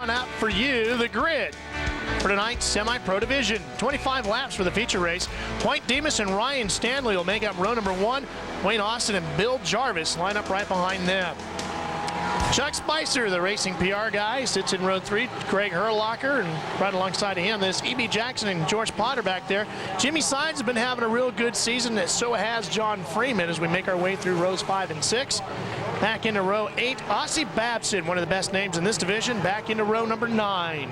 Out for you, the grid for tonight's semi-pro division. 25 laps for the feature race. Hoyt Demas and Ryan Stanley will make up row number 1. Wayne Austin and Bill Jarvis line up right behind them. Chuck Spicer, the racing PR guy, sits in row 3. Greg Herlocker, and right alongside of him, there's E.B. Jackson and George Potter back there. Jimmy Sides has been having a real good season, and so has John Freeman as we make our way through rows 5 and 6. Back into row 8, Ossie Babson, one of the best names in this division, back into row number 9.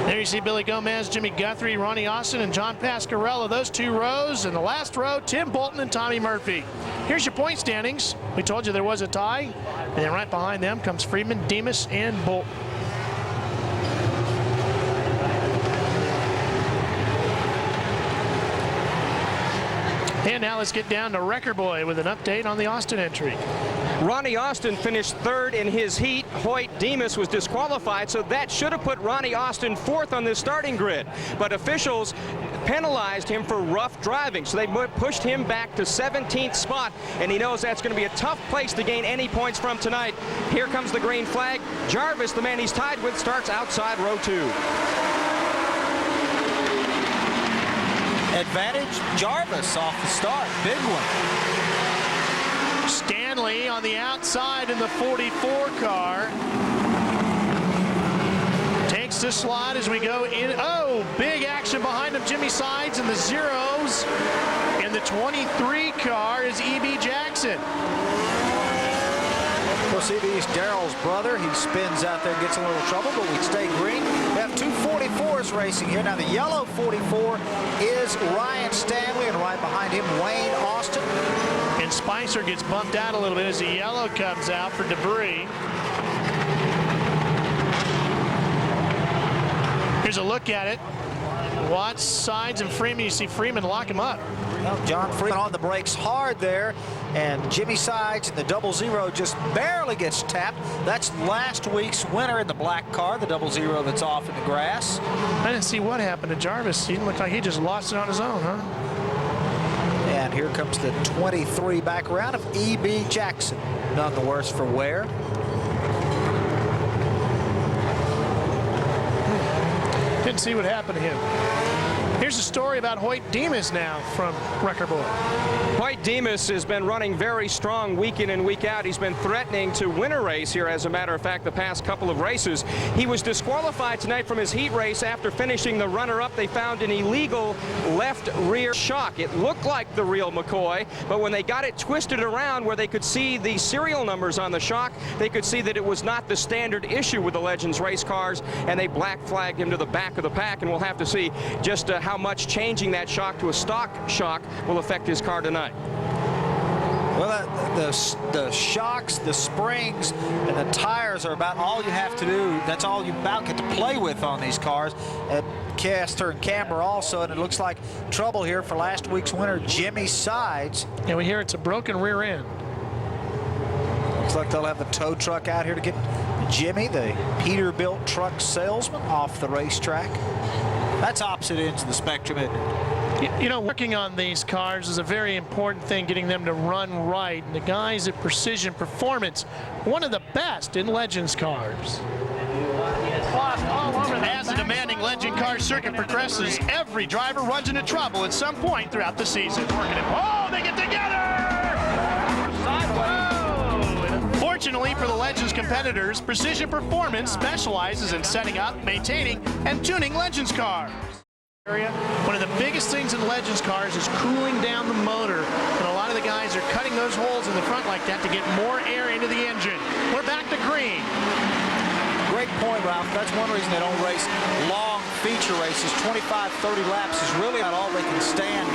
There you see Billy Gomez, Jimmy Guthrie, Ronnie Austin, and John Pasquarello. Those 2 rows. In the last row, Tim Bolton and Tommy Murphy. Here's your point standings. We told you there was a tie. And then right behind them comes Freeman, Demas, and Bolton. And now let's get down to Wrecker Boy with an update on the Austin entry. Ronnie Austin finished 3rd in his heat. Hoyt Demas was disqualified, so that should have put Ronnie Austin 4th on this starting grid. But officials penalized him for rough driving, so they pushed him back to 17th spot, and he knows that's going to be a tough place to gain any points from tonight. Here comes the green flag. Jarvis, the man he's tied with, starts outside row 2. Advantage Jarvis off the start. Big one. Stanley on the outside in the 44 car. Takes the slot as we go in. Oh, big action behind him. Jimmy Sides in the zeros. In the 23 car is E.B. Jackson. Of course, E.B.'s Darrell's brother. He spins out there and gets in a little trouble, but we stay green. We have 2 44s racing here. Now, the yellow 44 is Ryan Stanley, and right behind him, Wayne Austin. And Spicer gets bumped out a little bit as the yellow comes out for debris. Here's a look at it. Watts, Sides, and Freeman. You see Freeman lock him up. Well, John Freeman on the brakes hard there, and Jimmy Sides in the 00 just barely gets tapped. That's last week's winner in the black car, the 00 that's off in the grass. I didn't see what happened to Jarvis. He looked like he just lost it on his own, huh? And here comes the 23 back around of E.B. Jackson. None the worse for wear. Didn't see what happened to him. Here's a story about Hoyt Demas now from Wrecker Boy. Hoyt Demas has been running very strong week in and week out. He's been threatening to win a race here, as a matter of fact, the past couple of races. He was disqualified tonight from his heat race after finishing the runner-up. They found an illegal left rear shock. It looked like the real McCoy, but when they got it twisted around where they could see the serial numbers on the shock, they could see that it was not the standard issue with the Legends race cars, and they black flagged him to the back of the pack, and we'll have to see just how much changing that shock to a stock shock will affect his car tonight. Well, the shocks, the springs, and the tires are about all you have to do. That's all you about get to play with on these cars. At Castor and Camber also, and it looks like trouble here for last week's winner, Jimmy Sides. Yeah, we hear it's a broken rear end. Looks like they'll have the tow truck out here to get Jimmy, the Peterbilt truck salesman, off the racetrack. That's opposite ends of the spectrum, isn't it? You know, working on these cars is a very important thing, getting them to run right. And the guys at Precision Performance, one of the best in Legends cars. As the demanding Legend car circuit progresses, every driver runs into trouble at some point throughout the season. Oh, they get together! Fortunately for the Legends competitors, Precision Performance specializes in setting up, maintaining, and tuning Legends cars. One of the biggest things in Legends cars is cooling down the motor, and a lot of the guys are cutting those holes in the front like that to get more air into the engine. We're back to green. Great point, Ralph. That's one reason they don't race long feature races. 25, 30 laps is really not all they can stand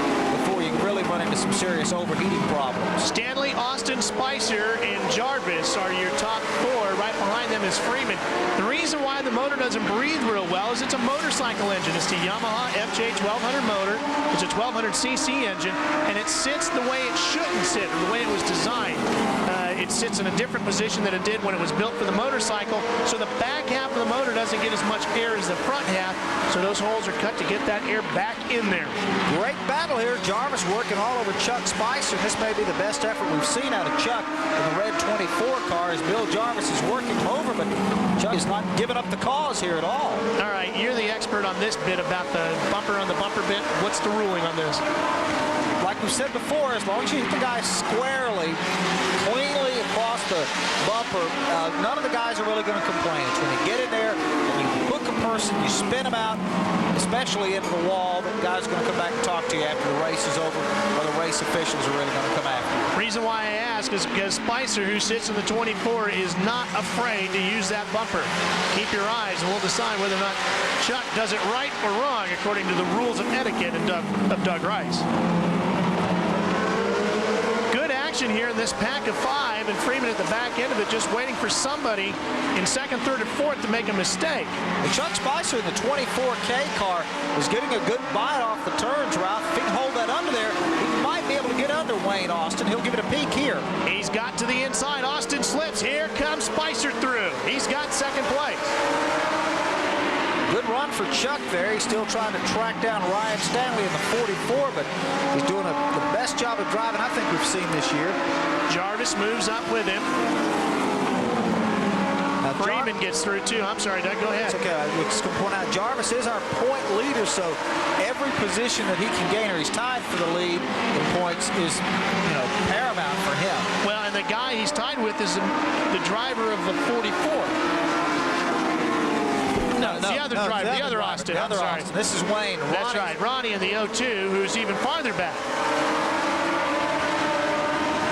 before you really run into some serious overheating problems. Stanley, Austin, Spicer, and Jarvis are your top 4. Right behind them is Freeman. The reason why the motor doesn't breathe real well is it's a motorcycle engine. It's the Yamaha FJ 1200 motor. It's a 1200cc engine, and it sits the way it shouldn't sit, or the way it was designed. it sits in a different position than it did when it was built for the motorcycle. So the back half of the motor doesn't get as much air as the front half. So those holes are cut to get that air back in there. Great battle here. Jarvis working all over Chuck Spicer. This may be the best effort we've seen out of Chuck in the red 24 car as Bill Jarvis is working him over, but Chuck is not giving up the cause here at all. All right, you're the expert on this bit about the bumper on the bumper bit. What's the ruling on this? Like we said before, as long as you hit the guy squarely, cleanly across the bumper, none of the guys are really going to complain. It's when you get in there and you hook a person, you spin them out, especially into the wall, the guy's going to come back and talk to you after the race is over, or the race officials are really going to come after you. Reason why I ask is because Spicer, who sits in the 24, is not afraid to use that bumper. Keep your eyes, and we'll decide whether or not Chuck does it right or wrong according to the rules of etiquette of Doug Rice. Good action here in this pack of 5, and Freeman at the back end of it just waiting for somebody in second, third, and fourth to make a mistake. And Chuck Spicer in the 24K car is getting a good bite off the turns, Ralph. If he can hold that under there, he might be able to get under Wayne Austin. He'll give it a peek here. He's got to the inside. Austin slips. Here comes Spicer through. He's got second place. Good run for Chuck there. He's still trying to track down Ryan Stanley in the 44, but he's doing the best job of driving I think we've seen this year. Jarvis moves up with him. Freeman gets through too. I'm sorry, Doug, go ahead. It's okay. I was just going to point out Jarvis is our point leader, so every position that he can gain, or he's tied for the lead in points, is paramount for him. Well, and the guy he's tied with is the driver of the 44. No, the other driver, the other Austin. The other I'm sorry. Austin. This is Wayne. That's right. Ronnie in the 02, who's even farther back.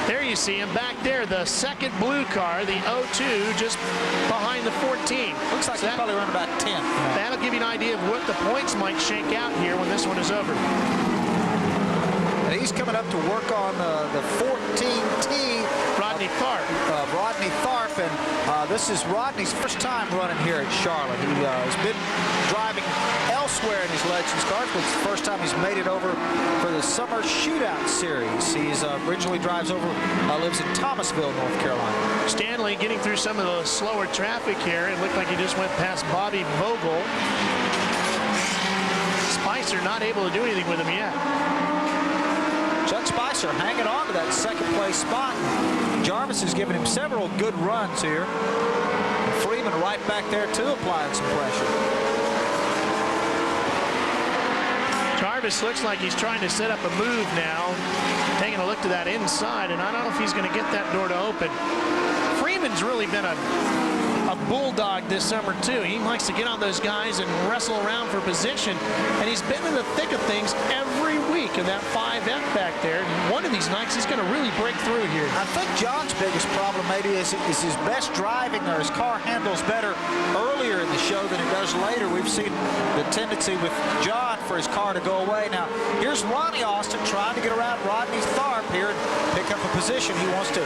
There you see him back there, the second blue car, the 02, just behind the 14. Looks like he's probably around about 10. That'll give you an idea of what the points might shake out here when this one is over. And he's coming up to work on the 14T. Rodney Tharp. Rodney Tharp, and this is Rodney's first time running here at Charlotte. He has been driving elsewhere in his Legends cars, but it's the first time he's made it over for the Summer Shootout Series. He's originally lives in Thomasville, North Carolina. Stanley getting through some of the slower traffic here. It looked like he just went past Bobby Vogel. Spicer not able to do anything with him yet. Chuck Spicer hanging on to that second place spot. Jarvis has given him several good runs here. And Freeman right back there too, applying some pressure. Jarvis looks like he's trying to set up a move now. Taking a look to that inside, and I don't know if he's going to get that door to open. Freeman's really been a bulldog this summer too. He likes to get on those guys and wrestle around for position, and he's been in the thick of things every week in that 5F back there. And one of these nights he's going to really break through here. I think John's biggest problem maybe is his best driving, or his car handles better earlier in the show than it does later. We've seen the tendency with John for his car to go away. Now here's Ronnie Austin trying to get around Rodney Tharp here and pick up a position. He wants to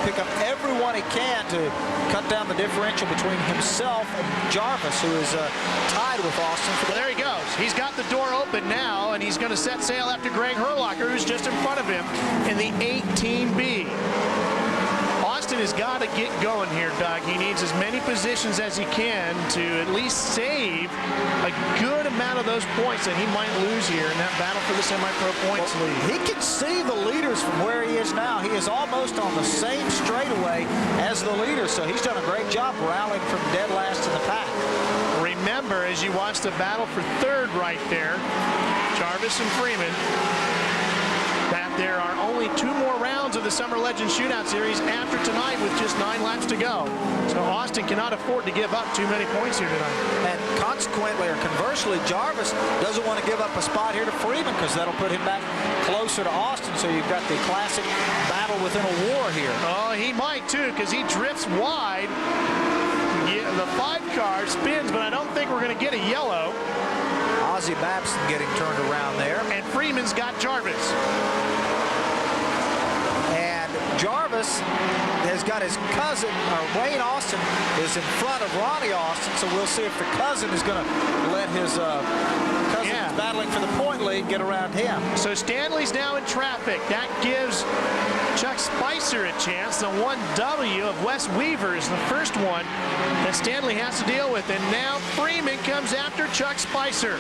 pick up everyone he can to cut down the differential between himself and Jarvis, who is tied with Austin. Well, there he goes. He's got the door open now, and he's going to set sail after Greg Herlocker, who's just in front of him in the 18B. Austin has got to get going here, Doug. He needs as many positions as he can to at least save a good amount of those points that he might lose here in that battle for the semi-pro points lead. He can see the leaders from where he is now. He is almost on the same straightaway as the leaders, so he's done a great job rallying from dead last in the pack. Remember, as you watch the battle for third right there, Jarvis and Freeman, that there are only 2 more rounds of the Summer Legends Shootout Series after tonight with just 9 laps to go. So Austin cannot afford to give up too many points here tonight. And consequently, or conversely, Jarvis doesn't want to give up a spot here to Freeman, because that'll put him back closer to Austin. So you've got the classic battle within a war here. Oh, he might too, because he drifts wide. Yeah, the 5 car spins, but I don't think we're going to get a yellow. Ozzie Babson getting turned around there. And Freeman's got Jarvis. And Jarvis has got his cousin, Wayne Austin, is in front of Ronnie Austin, so we'll see if the cousin is going to let his cousin who's battling for the point lead get around him. So Stanley's now in traffic. That gives Chuck Spicer a chance. The 1W of Wes Weaver is the first one that Stanley has to deal with. And now Freeman comes after Chuck Spicer.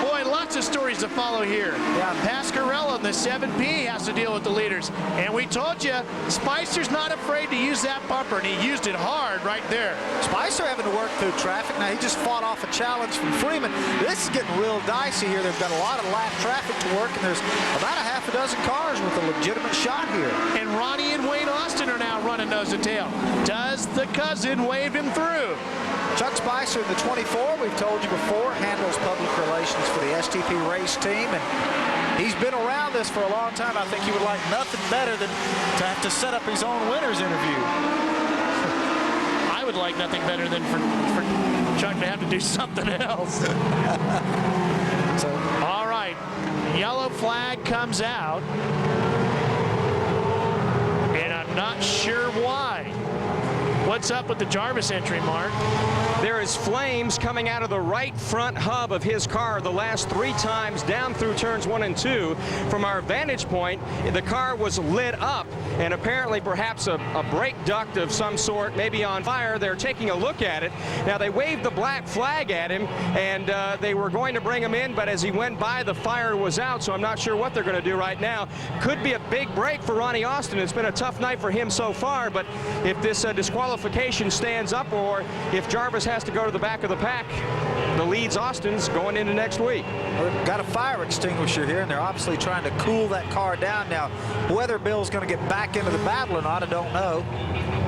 Boy, lots of stories to follow here. Yeah. Pasquarello in the 7P has to deal with the leaders. And we told you, Spicer's not afraid to use that bumper, and he used it hard right there. Spicer having to work through traffic. Now, he just fought off a challenge from Freeman. This is getting real dicey here. They've got a lot of lap traffic to work, and there's about a half a dozen cars with a legitimate shot here. And Ronnie and Wayne Austin are now running nose to tail. Does the cousin wave him through? Chuck Spicer in the 24, we've told you before, handles public relations for the STP race team, and he's been around this for a long time. I think he would like nothing better than to have to set up his own winner's interview. I would like nothing better than for Chuck to have to do something else. All right, yellow flag comes out, and I'm not sure why. What's up with the Jarvis entry, Mark? There is flames coming out of the right front hub of his car the last 3 times down through turns 1 and 2. From our vantage point, the car was lit up, and apparently perhaps a brake duct of some sort, maybe on fire. They're taking a look at it. Now, they waved the black flag at him, and they were going to bring him in, but as he went by, the fire was out, so I'm not sure what they're going to do right now. Could be a big break for Ronnie Austin. It's been a tough night for him so far, but if this disqualification stands up, or if Jarvis has to go to the back of the pack, the lead's Austin's going into next week. Well, they've got a fire extinguisher here, and they're obviously trying to cool that car down. Now, whether Bill's going to get back into the battle or not, I don't know.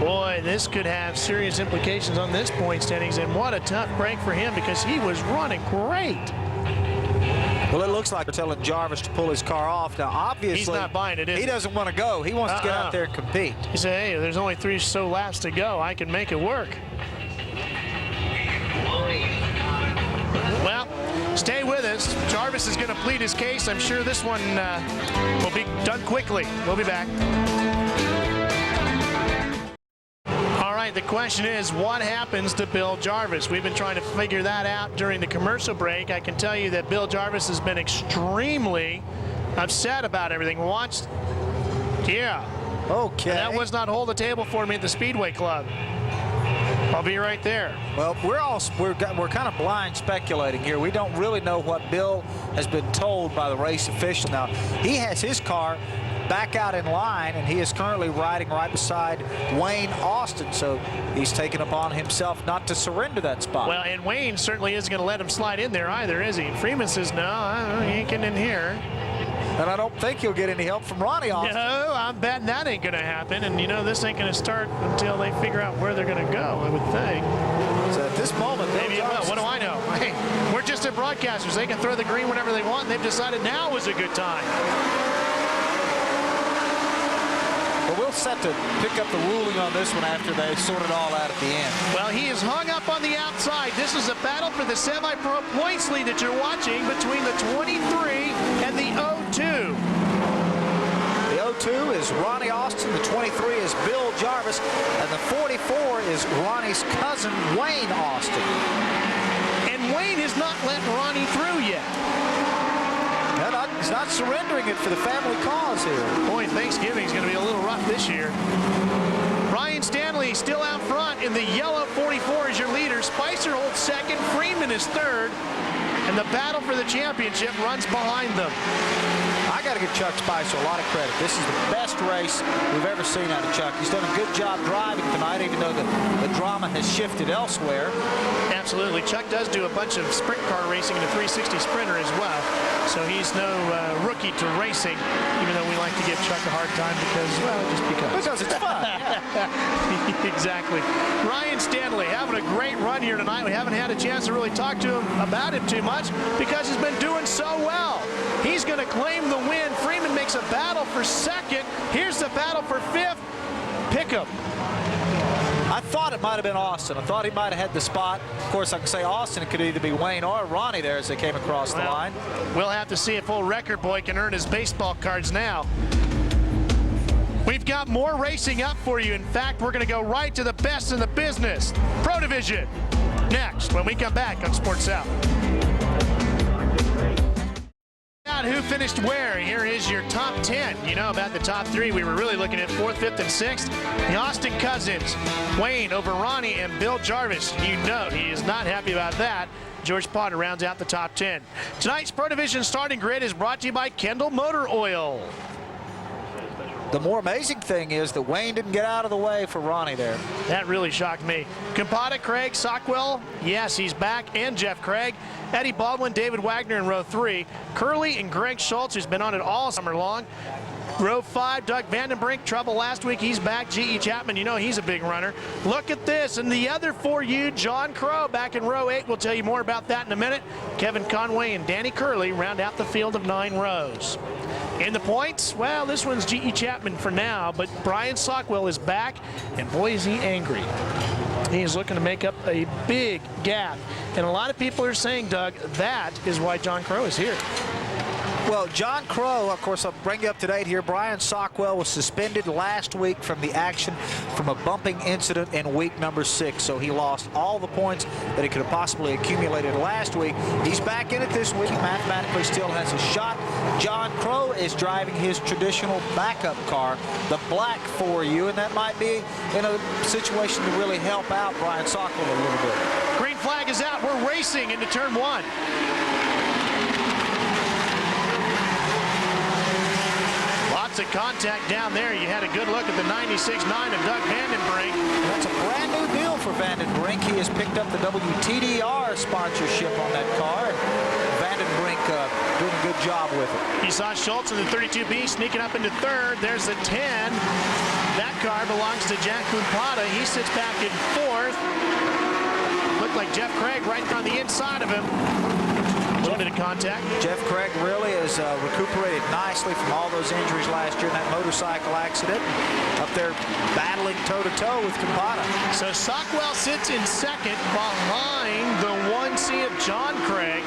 Boy, this could have serious implications on this point standings, and what a tough break for him because he was running great. Well, it looks like they're telling Jarvis to pull his car off. Now, obviously, he's not buying it, he doesn't want to go. He wants to get out there and compete. He said, hey, there's only 3 so laps to go. I can make it work. Well, stay with us. Jarvis is going to plead his case. I'm sure this one will be done quickly. We'll be back. All right, the question is, what happens to Bill Jarvis? We've been trying to figure that out during the commercial break. I can tell you that Bill Jarvis has been extremely upset about everything. Yeah. Okay. And that was not hold the table for me at the Speedway Club. I'll be right there. Well, we're kind of blind speculating here. We don't really know what Bill has been told by the race official. Now, he has his car back out in line, and he is currently riding right beside Wayne Austin, so he's taken upon himself not to surrender that spot. Well, and Wayne certainly isn't going to let him slide in there either, is he? Freeman says, no, he ain't getting in here. And I don't think he'll get any help from Ronnie Austin. No, I'm betting that ain't going to happen. And, you know, this ain't going to start until they figure out where they're going to go, I would think. So at this moment, maybe it will. What do I know? Hey, we're just broadcasters. They can throw the green whenever they want, and they've decided now is a good time. But we'll set to pick up the ruling on this one after they sort it all out at the end. Well, he is hung up on the outside. This is a battle for the semi-pro points lead that you're watching between the 23 and the 02. The 02 is Ronnie Austin, the 23 is Bill Jarvis, and the 44 is Ronnie's cousin, Wayne Austin. And Wayne has not let Ronnie through yet. He's not surrendering it for the family cause here. Boy, Thanksgiving's going to be a little rough this year. Ryan Stanley still out front in the yellow 44 as your leader. Spicer holds second. Freeman is third. And the battle for the championship runs behind them. I got to give Chuck Spicer a lot of credit. This is the best race we've ever seen out of Chuck. He's done a good job driving tonight, even though the drama has shifted elsewhere. Absolutely. Chuck does do a bunch of sprint car racing in a 360 Sprinter as well. So he's no rookie to racing, even though we like to give Chuck a hard time because, well, just because. Because it's fun. Yeah. Exactly. Ryan Stanley having a great run here tonight. We haven't had a chance to really talk to him about it too much because he's been doing so well. He's going to claim the win. Freeman makes a battle for second. Here's the battle for fifth. Pick him. I thought it might have been Austin. I thought he might have had the spot. Of course, I can say Austin. It could either be Wayne or Ronnie there as they came across the line. We'll have to see if old Record Boy can earn his baseball cards now. We've got more racing up for you. In fact, we're going to go right to the best in the business, Pro Division, next when we come back on Sports South. Who finished where? Here is your top 10. You know about the top 3. We were really looking at 4th, 5th, and 6th. The Austin Cousins, Wayne over Ronnie, and Bill Jarvis. You know he is not happy about that. George Potter rounds out the top 10. Tonight's Pro Division starting grid is brought to you by Kendall Motor Oil. The more amazing thing is that Wayne didn't get out of the way for Ronnie there. That really shocked me. Campata, Craig, Sockwell, yes, he's back, and Jeff Craig. Eddie Baldwin, David Wagner in row 3. Curley and Greg Schultz, who's been on it all summer long. Row 5, Doug Vandenbrink, trouble last week, he's back. G.E. Chapman, you know he's a big runner. Look at this, and the other for you, John Crow back in row 8. We'll tell you more about that in a minute. Kevin Conway and Danny Curley round out the field of 9 rows. In the points, well, this one's G.E. Chapman for now, but Brian Sockwell is back, and boy, is he angry. He is looking to make up a big gap. And a lot of people are saying, Doug, that is why John Crow is here. Well, John Crow, of course, I'll bring you up to date here. Brian Sockwell was suspended last week from the action from a bumping incident in week number 6. So he lost all the points that he could have possibly accumulated last week. He's back in it this week. He mathematically still has a shot. John Crow is driving his traditional backup car, the black 4U, and that might be in a situation to really help out Brian Sockwell a little bit. Green flag is out. We're racing into turn 1. Lots of contact down there. You had a good look at the 96.9 of Doug Vandenbrink. That's a brand new deal for Vandenbrink. He has picked up the WTDR sponsorship on that car. Vandenbrink doing a good job with it. You saw Schultz in the 32B sneaking up into 3rd. There's the 10. That car belongs to Jack Campata. He sits back in 4th. Looked like Jeff Craig right on the inside of him. A little bit of contact. Jeff Craig really has recuperated nicely from all those injuries last year in that motorcycle accident. Up there battling toe-to-toe with Campata. So Sockwell sits in 2nd behind the 1C of John Craig.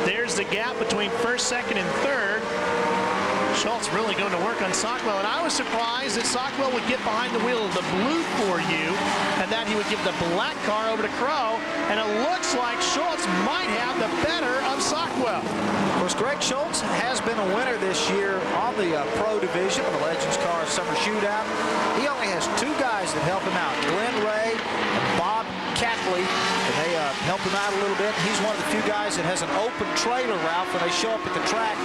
There's the gap between 1st, 2nd, and 3rd. Schultz really going to work on Sockwell, and I was surprised that Sockwell would get behind the wheel of the blue 4U and that he would give the black car over to Crow, and it looks like Schultz might have the better of Sockwell. Of course, Greg Schultz has been a winner this year on the Pro Division of the Legends Car Summer Shootout. He only has 2 guys that help him out, Glenn Ray and Bob Catley, and they help him out a little bit. He's one of the few guys that has an open trailer route. When they show up at the track,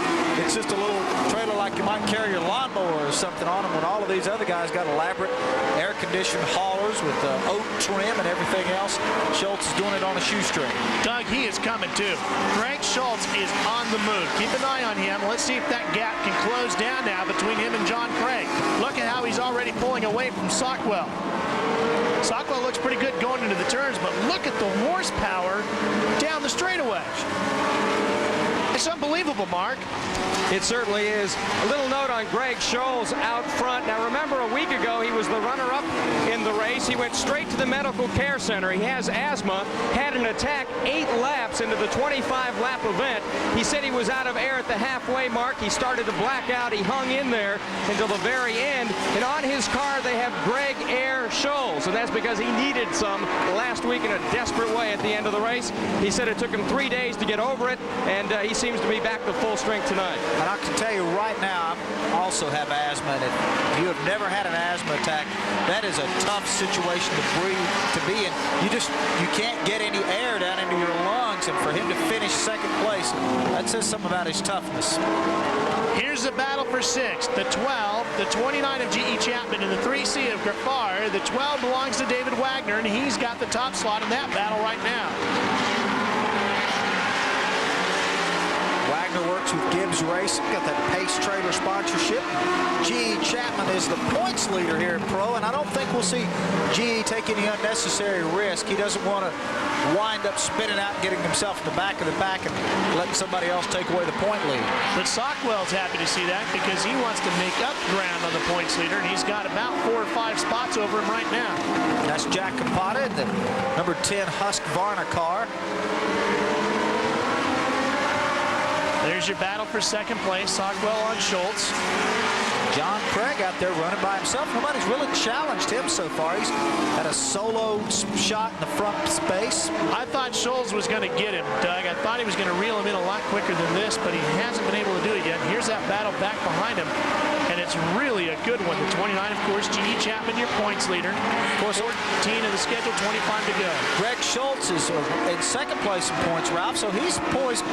it's just a little trailer like you might carry your lawnmower or something on them, when all of these other guys got elaborate air-conditioned haulers with oak trim and everything else. Schultz is doing it on a shoestring. Doug, he is coming too. Greg Schultz is on the move. Keep an eye on him. Let's see if that gap can close down now between him and John Craig. Look at how he's already pulling away from Sockwell. Sockwell looks pretty good going into the turns, but look at the horsepower down the straightaway. It's unbelievable, Mark. It certainly is. A little note on Greg Scholes out front. Now remember, a week ago he was the runner-up in the race. He went straight to the medical care center. He has asthma, had an attack 8 laps into the 25-lap event. He said he was out of air at the halfway mark. He started to black out. He hung in there until the very end. And on his car they have Greg Air Scholes, and that's because he needed some last week in a desperate way at the end of the race. He said it took him 3 days to get over it, and he seems to be back to full strength tonight. And I can tell you right now, I also have asthma, and if you have never had an asthma attack, that is a tough situation to breathe, to be in. You can't get any air down into your lungs, and for him to finish 2nd place, that says something about his toughness. Here's the battle for 6th. The 12, the 29 of G.E. Chapman, and the 3C of Grafar. The 12 belongs to David Wagner, and he's got the top slot in that battle right now. Wagner works with Gibbs Racing, got that Pace trailer sponsorship. G.E. Chapman is the points leader here in Pro, and I don't think we'll see G.E. take any unnecessary risk. He doesn't want to wind up spinning out and getting himself in the back of the pack and letting somebody else take away the point lead. But Sockwell's happy to see that because he wants to make up ground on the points leader, and he's got about 4 or 5 spots over him right now. That's Jack Campata, the number 10 Husqvarna car. There's your battle for second place. Sockwell on Schultz. John Craig out there running by himself. Nobody's really challenged him so far. He's had a solo shot in the front space. I thought Schultz was going to get him, Doug. I thought he was going to reel him in a lot quicker than this, but he hasn't been able to do it yet. Here's that battle back behind him, and it's really a good one. The 29, of course, G.E. Chapman, your points leader. Of course, 14 of the schedule, 25 to go. Greg Schultz is in second place in points, Ralph, so he's poised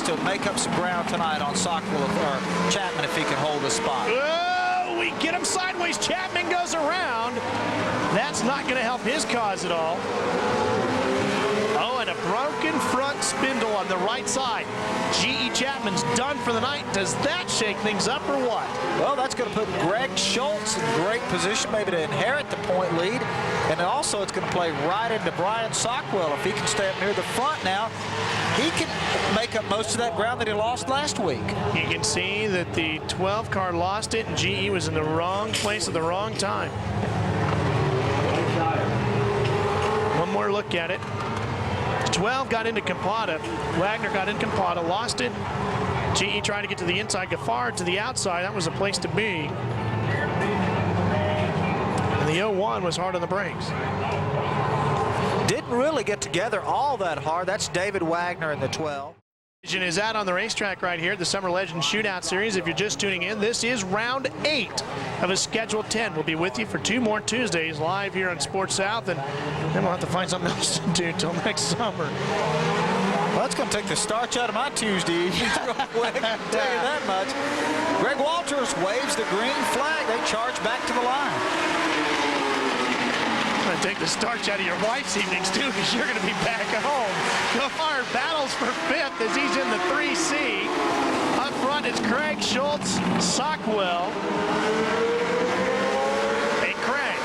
to make up some ground tonight on Sockwell or Chapman if he can hold the spot. Oh, we get him sideways. Chapman goes around. That's not going to help his cause at all. Oh, and a broken front spindle on the right side. G.E. Chapman's done for the night. Does that shake things up or what? Well, that's going to put Greg Schultz in great position maybe to inherit the point lead. And also it's going to play right into Brian Sockwell. If he can stay up near the front now, he can make up most of that ground that he lost last week. You can see that the 12 car lost it, and GE was in the wrong place at the wrong time. One more look at it. 12 got into Campata. Wagner got in Campata, lost it. GE trying to get to the inside. Gaffard to the outside. That was a place to be. And the 01 was hard on the brakes. Didn't really get together all that hard. That's David Wagner in the 12. Is out on the racetrack right here, the Summer Legends Shootout Series. If you're just tuning in, this is round 8 of a scheduled 10. We'll be with you for 2 more Tuesdays live here on Sports South, and then we'll have to find something else to do till next summer. Well, that's going to take the starch out of my Tuesday evenings real quick, I'll tell you that much. Greg Walters waves the green flag. They charge back to the line. I'm going to take the starch out of your wife's evenings, too, because you're going to be back at home. Gaffard battles for 5th as he's in the 3C. Up front is Craig Schultz, Sockwell, and Craig.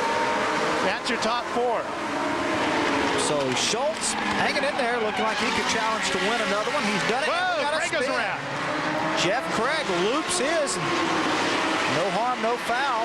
That's your top 4. So Schultz hanging in there, looking like he could challenge to win another one. He's done it. Whoa, Craig goes around. Jeff Craig loops his. No harm, no foul.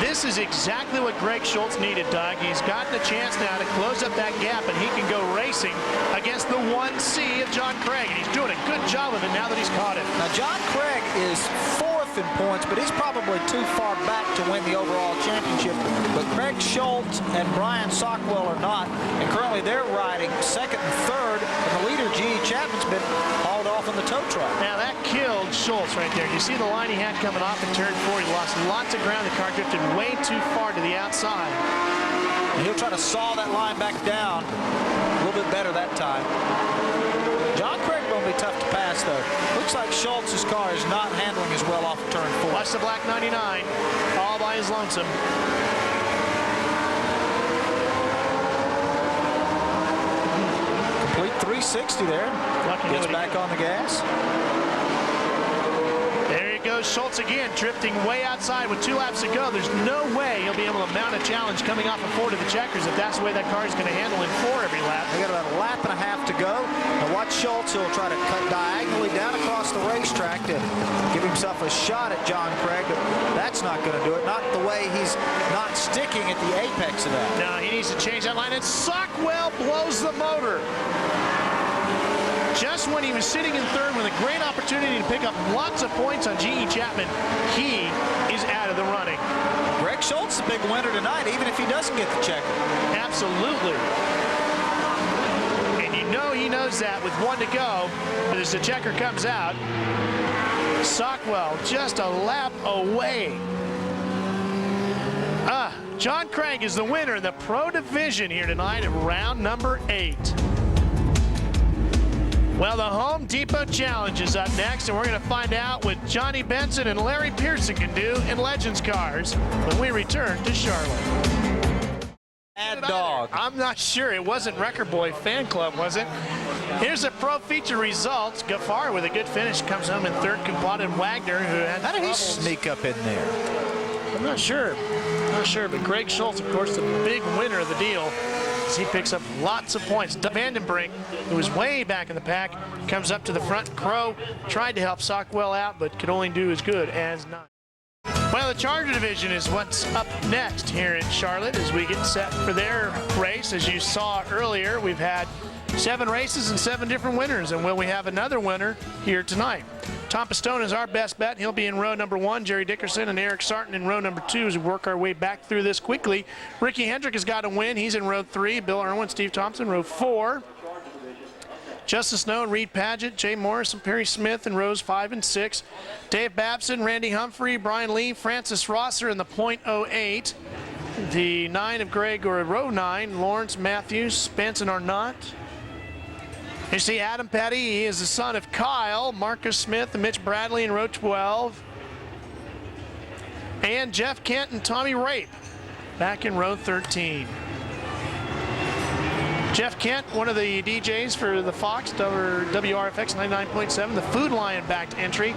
This is exactly what Greg Schultz needed, Doug. He's gotten a chance now to close up that gap, and he can go racing against the 1C of John Craig. And he's doing a good job of it now that he's caught him. Now, John Craig is 4th in points, but he's probably too far back to win the overall championship. But Craig Schultz and Brian Sockwell are not, and currently they're riding 2nd and 3rd, and the leader, G.E. Chapman's been hauled off on the tow truck. Now, that killed Schultz right there. You see the line he had coming off in turn 4. He lost lots of ground. The car drifted way too far to the outside. And he'll try to saw that line back down a little bit better that time. John Craig going to be tough to pass, though. Looks like Schultz's car is not handling as well off of turn 4. Watch the black 99, all by his lonesome. Complete 360 there. Gets back on the gas. There he goes, Schultz again, drifting way outside with 2 laps to go. There's no way he'll be able to mount a challenge coming off of 4 to the checkers if that's the way that car is going to handle in 4 every lap. They got about a lap and a half to go. Now watch Schultz. He'll try to cut diagonally down across the racetrack to give himself a shot at John Craig, but that's not going to do it. Not the way he's not sticking at the apex of that. No, he needs to change that line, and Sockwell blows the motor. Just when he was sitting in 3rd with a great opportunity to pick up lots of points on G.E. Chapman, he is out of the running. Greg Schultz is a big winner tonight, even if he doesn't get the checker. Absolutely. And you know he knows that with 1 to go. But as the checker comes out, Sockwell just a lap away. John Craig is the winner in the Pro Division here tonight at round number 8. Well, the Home Depot Challenge is up next, and we're going to find out what Johnny Benson and Larry Pearson can do in Legends cars when we return to Charlotte. Mad dog. I'm not sure. It wasn't Wrecker Boy Fan Club, was it? Here's the Pro Feature results. Gaffard with a good finish comes home in 3rd. Campata and Wagner, who had How did he troubles. sneak up in there? I'm not sure. But Greg Schultz, of course, the big winner of the deal. He picks up lots of points. Vandenbrink, who was way back in the pack, comes up to the front. Crow tried to help Sockwell out, but could only do as good as not. Well, the Charger division is what's up next here in Charlotte as we get set for their race. As you saw earlier, we've had 7 races and 7 different winners, and will we have another winner here tonight? Tom Pistone is our best bet. He'll be in row number 1. Jerry Dickerson and Eric Sarton in row number 2 as we work our way back through this quickly. Ricky Hendrick has got a win. He's in row 3. Bill Irwin, Steve Thompson, row 4. Justin Snow and Reed Paget, Jay Morris and Perry Smith in rows 5 and 6. Dave Babson, Randy Humphrey, Brian Lee, Francis Rosser in the .08. The 9 of Greg, or row 9, Lawrence Matthews, Spence and Arnott. You see Adam Petty, he is the son of Kyle, Marcus Smith and Mitch Bradley in row 12. And Jeff Kent and Tommy Rape back in row 13. Jeff Kent, one of the DJs for the Fox, WRFX 99.7, the Food Lion backed entry.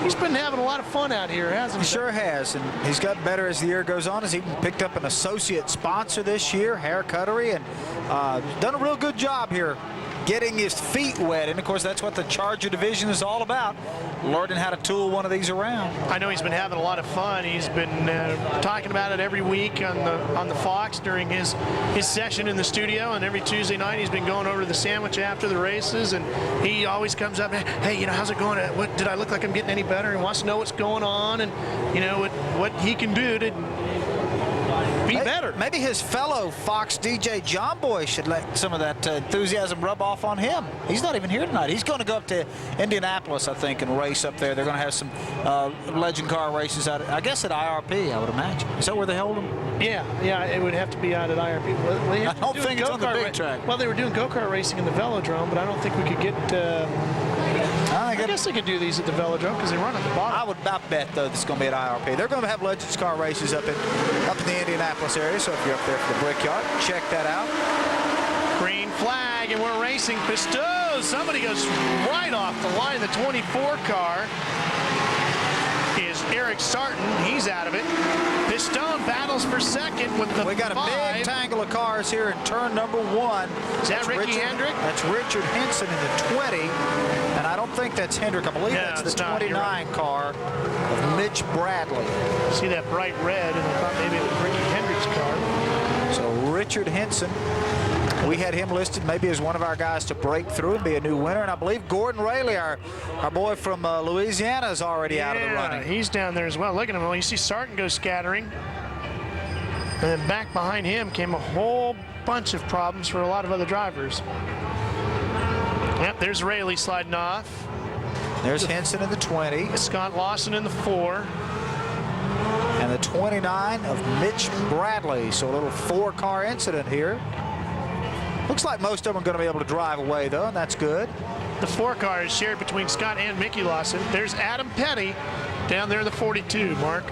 He's been having a lot of fun out here, hasn't he? He sure has, and he's gotten better as the year goes on. He's even picked up an associate sponsor this year, Hair Cuttery, and done a real good job here getting his feet wet. And of course, that's what the Charger division is all about, learning how to tool one of these around. I know he's been having a lot of fun. He's been talking about it every week on the Fox during his session in the studio, and every Tuesday night he's been going over to the sandwich after the races, and he always comes up, hey, how's it going? What did I look like I'm getting any better? He wants to know what's going on, and what he can do to be better. Maybe his fellow Fox DJ John Boy should let some of that enthusiasm rub off on him. He's not even here tonight. He's going to go up to Indianapolis, I think, and race up there. They're going to have some legend car races out, I guess, at IRP, I would imagine. Is that where they hold them? Yeah, it would have to be out at IRP. Well, I don't think it's on the big track. Well, they were doing go-kart racing in the Velodrome, but I don't think we could get... I guess they could do these at the Velodrome because they run at the bottom. I bet, though, this is going to be at IRP. They're going to have Legends car races up in the Indianapolis area, so if you're up there for the Brickyard, check that out. Green flag, and we're racing Pistow. Somebody goes right off the line. The 24 car is Eric Sarton. He's out of it. Pistone battles for second with the 5. We got a big tangle of cars here in turn number 1. Is that Ricky Hendrick? That's Richard Henson in the 20. And I don't think that's Hendrick. I believe that's the 29 car of Mitch Bradley. See that bright red, and I thought maybe it was Ricky Hendrick's car. So Richard Henson, we had him listed maybe as one of our guys to break through and be a new winner. And I believe Gordon Rayleigh, our boy from Louisiana, is already out of the running. He's down there as well. Look at him. Well, you see Sarton go scattering. And then back behind him came a whole bunch of problems for a lot of other drivers. Yep, there's Rayleigh sliding off. There's Henson in the 20. Scott Lawson in the 4. And the 29 of Mitch Bradley. So a little 4-car incident here. Looks like most of them are going to be able to drive away, though, and that's good. The 4 car is shared between Scott and Mickey Lawson. There's Adam Petty down there in the 42, Mark.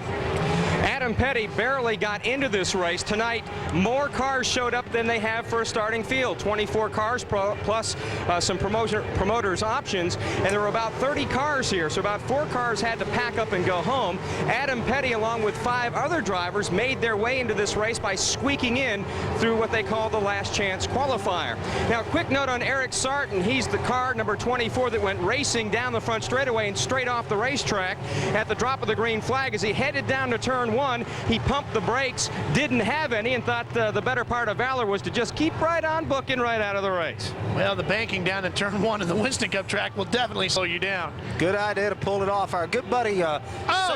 Adam Petty barely got into this race. Tonight, more cars showed up than they have for a starting field. 24 cars plus some promoters' options, and there were about 30 cars here, so about 4 cars had to pack up and go home. Adam Petty, along with 5 other drivers, made their way into this race by squeaking in through what they call the last chance qualifier. Now, quick note on Eric Sarton. He's the car number 24 that went racing down the front straightaway and straight off the racetrack at the drop of the green flag. As he headed down to turn 1, he pumped the brakes, didn't have any, and thought the better part of valor was to just keep right on booking right out of the race. Well, the banking down in turn 1 of the Winston Cup track will definitely slow you down. Good idea to pull it off. Our good buddy Sam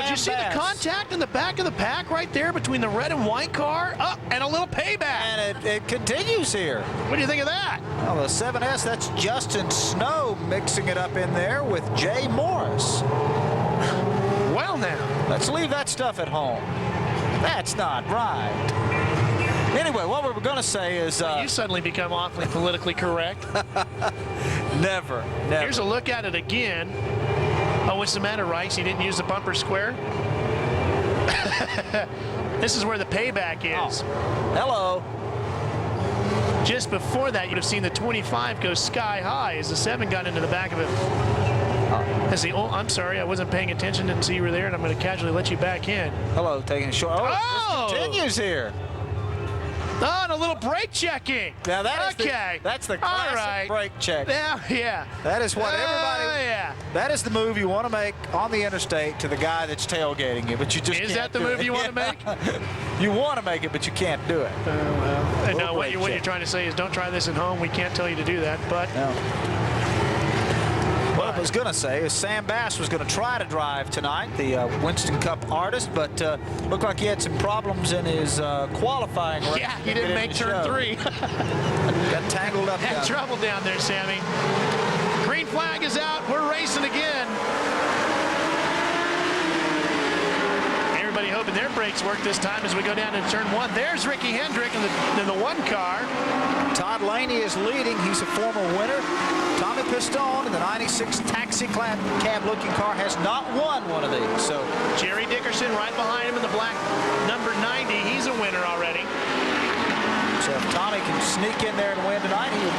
did you see Bass. the contact in the back of the pack right there between the red and white car? Oh, and a little payback. And it continues here. What do you think of that? Well, the 7S, that's Justin Snow mixing it up in there with Jay Morris. Well, now. Let's leave that stuff at home. That's not right. Anyway, what we were going to say is... you suddenly become awfully politically correct. Never. Here's a look at it again. Oh, what's the matter, Rice? You didn't use the bumper square? This is where the payback is. Oh. Hello. Just before that, you'd have seen the 25 go sky high as the 7 got into the back of it. I'm sorry, I wasn't paying attention, didn't see you were there, and I'm going to casually let you back in. Hello, taking a short. Oh! This continues here. Oh, and a little brake checking. Now that is okay. that's the classic right. brake check. Yeah. That is what everybody. Yeah. That is the move you want to make on the interstate to the guy that's tailgating you, but you just Is can't that the do move it. you want to make? You want to make it, but you can't do it. Well, no, what brake you're check. trying to say is don't try this at home. We can't tell you to do that, but. No. What I was going to say is Sam Bass was going to try to drive tonight, the Winston Cup artist, but looked like he had some problems in his qualifying race. Yeah, he didn't make turn 3. Got tangled up. Had trouble down there, Sammy. Green flag is out. We're racing again. Everybody hoping their brakes work this time as we go down to turn 1. There's Ricky Hendrick in the 1 car. Todd Laney is leading. He's a former winner. Tommy Pistone in the 96 taxi cab looking car has not won one of these. So Jerry Dickerson right behind him in the black number 90. He's a winner already. So if Tommy can sneak in there and win tonight, he would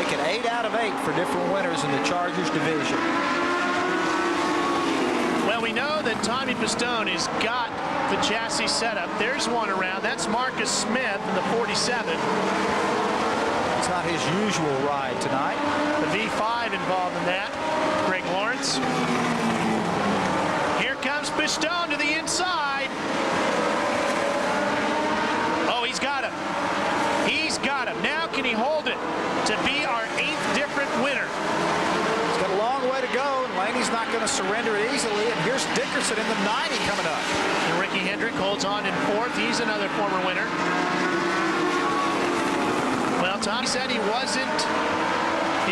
make it 8 out of 8 for different winners in the Chargers division. Well, we know that Tommy Pistone has got the chassis set up. There's one around. That's Marcus Smith in the 47. It's not his usual ride tonight. The V5 involved in that. Greg Lawrence. Here comes Pistone to the inside. Oh, he's got him. He's got him. Now can he hold it to be our 8th different winner? He's got a long way to go, and Laney's not going to surrender it easily. And here's Dickerson in the 90 coming up. And Ricky Hendrick holds on in 4th. He's another former winner. Well, Tommy said he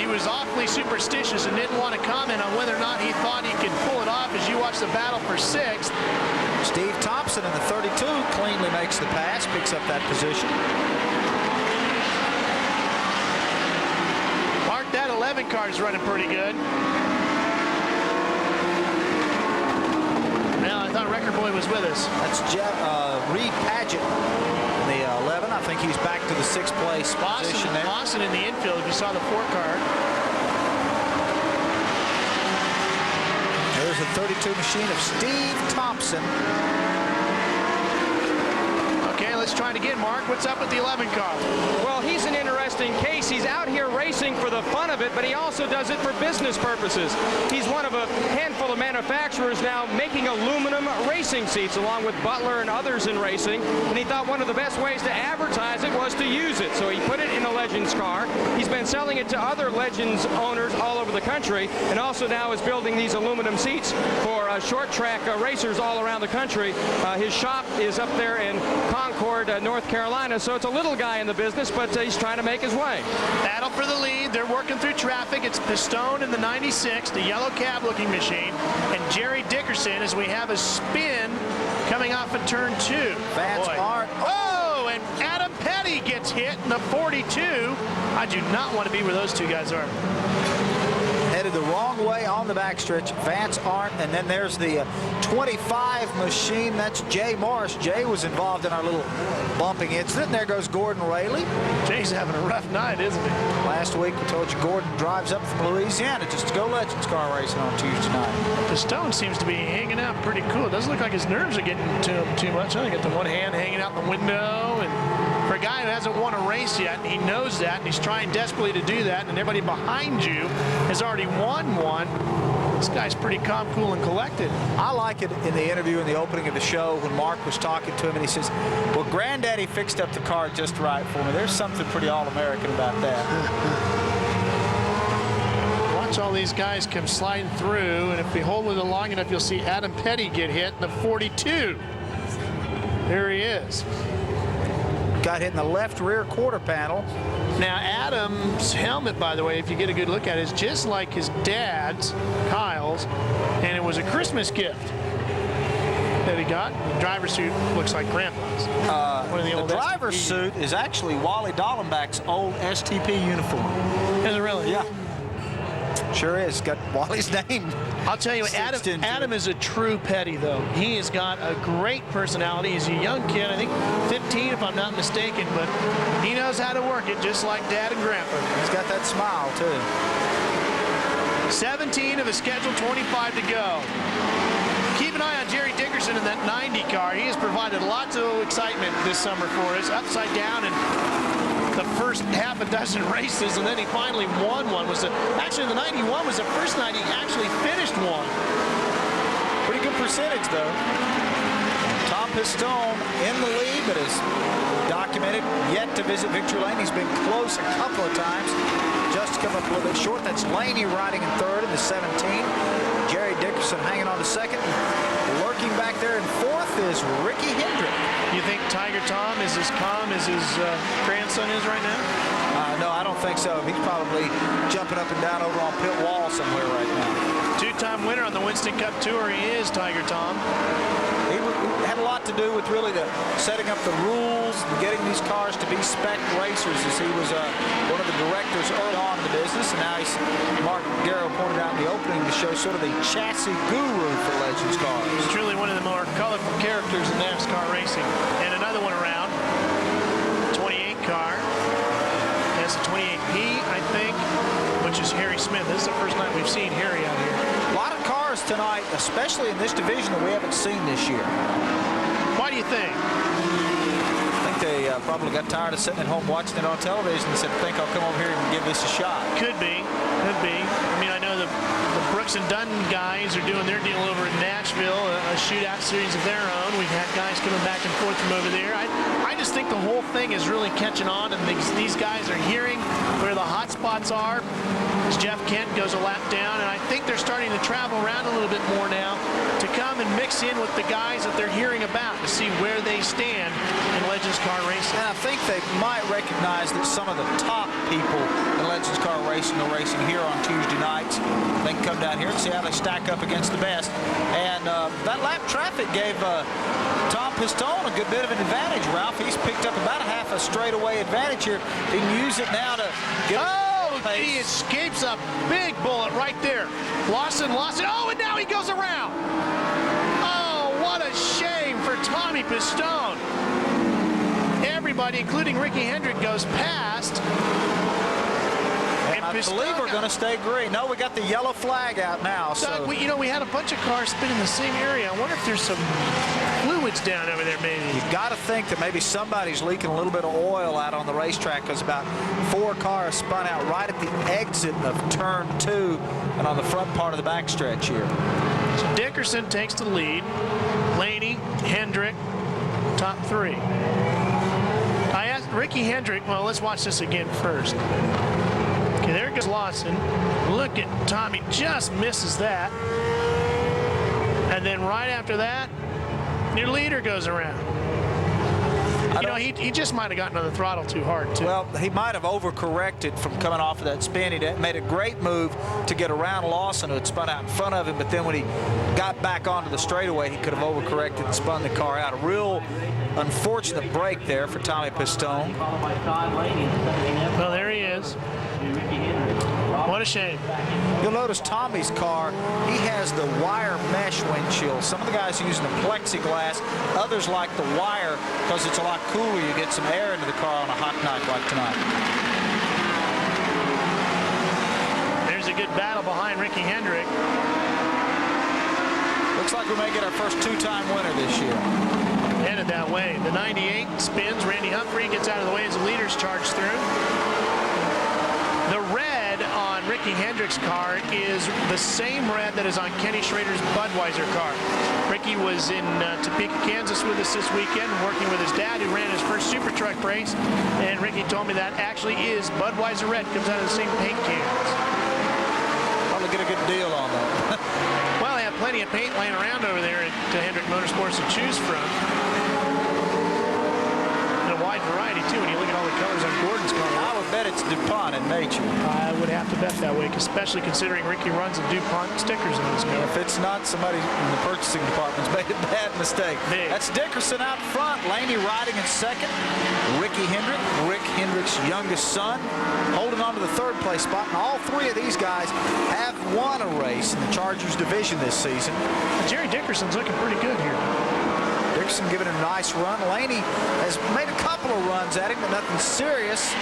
was awfully superstitious and didn't want to comment on whether or not he thought he could pull it off as you watch the battle for 6th. Steve Thompson in the 32 cleanly makes the pass, picks up that position. Mark, that 11 car is running pretty good. Well, I thought Record Boy was with us. That's Reed Padgett in the 11. I think he's back to the 6th place position there. Lawson in the infield, if you saw the 4 car. There's the 32 machine of Steve Thompson. Okay, let's try it again, Mark. What's up with the 11 car? Well, he's an interesting case. He's out here racing for the fun of it, but he also does it for business purposes. He's one of a handful of manufacturers now making aluminum racing seats, along with Butler and others in racing, and he thought one of the best ways to advertise it was to use it. So he put it in a Legends car. He's been selling it to other Legends owners all over the country, and also now is building these aluminum seats for short track racers all around the country. His shop is up there in Concord, North Carolina, so it's a little guy in the business, but he's trying to make his way. Battle for the lead. They're working through traffic. It's Pistone in the 96, the yellow cab looking machine, and Jerry Dickerson as we have a spin coming off of turn 2. Vance Arndt. Oh, and Adam Petty gets hit in the 42. I do not want to be where those two guys are. Headed the wrong way on the backstretch. Vance Arndt, and then there's the 25 machine. That's Jay Morris. Jay was involved in our little bumping incident. And there goes Gordon Rayleigh. Jay's having a rough night, isn't he? Last week we told you Gordon drives up from Louisiana just to go Legends car racing on Tuesday night. Pistone seems to be hanging out pretty cool. It doesn't look like his nerves are getting to him too much. I got the one hand hanging out the window, and for a guy who hasn't won a race yet, he knows that, and he's trying desperately to do that, and everybody behind you has already won one. This guy's pretty calm, cool, and collected. I like it in the interview in the opening of the show when Mark was talking to him, and he says, well, Granddaddy fixed up the car just right for me. There's something pretty all-American about that. Watch all these guys come sliding through, and if we hold with it long enough, you'll see Adam Petty get hit in the 42. There he is. Got hit in the left rear quarter panel. Now, Adam's helmet, by the way, if you get a good look at it, is just like his dad's, Kyle's, and it was a Christmas gift that he got. The driver's suit looks like Grandpa's. One of the old driver's suit is actually Wally Dallenbach's old STP uniform. Is it really? Yeah. Sure is. Got Wally's name. I'll tell you, Adam is a true Petty, though. He has got a great personality. He's a young kid, I think 15 if I'm not mistaken, but he knows how to work it just like Dad and Grandpa. He's got that smile, too. 17 of the scheduled 25 to go. Keep an eye on Jerry Dickerson. Dickerson in that 90 car. He has provided lots of excitement this summer for us. Upside down in the first half a dozen races, and then he finally won one. Actually, the 91 was the first night he actually finished one. Pretty good percentage, though. Tom Pistone in the lead, but is documented yet to visit victory lane. He's been close a couple of times. Just come up a little bit short. That's Laney riding in third in the 17. Jerry Dickerson hanging on to second. Lurking back there in fourth is Ricky Hendrick. You think Tiger Tom is as calm as his grandson is right now? No, I don't think so. He's probably jumping up and down over on pit wall somewhere right now. Two-time winner on the Winston Cup Tour. He is Tiger Tom. He had a lot to do with really setting up the rules and getting these cars to be spec racers, as he was one of the directors early on in the business. And now Mark Garrow pointed out in the opening to show sort of the chassis guru for Legends cars. He's truly one of the more colorful characters in NASCAR racing. And another one around, 28 car. That's a 28P, I think, which is Harry Smith. This is the first night we've seen Harry out here. A lot of cars tonight, especially in this division that we haven't seen this year. Why do you think? I think they probably got tired of sitting at home watching it on television and said, I think I'll come over here and give this a shot. Could be. Could be. I mean, I know the Brooks and Dunn guys are doing their deal over in Nashville, a shootout series of their own. We've had guys coming back and forth from over there. I just think the whole thing is really catching on, and these guys are hearing where the hot spots are as Jeff Kent goes a lap down, and I think they're starting to travel around a little bit more now to come and mix in with the guys that they're hearing about to see where they stand in Legends car racing. And I think they might recognize that some of the top people in Legends car racing are racing here on Tuesday nights. They can come down here and see how they stack up against the best. And that lap traffic gave Tom Pistone a good bit of an advantage, Ralph. He's picked up about a half a straightaway advantage here. He can use it now to get he escapes a big bullet right there. Lawson, oh, and now he goes around. Oh, what a shame for Tommy Pistone. Everybody, including Ricky Hendrick, goes past. I believe we're going to stay green. No, we got the yellow flag out now. Doug, we had a bunch of cars spin in the same area. I wonder if there's some fluids down over there, maybe. You've got to think that maybe somebody's leaking a little bit of oil out on the racetrack, because about 4 cars spun out right at the exit of turn 2 and on the front part of the backstretch here. So Dickerson takes the lead. Laney, Hendrick, top 3. I asked Ricky Hendrick, well, let's watch this again first. Okay, there goes Lawson. Look at Tommy, just misses that. And then right after that, your leader goes around. He just might have gotten on the throttle too hard, too. Well, he might have overcorrected from coming off of that spin. He made a great move to get around Lawson, who had spun out in front of him, but then when he got back onto the straightaway, he could have overcorrected and spun the car out. A real unfortunate break there for Tommy Pistone. Well, there he is. What a shame. You'll notice Tommy's car, he has the wire mesh windshield. Some of the guys are using the plexiglass. Others like the wire because it's a lot cooler. You get some air into the car on a hot night like tonight. There's a good battle behind Ricky Hendrick. Looks like we may get our first 2-time winner this year. Headed that way. The 98 spins. Randy Humphrey gets out of the way as the leaders charge through. The red on Ricky Hendrick's car is the same red that is on Kenny Schrader's Budweiser car. Ricky was in Topeka, Kansas with us this weekend, working with his dad, who ran his first Super Truck race. And Ricky told me that actually is Budweiser red. Comes out of the same paint cans. Probably get a good deal on that. Well, they have plenty of paint laying around over there at Hendrick Motorsports to choose from. And a wide variety, too, when you look at all the colors on Gordon's car. I would bet it's DuPont in nature. I would have to bet that way, especially considering Ricky runs the DuPont stickers in his car. If it's not, somebody in the purchasing department's made a bad mistake. Big. That's Dickerson out front. Laney riding in second. Ricky Hendrick, Rick Hendrick's youngest son, holding on to the third place spot. And all 3 of these guys have won a race in the Chargers division this season. Jerry Dickerson's looking pretty good here. Dickerson giving him a nice run. Laney has made a couple of runs at him, but nothing serious.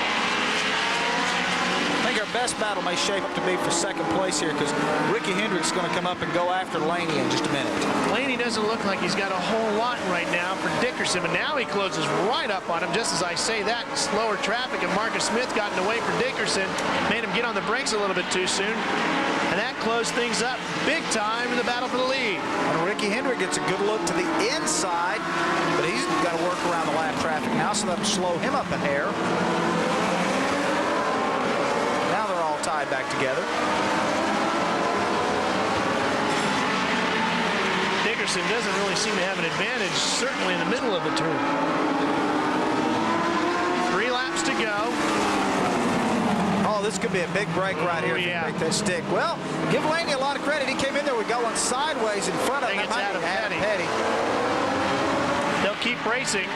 I think think our best battle may shape up to be for second place here because Ricky Hendrick's going to come up and go after Laney in just a minute. Laney doesn't look like he's got a whole lot right now for Dickerson, but now he closes right up on him. Just as I say that, slower traffic, and Marcus Smith got in the way for Dickerson, made him get on the brakes a little bit too soon. And that closed things up big time in the battle for the lead. And Ricky Hendrick gets a good look to the inside, but he's got to work around the lap traffic now, so that'll slow him up a hair. Now they're all tied back together. Dickerson doesn't really seem to have an advantage, certainly in the middle of the turn. 3 laps to go. Oh, this could be a big break right here if you make that stick. Well, give Laney a lot of credit. He came in there with going sideways in front of him. Adam Petty. They'll keep racing.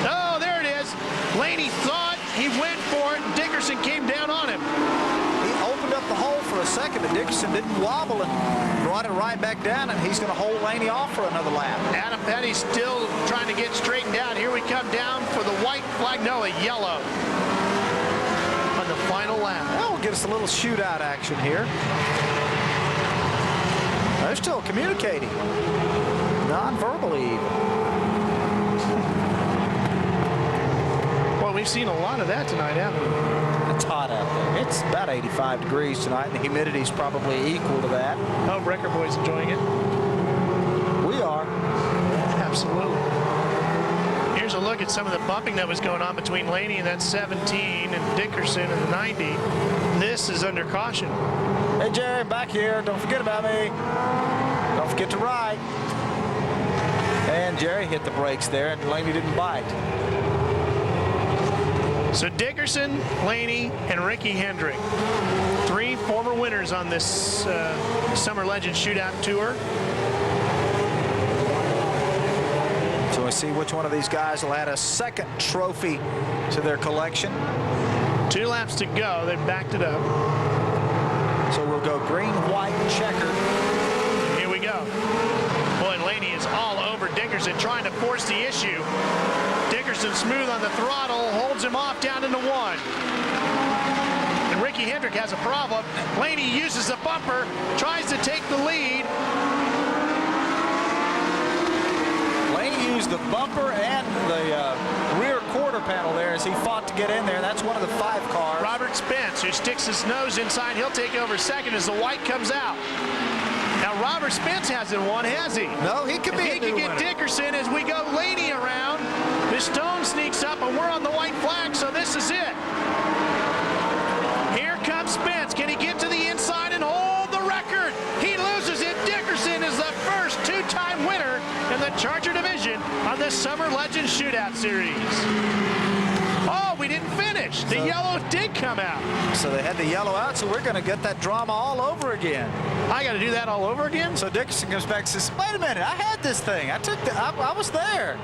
Oh, there it is. Laney thought he went for it, and Dickerson came down on him. He opened up the hole for a second, but Dickerson didn't wobble and brought it right back down, and he's going to hold Laney off for another lap. Adam Petty still trying to get straightened out. Here we come down for the white flag. No, a yellow. On the final lap. Well, we'll get us a little shootout action here. They're still communicating, non-verbally even. Well, we've seen a lot of that tonight, haven't we? It's hot out there. It's about 85 degrees tonight, and the humidity's probably equal to that. Oh, Wrecker Boy's enjoying it. We are. Absolutely. Here's a look at some of the bumping that was going on between Laney and that 17 and Dickerson and the 90. This is under caution. Hey, Jerry, back here. Don't forget about me. Don't forget to ride. And Jerry hit the brakes there, and Laney didn't bite. So Dickerson, Laney, and Ricky Hendrick. 3 former winners on this Summer Legends Shootout Tour. So we see which one of these guys will add a second trophy to their collection. 2 laps to go. They've backed it up. So we'll go green, white, checkered. Here we go. Boy, Laney is all over Dickerson, trying to force the issue. Dickerson smooth on the throttle, holds him off down into 1. And Ricky Hendrick has a problem. Laney uses the bumper, tries to take the lead. Laney used the bumper and the rear quarter panel there as he fought to get in there. That's one of the 5 cars. Robert Spence, who sticks his nose inside, he'll take over second as the white comes out. Now Robert Spence hasn't won, has he? No, he could be a new winner. If he can get Dickerson as we go Laney around, Pistone sneaks up and we're on the white flag, so this is it. Here comes Spence. Can he get to the inside and hold the record? He loses it. Dickerson is the first 2-time winner in the Charger division on the Summer Legends Shootout Series. Oh, we didn't finish. The yellow did come out. So they had the yellow out, so we're going to get that drama all over again. I got to do that all over again? So Dickerson comes back and says, wait a minute, I had this thing. I was there.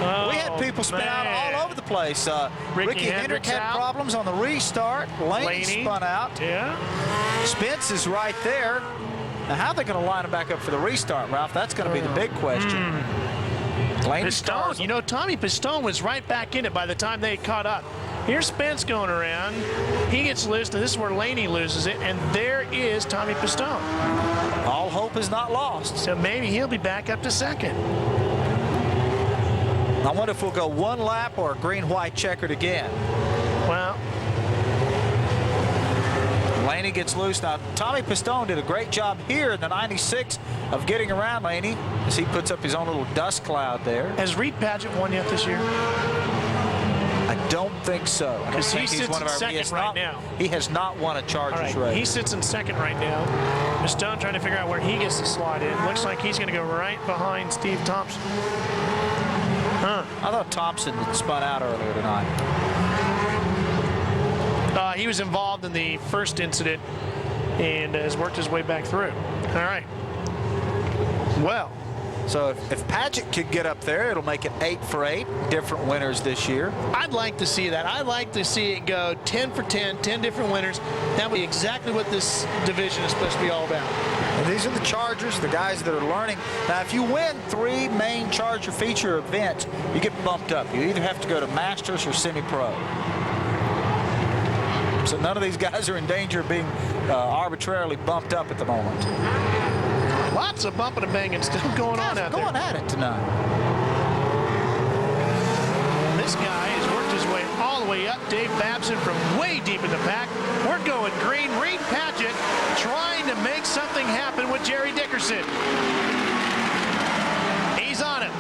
Oh, we had people spin out all over the place. Ricky Hendrick had problems on the restart. Laney spun out. Yeah. Spence is right there. Now, how are they going to line him back up for the restart, Ralph? That's going to be the big question. Pistone, you know, Tommy Pistone was right back in it by the time they caught up. Here's Spence going around. He gets loose, and this is where Laney loses it, and there is Tommy Pistone. All hope is not lost. So maybe he'll be back up to second. I wonder if we'll go 1 lap or green-white checkered again. Well, Laney gets loose. Now, Tommy Pistone did a great job here in the 96 of getting around Laney as he puts up his own little dust cloud there. Has Reed Padgett won yet this year? I don't think so. Because he sits in second right now. He has not won a Chargers race. He sits in second right now. Pistone trying to figure out where he gets to slot in. Looks like he's going to go right behind Steve Thompson. Huh. I thought Thompson had spun out earlier tonight. He was involved in the first incident and has worked his way back through. All right. Well. So if Padgett could get up there, it'll make it 8 for 8. Different winners this year. I'd like to see that. I'd like to see it go 10 for 10, 10 different winners. That would be exactly what this division is supposed to be all about. And these are the Chargers, the guys that are learning. Now, if you win 3 main Charger feature events, you get bumped up. You either have to go to Masters or Semi-Pro. So none of these guys are in danger of being arbitrarily bumped up at the moment. Lots of bumping and banging still going on out there. Going at it tonight. This guy has worked his way all the way up. Dave Babson from way deep in the pack. We're going green. Reed Padgett trying to make something happen with Jerry Dickerson. He's on him.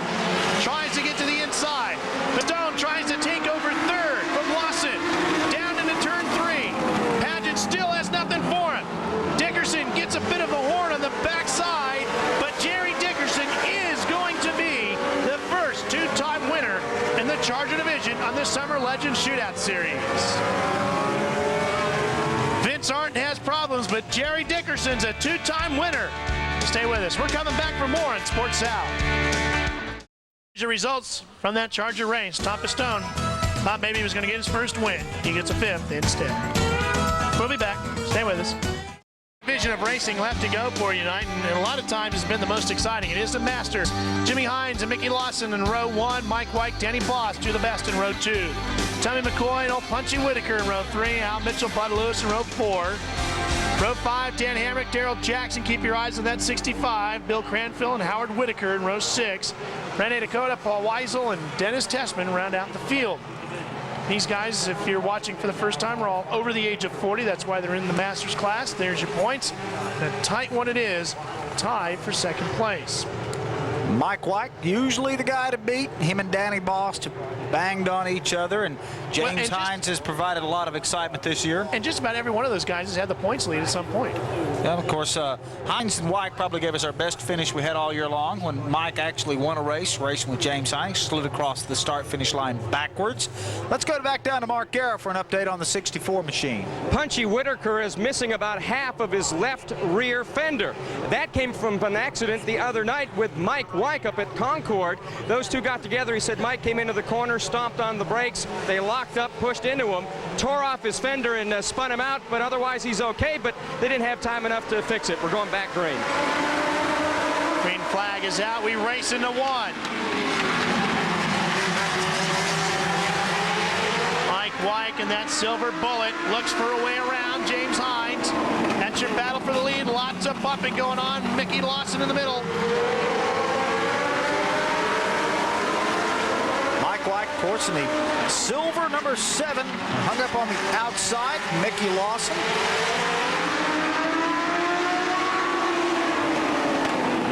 Tries to get to the inside. Padone tries to take over third from Lawson. Down into turn 3. Padgett still has nothing for him. Dickerson gets a bit of a horn on the backside, but Jerry Dickerson is going to be the first two-time winner in the Charger Division on the Summer Legends Shootout Series. Vince Arndt has problems, but Jerry Dickerson's a two-time winner. Stay with us. We're coming back for more on Sports South. Here's the results from that Charger race. Tom Pistone thought maybe he was going to get his first win. He gets a 5th instead. We'll be back. Stay with us. Division of racing left to go for you tonight, and a lot of times it's been the most exciting. It is the Masters. Jimmy Hines and Mickey Lawson in row 1. Mike White, Danny Boss do the best in row 2. Tommy McCoy and old Punchy Whitaker in row 3. Al Mitchell, Bud Lewis in row 4. Row 5, Dan Hamrick, Daryl Jackson. Keep your eyes on that 65. Bill Cranfield and Howard Whitaker in row 6. Rene Dakota, Paul Weisel, and Dennis Tessman round out the field. These guys, if you're watching for the first time, are all over the age of 40. That's why they're in the Masters class. There's your points. And a tight one it is. Tied for second place. Mike White, usually the guy to beat. Him and Danny Boss have banged on each other, and James Hines has provided a lot of excitement this year. And just about every one of those guys has had the points lead at some point. Yeah, of course, Hines and White probably gave us our best finish we had all year long when Mike actually won a race, racing with James Hines, slid across the start-finish line backwards. Let's go back down to Mark Guerra for an update on the 64 machine. Punchy Whitaker is missing about half of his left rear fender. That came from an accident the other night with Mike White up at Concord. Those two got together. He said Mike came into the corner, stomped on the brakes. They locked up, pushed into him, tore off his fender and spun him out, but otherwise he's okay, but they didn't have time enough to fix it. We're going back green. Green flag is out. We race into 1. Mike White and that silver bullet looks for a way around James Hines. That's your battle for the lead. Lots of bumping going on. Mickey Lawson in the middle. Mike White, of course, in the silver number 7, hung up on the outside. Mickey Lawson.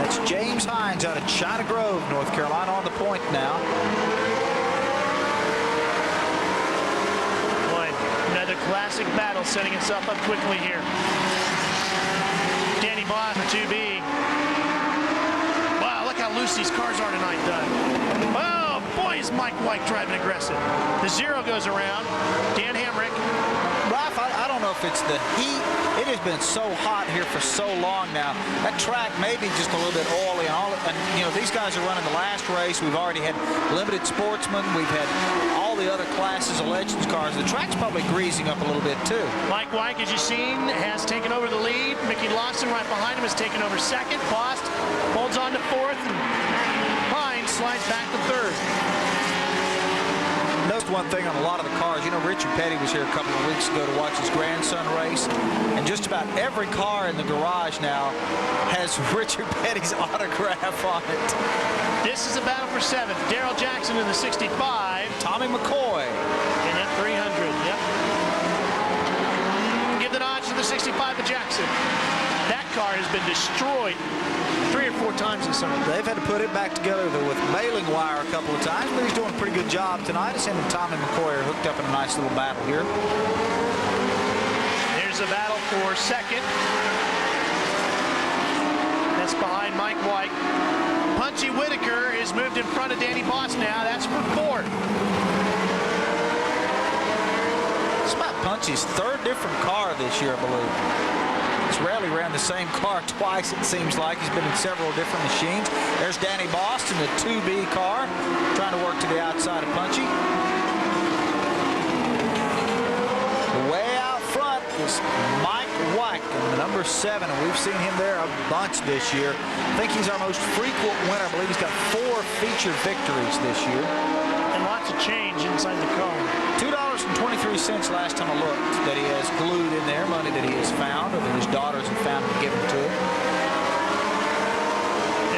That's James Hines out of China Grove, North Carolina, on the point now. Boy, another classic battle setting itself up quickly here. Danny Boss for 2B. Wow, look how loose these cars are tonight, Doug. Oh, boy, is Mike White driving aggressive. The 0 goes around. Dan Hamrick. Ralph, I don't know if it's the heat. It has been so hot here for so long now. That track may be just a little bit oily. And you know, these guys are running the last race. We've already had limited sportsmen. We've had all the other classes of Legends cars. The track's probably greasing up a little bit, too. Mike White, as you've seen, has taken over the lead. Mickey Lawson right behind him has taken over second. Bost holds on to 4th. And Hines slides back to 3rd. Noticed one thing on a lot of the cars. You know, Richard Petty was here a couple of weeks ago to watch his grandson race, and just about every car in the garage now has Richard Petty's autograph on it. This is a battle for 7th. Daryl Jackson in the 65. Tommy McCoy. And that 300, yep. Give the nod to the 65 to Jackson. That car has been destroyed 3 or 4 times this summer. They've had to put it back together with baling wire a couple of times, but he's doing a pretty good job tonight. It's him and Tommy McCoy are hooked up in a nice little battle here. There's a battle for 2nd. That's behind Mike White. Punchy Whitaker is moved in front of Danny Boss now. That's for 4th. It's about Punchy's 3rd different car this year, I believe. He's rarely ran the same car twice, it seems like. He's been in several different machines. There's Danny Boston, the 2B car, trying to work to the outside of Punchy. Way out front is Mike White in the number 7, and we've seen him there a bunch this year. I think he's our most frequent winner. I believe he's got 4 featured victories this year. And lots of change inside the car. $2.23 cents last time I looked that he has glued in there, money that he has found, or that his daughters have found and given to him.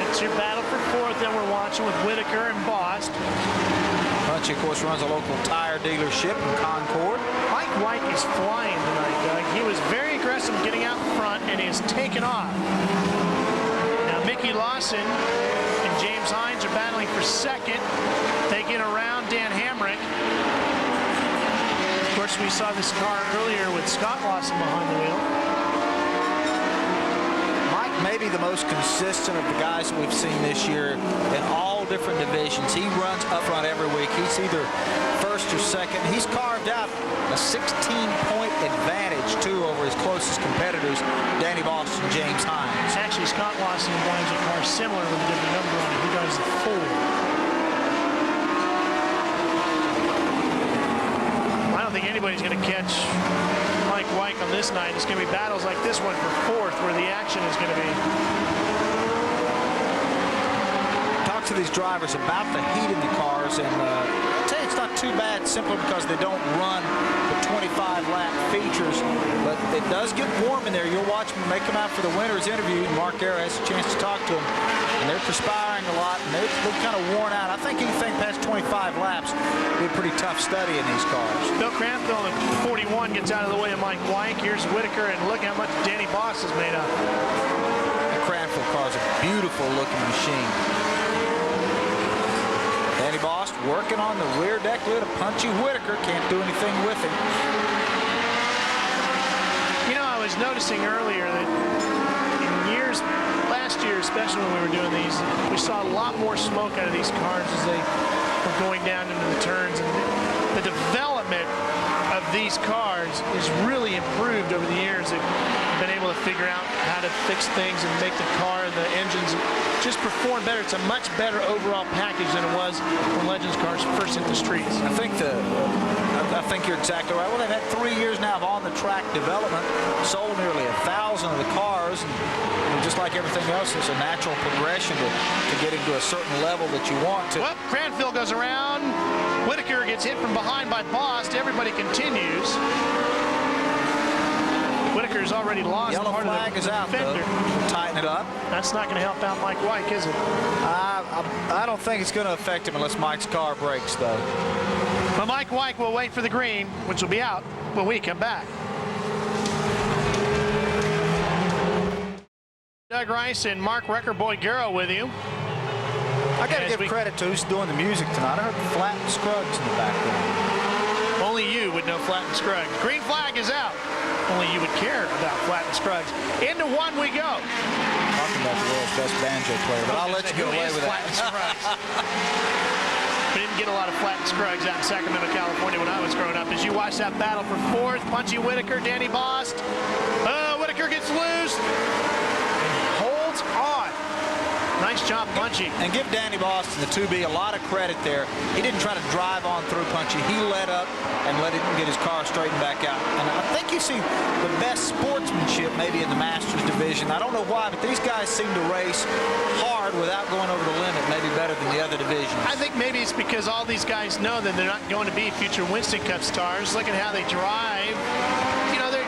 It's your battle for fourth that we're watching with Whitaker and Bost. Punchy, of course, runs a local tire dealership in Concord. Mike White is flying tonight, Doug. He was very aggressive getting out front, and he has taken off. Now, Mickey Lawson and James Hines are battling for second. They get around Dan Hamrick. Of course, we saw this car earlier with Scott Lawson behind the wheel. Mike may be the most consistent of the guys that we've seen this year in all different divisions. He runs up front every week. He's either first or second. He's carved out a 16-point advantage, too, over his closest competitors, Danny Bost and James Hines. Actually, Scott Lawson drives a car similar with a different number on it. He drives the 4. I don't think anybody's going to catch Mike White on this night. It's going to be battles like this one for fourth where the action is going to be. Talk to these drivers about the heat in the cars, and I'll tell you it's not too bad simply because they don't run the 25-lap features, but it does get warm in there. You'll watch them when they come out for the winner's interview, and Mark Arrow has a chance to talk to them, and they're perspiring a lot, and they're kind of worn out. I think anything past 25 laps will be a pretty tough study in these cars. Bill Cranfield at 41 gets out of the way of Mike White. Here's Whitaker, and look how much Danny Bost is made up. The Cranfield car is a beautiful-looking machine. Danny Bost working on the rear deck lid of Punchy Whitaker. Can't do anything with him. You know, I was noticing earlier that in years, last year especially when we were doing these, we saw a lot more smoke out of these cars as they were going down into the turns. And the development of these cars is really improved over the years. They've been able to figure out how to fix things and make the car and the engines just perform better. It's a much better overall package than it was when Legends cars first hit the streets. I think you're exactly right. Well, they've had 3 years now of on-the-track development, sold nearly 1,000 of the cars, and just like everything else, it's a natural progression to getting to a certain level that you want to. Well, Cranfield goes around. Whitaker gets hit from behind by Bost. Everybody continues. Whitaker's already lost. Yellow part flag of the is out, fender. though. Tighten it up. That's not going to help out Mike White, is it? I don't think it's going to affect him unless Mike's car breaks, though. But Mike White will wait for the green, which will be out when we come back. Doug Rice and Mark Wreckerboy Garrow with you. I got to give credit to who's doing the music tonight. I heard Flat and Scruggs in the background. Only you would know Flat and Scruggs. Green flag is out. Only you would care about Flat and Scruggs. Into one we go. Talking about the world's best banjo player, but I'll let you get away with Flat that. and Scruggs. We didn't get a lot of Flat and Scruggs out in Sacramento, California when I was growing up. As you watch that battle for fourth, Punchy Whitaker, Danny Bost. Whitaker gets loose and holds on. Nice job, Punchy. And give Danny Bost and the 2B a lot of credit there. He didn't try to drive on through Punchy. He let up and let him get his car straightened back out. And I think you see the best sportsmanship maybe in the Masters division. I don't know why, but these guys seem to race hard without going over the limit, maybe better than the other divisions. I think maybe it's because all these guys know that they're not going to be future Winston Cup stars. Look at how they drive. You know, they're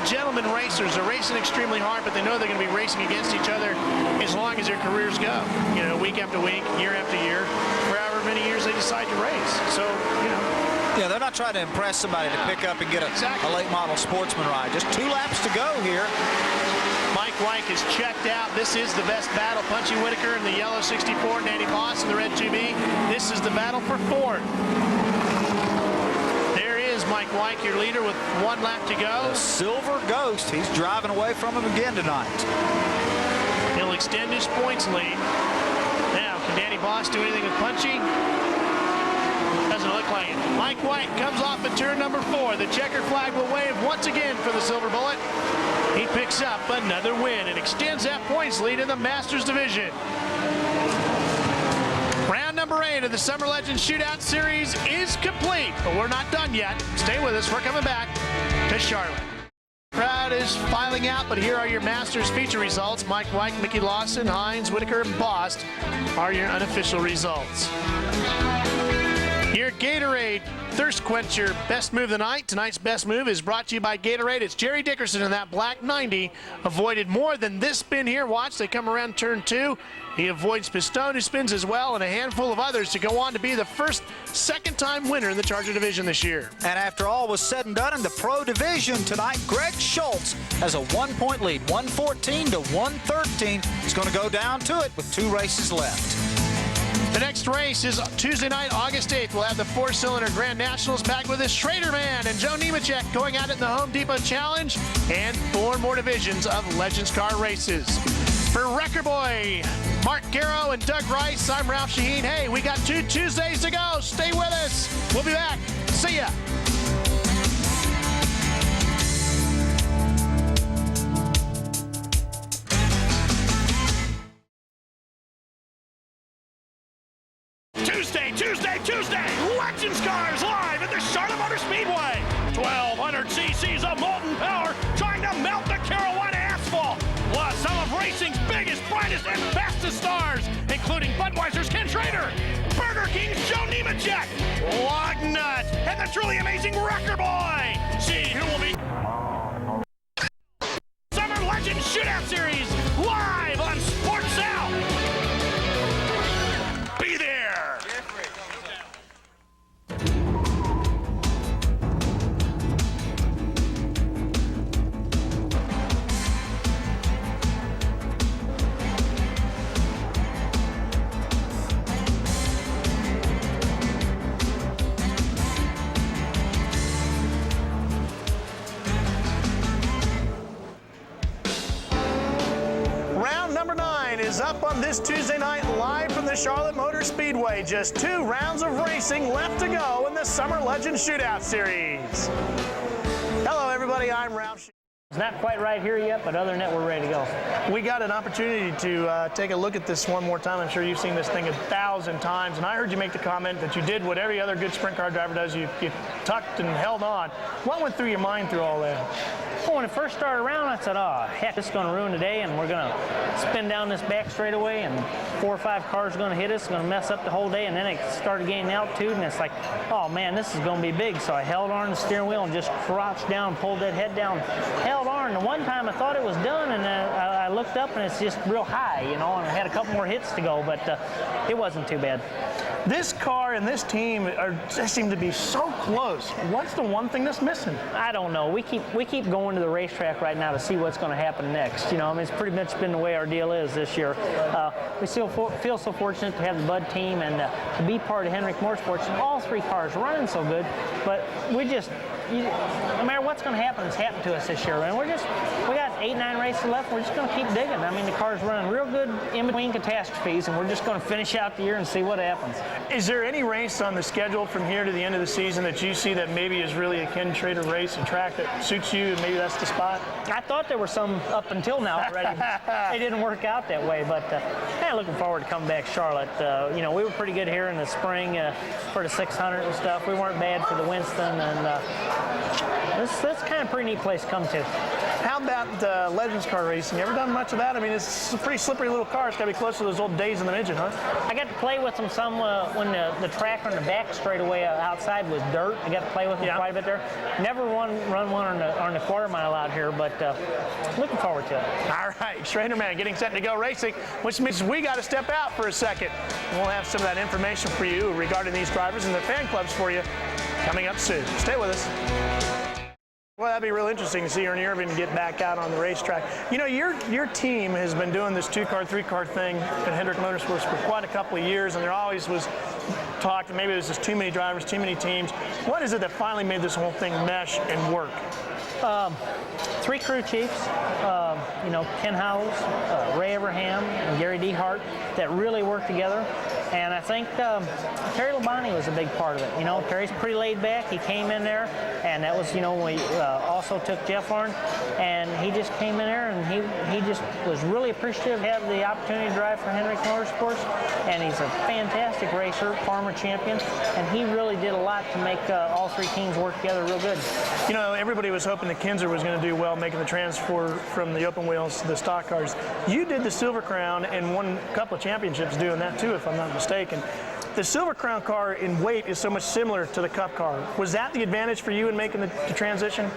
gentlemen racers. They're racing extremely hard, but they know they're going to be racing against each other as long as their careers go. You know, week after week, year after year, for however many years they decide to race. So, you know. Yeah, they're not trying to impress somebody to pick up and get a late model sportsman ride. Just 2 laps to go here. Mike White is checked out. This is the best battle. Punchy Whitaker in the yellow 64, Danny Bost in the red 2B. This is the battle for fourth. There is Mike White, your leader, with 1 lap to go. The Silver Ghost. He's driving away from him again tonight. He'll extend his points lead. Now, can Danny Bost do anything with Punchy? Doesn't look like it. Mike White comes off at turn number 4. The checkered flag will wave once again for the Silver Bullet. He picks up another win and extends that points lead in the Masters division. Round number 8 of the Summer Legends Shootout Series is complete, but we're not done yet. Stay with us. We're coming back to Charlotte. Crowd is filing out, but here are your Masters feature results. Mike White, Mickey Lawson, Hines, Whitaker, and Bost are your unofficial results. Here Gatorade Thirst Quencher Best Move of the Night. Tonight's best move is brought to you by Gatorade. It's Jerry Dickerson in that black 90. Avoided more than this spin here. Watch, they come around turn 2. He avoids Pistone, who spins as well, and a handful of others to go on to be the first second-time winner in the Charger division this year. And after all was said and done in the Pro Division tonight, Greg Schultz has a 1-point lead, 114 to 113. He's going to go down to it with 2 races left. The next race is Tuesday night, August 8th. We'll have the 4-cylinder Grand Nationals back with us. Schrader Man and Joe Nemechek going at it in the Home Depot Challenge, and 4 more divisions of Legends Car races. For Wrecker Boy, Mark Garrow and Doug Rice, I'm Ralph Shaheen. Hey, we got 2 Tuesdays to go. Stay with us. We'll be back. See ya. Tuesday, Legends Cars live at the Charlotte Motor Speedway. 1,200 cc's of molten power trying to melt the Carolina asphalt. Plus, some of racing's biggest, brightest, and fastest stars, including Budweiser's Ken Schrader, Burger King's Joe Nemechek, Lognut, and the truly amazing Wrecker Boy. See who will be Summer Legends Shootout Series live on Sports South. Be there. Number 9 is up on this Tuesday night live from the Charlotte Motor Speedway. Just 2 rounds of racing left to go in the Summer Legends Shootout Series. Hello everybody, I'm Ralph. It's not quite right here yet, but other than that, we're ready to go. We got an opportunity to take a look at this one more time. I'm sure you've seen this thing 1,000 times, and I heard you make the comment that you did what every other good sprint car driver does. You tucked and held on. What went through your mind through all that? Well, when it first started around, I said, oh, heck, this is going to ruin the day, and we're going to spin down this back straightaway, and 4 or 5 cars are going to hit us, going to mess up the whole day, and then it started gaining altitude, and it's like, oh, man, this is going to be big. So I held on the steering wheel and just crouched down, pulled that head down, held on. And the one time I thought it was done, and I looked up, and it's just real high, you know, and I had a couple more hits to go, but it wasn't too bad. This car and this team just seem to be so close. What's the one thing that's missing? I don't know. We keep going to the racetrack right now to see what's going to happen next. You know, I mean, it's pretty much been the way our deal is this year. We still feel so fortunate to have the Bud team and to be part of Hendrick Motorsports. And all 3 cars running so good, but we just, no matter what's going to happen, it's happened to us this year. And we got 8-9 races left. We're just going to keep digging. I mean, the car's running real good in between catastrophes, and we're just going to finish out the year and see what happens. Is there any race on the schedule from here to the end of the season that you see that maybe is really a Ken Schrader race, a track that suits you, and maybe that's the spot? I thought there were some up until now already. They didn't work out that way, but kind of looking forward to coming back to Charlotte. You know, we were pretty good here in the spring for the 600 and stuff. We weren't bad for the Winston, and that's kind of a pretty neat place to come to. How about Legends car racing? You ever done much of that? I mean, it's a pretty slippery little car. It's got to be close to those old days in the midget, huh? I got to play with them some when the track on the back straightaway outside was dirt. I got to play with them quite a bit there. Never run one on the quarter mile out here, but looking forward to it. All right, Schrader Man getting set to go racing, which means we got to step out for a second. We'll have some of that information for you regarding these drivers and the fan clubs for you coming up soon. Stay with us. Well, that'd be real interesting to see Ernie Irvin get back out on the racetrack. You know, your team has been doing this 2-car, 3-car thing at Hendrick Motorsports for quite a couple of years, and there always was talk that maybe there's just too many drivers, too many teams. What is it that finally made this whole thing mesh and work? 3 crew chiefs, you know, Ken Howells, Ray Abraham, and Gary DeHart that really work together. And I think Terry Labonte was a big part of it. You know, Terry's pretty laid back. He came in there, and that was, you know, we also took Jeff Arn, and he just came in there, and he just was really appreciative to have the opportunity to drive for Hendrick Motorsports. And he's a fantastic racer, farmer champion, and he really did a lot to make all 3 teams work together real good. You know, everybody was hoping that Kinzer was going to do well making the transfer from the open wheels to the stock cars. You did the Silver Crown and won a couple of championships doing that too, if I'm not mistaken. The Silver Crown car in weight is so much similar to the Cup car. Was that the advantage for you in making the transition?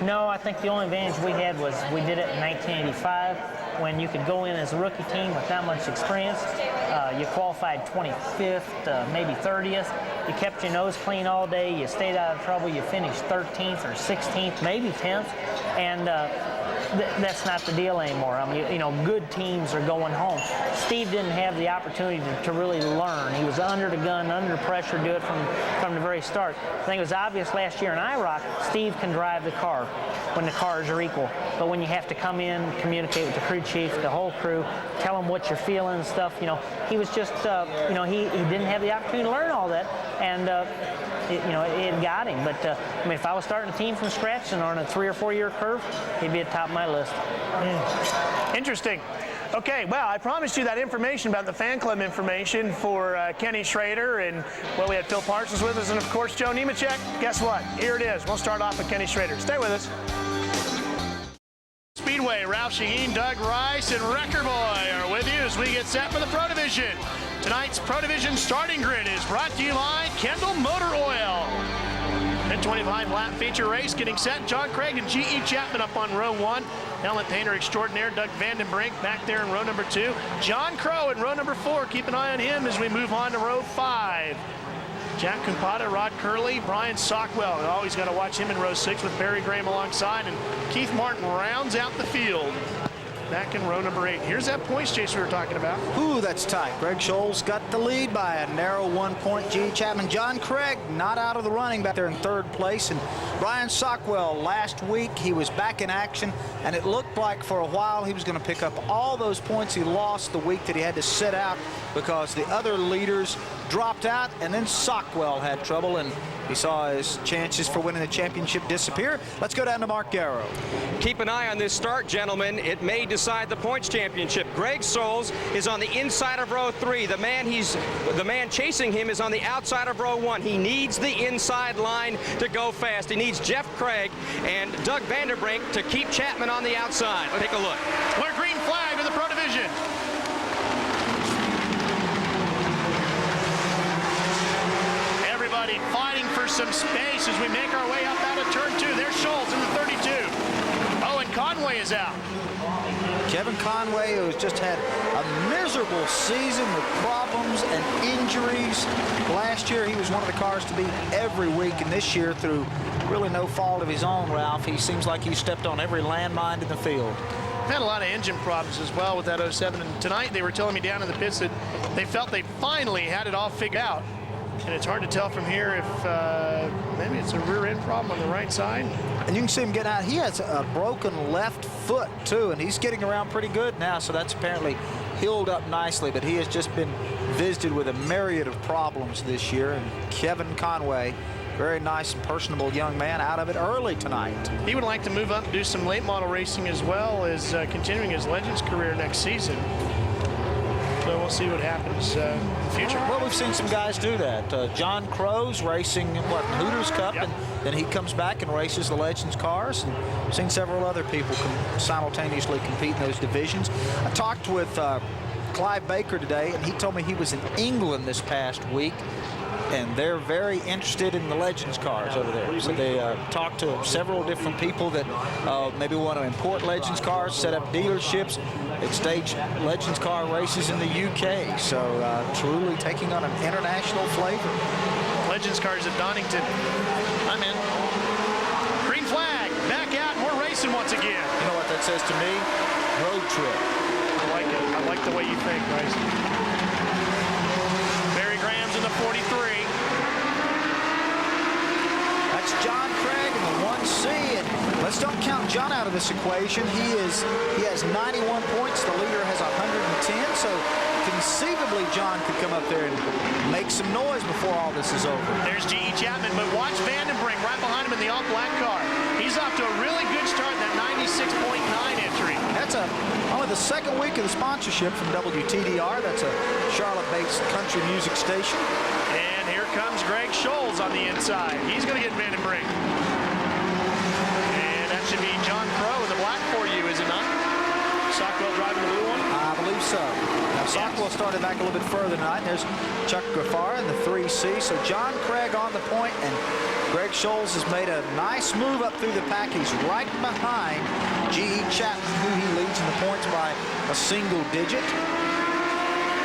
No, I think the only advantage we had was we did it in 1985 when you could go in as a rookie team with not much experience. You qualified 25th, maybe 30th. You kept your nose clean all day. You stayed out of trouble. You finished 13th or 16th, maybe 10th. And that's not the deal anymore. I mean, you know, good teams are going home. Steve didn't have the opportunity to really learn. He was under the gun, under pressure, do it from the very start. I think it was obvious last year in IROC, Steve can drive the car when the cars are equal. But when you have to come in, communicate with the crew chief, the whole crew, tell them what you're feeling and stuff, you know, he was just, you know, he didn't have the opportunity to learn all that. And it got him. But I mean, if I was starting a team from scratch and on a 3 or 4 year curve, he'd be at the top of my list. Interesting. Okay, well, I promised you that information about the fan club information for Kenny Schrader, and well, we had Phil Parsons with us, and of course Joe Nemechek. Guess what? Here it is. We'll start off with Kenny Schrader. Stay with us. Speedway, Ralph Shaheen, Doug Rice, and Wrecker Boy are with you as we get set for the Pro Division. Tonight's Pro Division starting grid is brought to you by Kendall Motor Oil. The 25-lap feature race getting set. John Craig and G.E. Chapman up on row 1. Helmet painter extraordinaire Doug Vandenbrink back there in row number 2. John Crow in row number 4. Keep an eye on him as we move on to row 5. Jack Kumpata, Rod Curley, Brian Sockwell. Always got to watch him in row 6 with Barry Graham alongside. And Keith Martin rounds out the field back in row number 8. Here's that points chase we were talking about. Ooh, that's tight. Greg Scholes got the lead by a narrow 1 point. G. Chapman. John Craig not out of the running back there in 3rd place. And Brian Sockwell, last week he was back in action, and it looked like for a while he was going to pick up all those points he lost the week that he had to sit out because the other leaders dropped out, and then Sockwell had trouble, and he saw his chances for winning the championship disappear. Let's go down to Mark Garrow. Keep an eye on this start, gentlemen. It may decide the points championship. Greg Scholes is on the inside of row 3. The man chasing him is on the outside of row 1. He needs the inside line to go fast. He needs Jeff Craig and Doug Vanderbrink to keep Chapman on the outside. Take a look. We're green flag of the Pro Division. Everybody fighting for some space as we make our way up out of turn 2. There's Scholes in the 32. Oh, and Conway is out. Kevin Conway, who has just had a miserable season with problems and injuries. Last year, he was one of the cars to beat every week, and this year, through really no fault of his own, Ralph, he seems like he stepped on every landmine in the field. Had a lot of engine problems as well with that 07, and tonight they were telling me down in the pits that they felt they finally had it all figured out. And it's hard to tell from here if maybe it's a rear end problem on the right side. And you can see him get out. He has a broken left foot, too, and he's getting around pretty good now, so that's apparently healed up nicely. But he has just been visited with a myriad of problems this year. And Kevin Conway, very nice and personable young man, out of it early tonight. He would like to move up and do some late model racing as well as continuing his Legends career next season. So we'll see what happens in the future. Well, we've seen some guys do that. John Crow's racing, Hooters Cup, yep. And then he comes back and races the Legends cars. And we've seen several other people simultaneously compete in those divisions. I talked with Clive Baker today, and he told me he was in England this past week, and they're very interested in the Legends cars over there. So they talked to several different people that maybe want to import Legends cars, set up dealerships, and stage Legends car races in the UK. So truly taking on an international flavor. Legends cars at Donington. I'm in. Green flag, back out, and we're racing once again. You know what that says to me? Road trip. I like it. I like the way you think, Bryce. Barry Graham's in the 43. That's John Craig in the 1C, and let's don't count John out of this equation. He has 91 points. The leader has 110, so conceivably John could come up there and make some noise before all this is over. There's G.E. Chapman, but watch Vandenbrink right behind him in the all-black car. He's off to a really good start in that 96.9 entry. That's only the 2nd week of the sponsorship from WTDR. That's a Charlotte-based country music station. And here comes Greg Scholes on the inside. He's going to get Vandenbrink. And that should be John Crow in the black for you, is it not? Sockwell driving the blue one? I believe so. Now, Sockwell started back a little bit further tonight. There's Chuck Gaffar in the 3C. So John Craig on the point, and Greg Scholes has made a nice move up through the pack. He's right behind G.E. Chapman, who he leads in the points by a single digit.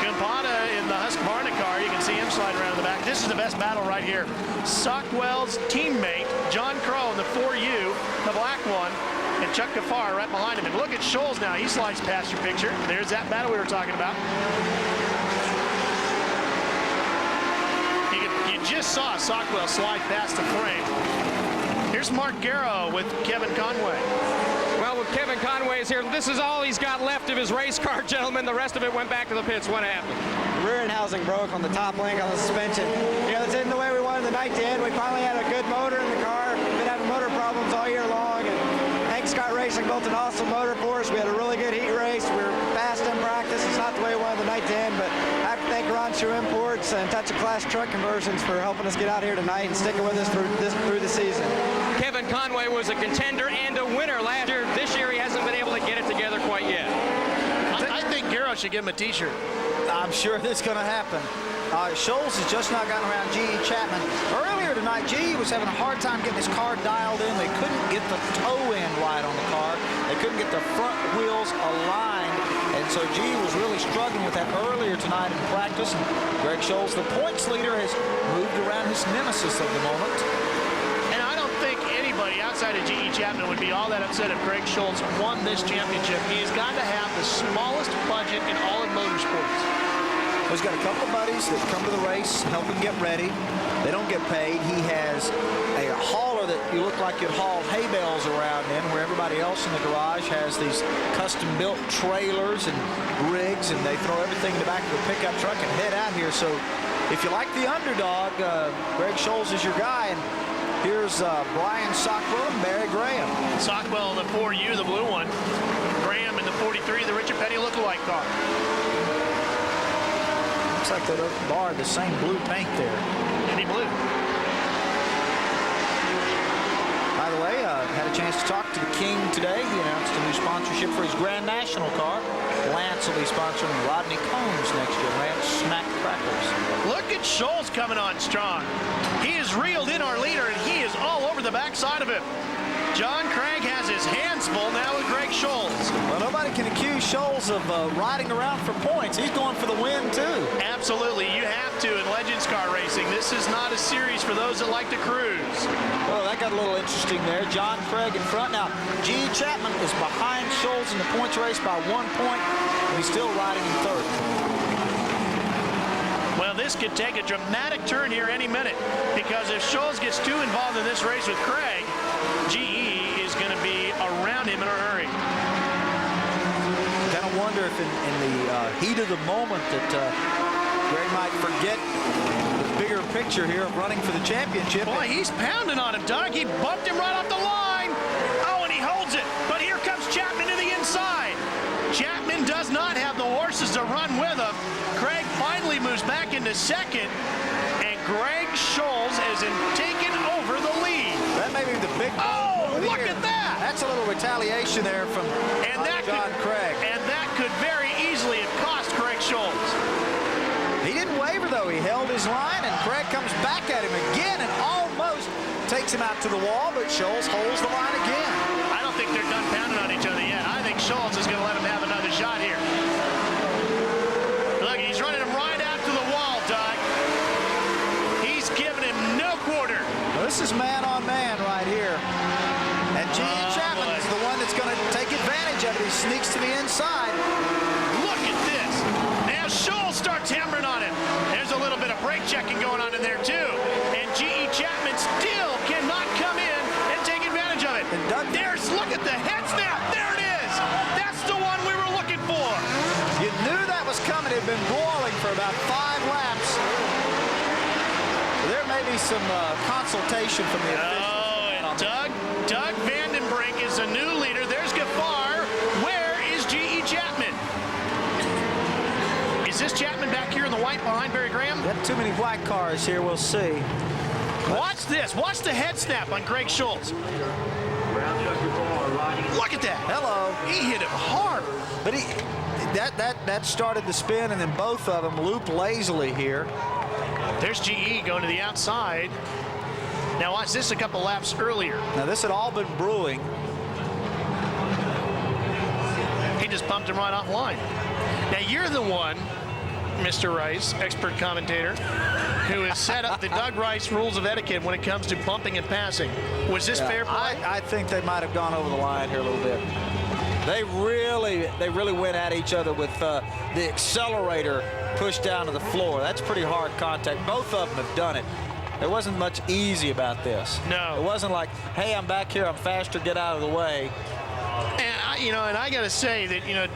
Campana in the Husqvarna car. You can see him slide around in the back. This is the best battle right here. Sockwell's teammate, John Crow in the 4U, the black one, and Chuck Gaffar right behind him. And look at Scholes now. He slides past your picture. There's that battle we were talking about. You just saw Sockwell slide past the frame. Here's Mark Garrow with Kevin Conway. Well, with Kevin Conway's here, this is all he's got left of his race car, gentlemen. The rest of it went back to the pits. What happened? The rear end housing broke on the top link on the suspension. You know, that's in the way we wanted the night to end. We finally had a good motor in the car. Been having motor problems all year long, and Hank Scott Racing built an awesome motor for us. We had a really good heat race. We were fast in practice. It's not the way we wanted the night to end, but I have to thank Ron Shoe Imports and Touch of Class Truck Conversions for helping us get out here tonight and sticking with us through the season. Kevin Conway was a contender and a winner last year. This year he hasn't been able to get it together quite yet. I think Garrow should give him a T-shirt. I'm sure this is going to happen. Scholes has just now gotten around G.E. Chapman. Earlier tonight, G.E. was having a hard time getting his car dialed in. They couldn't get the toe end right on the car. They couldn't get the front wheels aligned. And so G.E. was really struggling with that earlier tonight in practice. And Greg Scholes, the points leader, has moved around his nemesis of the moment. And I don't think anybody outside of G.E. Chapman would be all that upset if Greg Scholes won this championship. He's got to have the smallest budget in all of motorsports. He's got a couple of buddies that come to the race, help him get ready. They don't get paid. He has a hauler that you look like you'd haul hay bales around in, where everybody else in the garage has these custom-built trailers and rigs, and they throw everything in the back of a pickup truck and head out here. So if you like the underdog, Greg Scholes is your guy. And here's Brian Sockwell and Barry Graham. Sockwell in the 4U, the blue one. Graham in the 43, the Richard Petty lookalike car. Looks like they borrowed the same blue paint there. Any blue. By the way, had a chance to talk to the King today. He announced a new sponsorship for his Grand National car. Lance will be sponsoring Rodney Combs next year. Lance Snack Crackers. Look at Scholes coming on strong. He has reeled in our leader, and he is all over the backside of him. John Craig has his hands full now with Greg Scholes. Well, nobody can accuse Scholes of riding around for points. He's going for the win, too. Absolutely. You have to in Legends car racing. This is not a series for those that like to cruise. Well, that got a little interesting there. John Craig in front. Now, G.E. Chapman is behind Scholes in the points race by 1 point, and he's still riding in third. Well, this could take a dramatic turn here any minute, because if Scholes gets too involved in this race with Craig, G.E. is going to be around him in a hurry. Kind of wonder if in the heat of the moment that Greg might forget the bigger picture here of running for the championship. Boy, he's pounding on him, Doug. He bumped him right off the line. Oh, and he holds it. But here comes Chapman to the inside. Chapman does not have the horses to run with him. Craig finally moves back into second, and Greg Scholes is taken over the lead. That may be the big look at that! That's a little retaliation there from John Craig. And that could very easily have cost Greg Scholes. He didn't waver, though. He held his line, and Craig comes back at him again and almost takes him out to the wall, but Scholes holds the line again. I don't think they're done pounding on each other yet. I think Scholes is going to let him have another shot here. Look, he's running him right out to the wall, Doug. He's giving him no quarter. Well, this is man-on-man right here. And G.E. Chapman is the one that's going to take advantage of it. He sneaks to the inside. Look at this. Now Scholes starts hammering on him. There's a little bit of brake checking going on in there, too. And G.E. Chapman still cannot come in and take advantage of it. Look at the head snap. There it is. That's the one we were looking for. You knew that was coming. It had been boiling for about 5 laps. There may be some consultation from the officials. And Doug Vandenbrink is the new leader. There's Gaffar. Where is G.E. Chapman? Is this Chapman back here in the white behind Barry Graham? Got too many white cars here. We'll see. Watch this. Watch the head snap on Greg Scholes. Look at that. Hello. He hit him hard. But that started the spin, and then both of them loop lazily here. There's GE going to the outside. Now watch this a couple laps earlier. Now this had all been brewing. He just bumped him right off line. Now you're the one, Mr. Rice, expert commentator, who has set up the Doug Rice rules of etiquette when it comes to bumping and passing. Was this fair play? I think they might have gone over the line here a little bit. They really went at each other with the accelerator pushed down to the floor. That's pretty hard contact. Both of them have done it. There wasn't much easy about this. No. It wasn't like, hey, I'm back here, I'm faster, get out of the way. And I got to say that,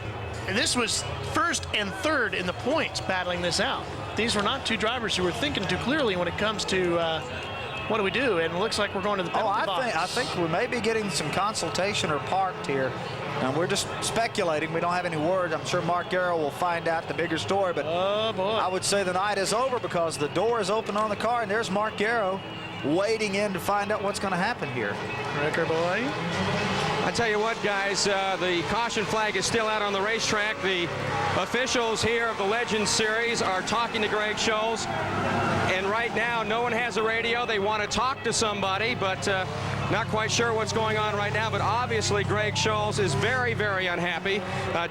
this was first and third in the points battling this out. These were not two drivers who were thinking too clearly when it comes to what do we do, and it looks like we're going to the penalty box. I think we may be getting some consultation or parked here. And we're just speculating. We don't have any word. I'm sure Mark Garrow will find out the bigger story. But oh boy, I would say the night is over because the door is open on the car, and there's Mark Garrow waiting in to find out what's going to happen here. Wrecker boy. I tell you what, guys, the caution flag is still out on the racetrack. The officials here of the Legends Series are talking to Greg Scholes. And right now, no one has a radio. They want to talk to somebody, but not quite sure what's going on right now. But obviously, Greg Scholes is very, very unhappy.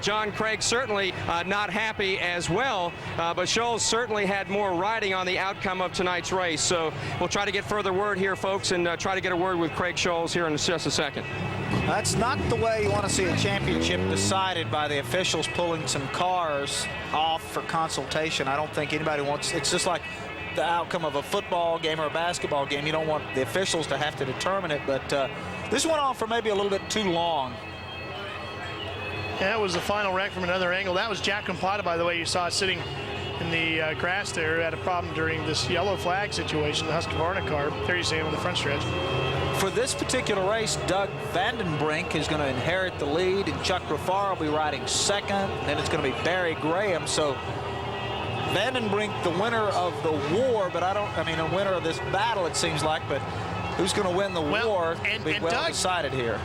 John Craig certainly not happy as well. But Scholes certainly had more riding on the outcome of tonight's race. So we'll try to get further word here, folks, and try to get a word with Craig Scholes here in just a second. That's not the way you want to see a championship decided by the officials pulling some cars off for consultation. I don't think anybody wants, it's just like the outcome of a football game or a basketball game. You don't want the officials to have to determine it, but this went on for maybe a little bit too long. That was the final wreck from another angle. That was Jack Campata, by the way, you saw sitting in the grass there, who had a problem during this yellow flag situation, the Husqvarna car. There you see him on the front stretch. For this particular race, Doug Vandenbrink is going to inherit the lead, and Chuck Ruffaro will be riding second. And then it's going to be Barry Graham. So Vandenbrink, the winner of the war, but a winner of this battle, it seems like. But who's going to win the war will be well decided here.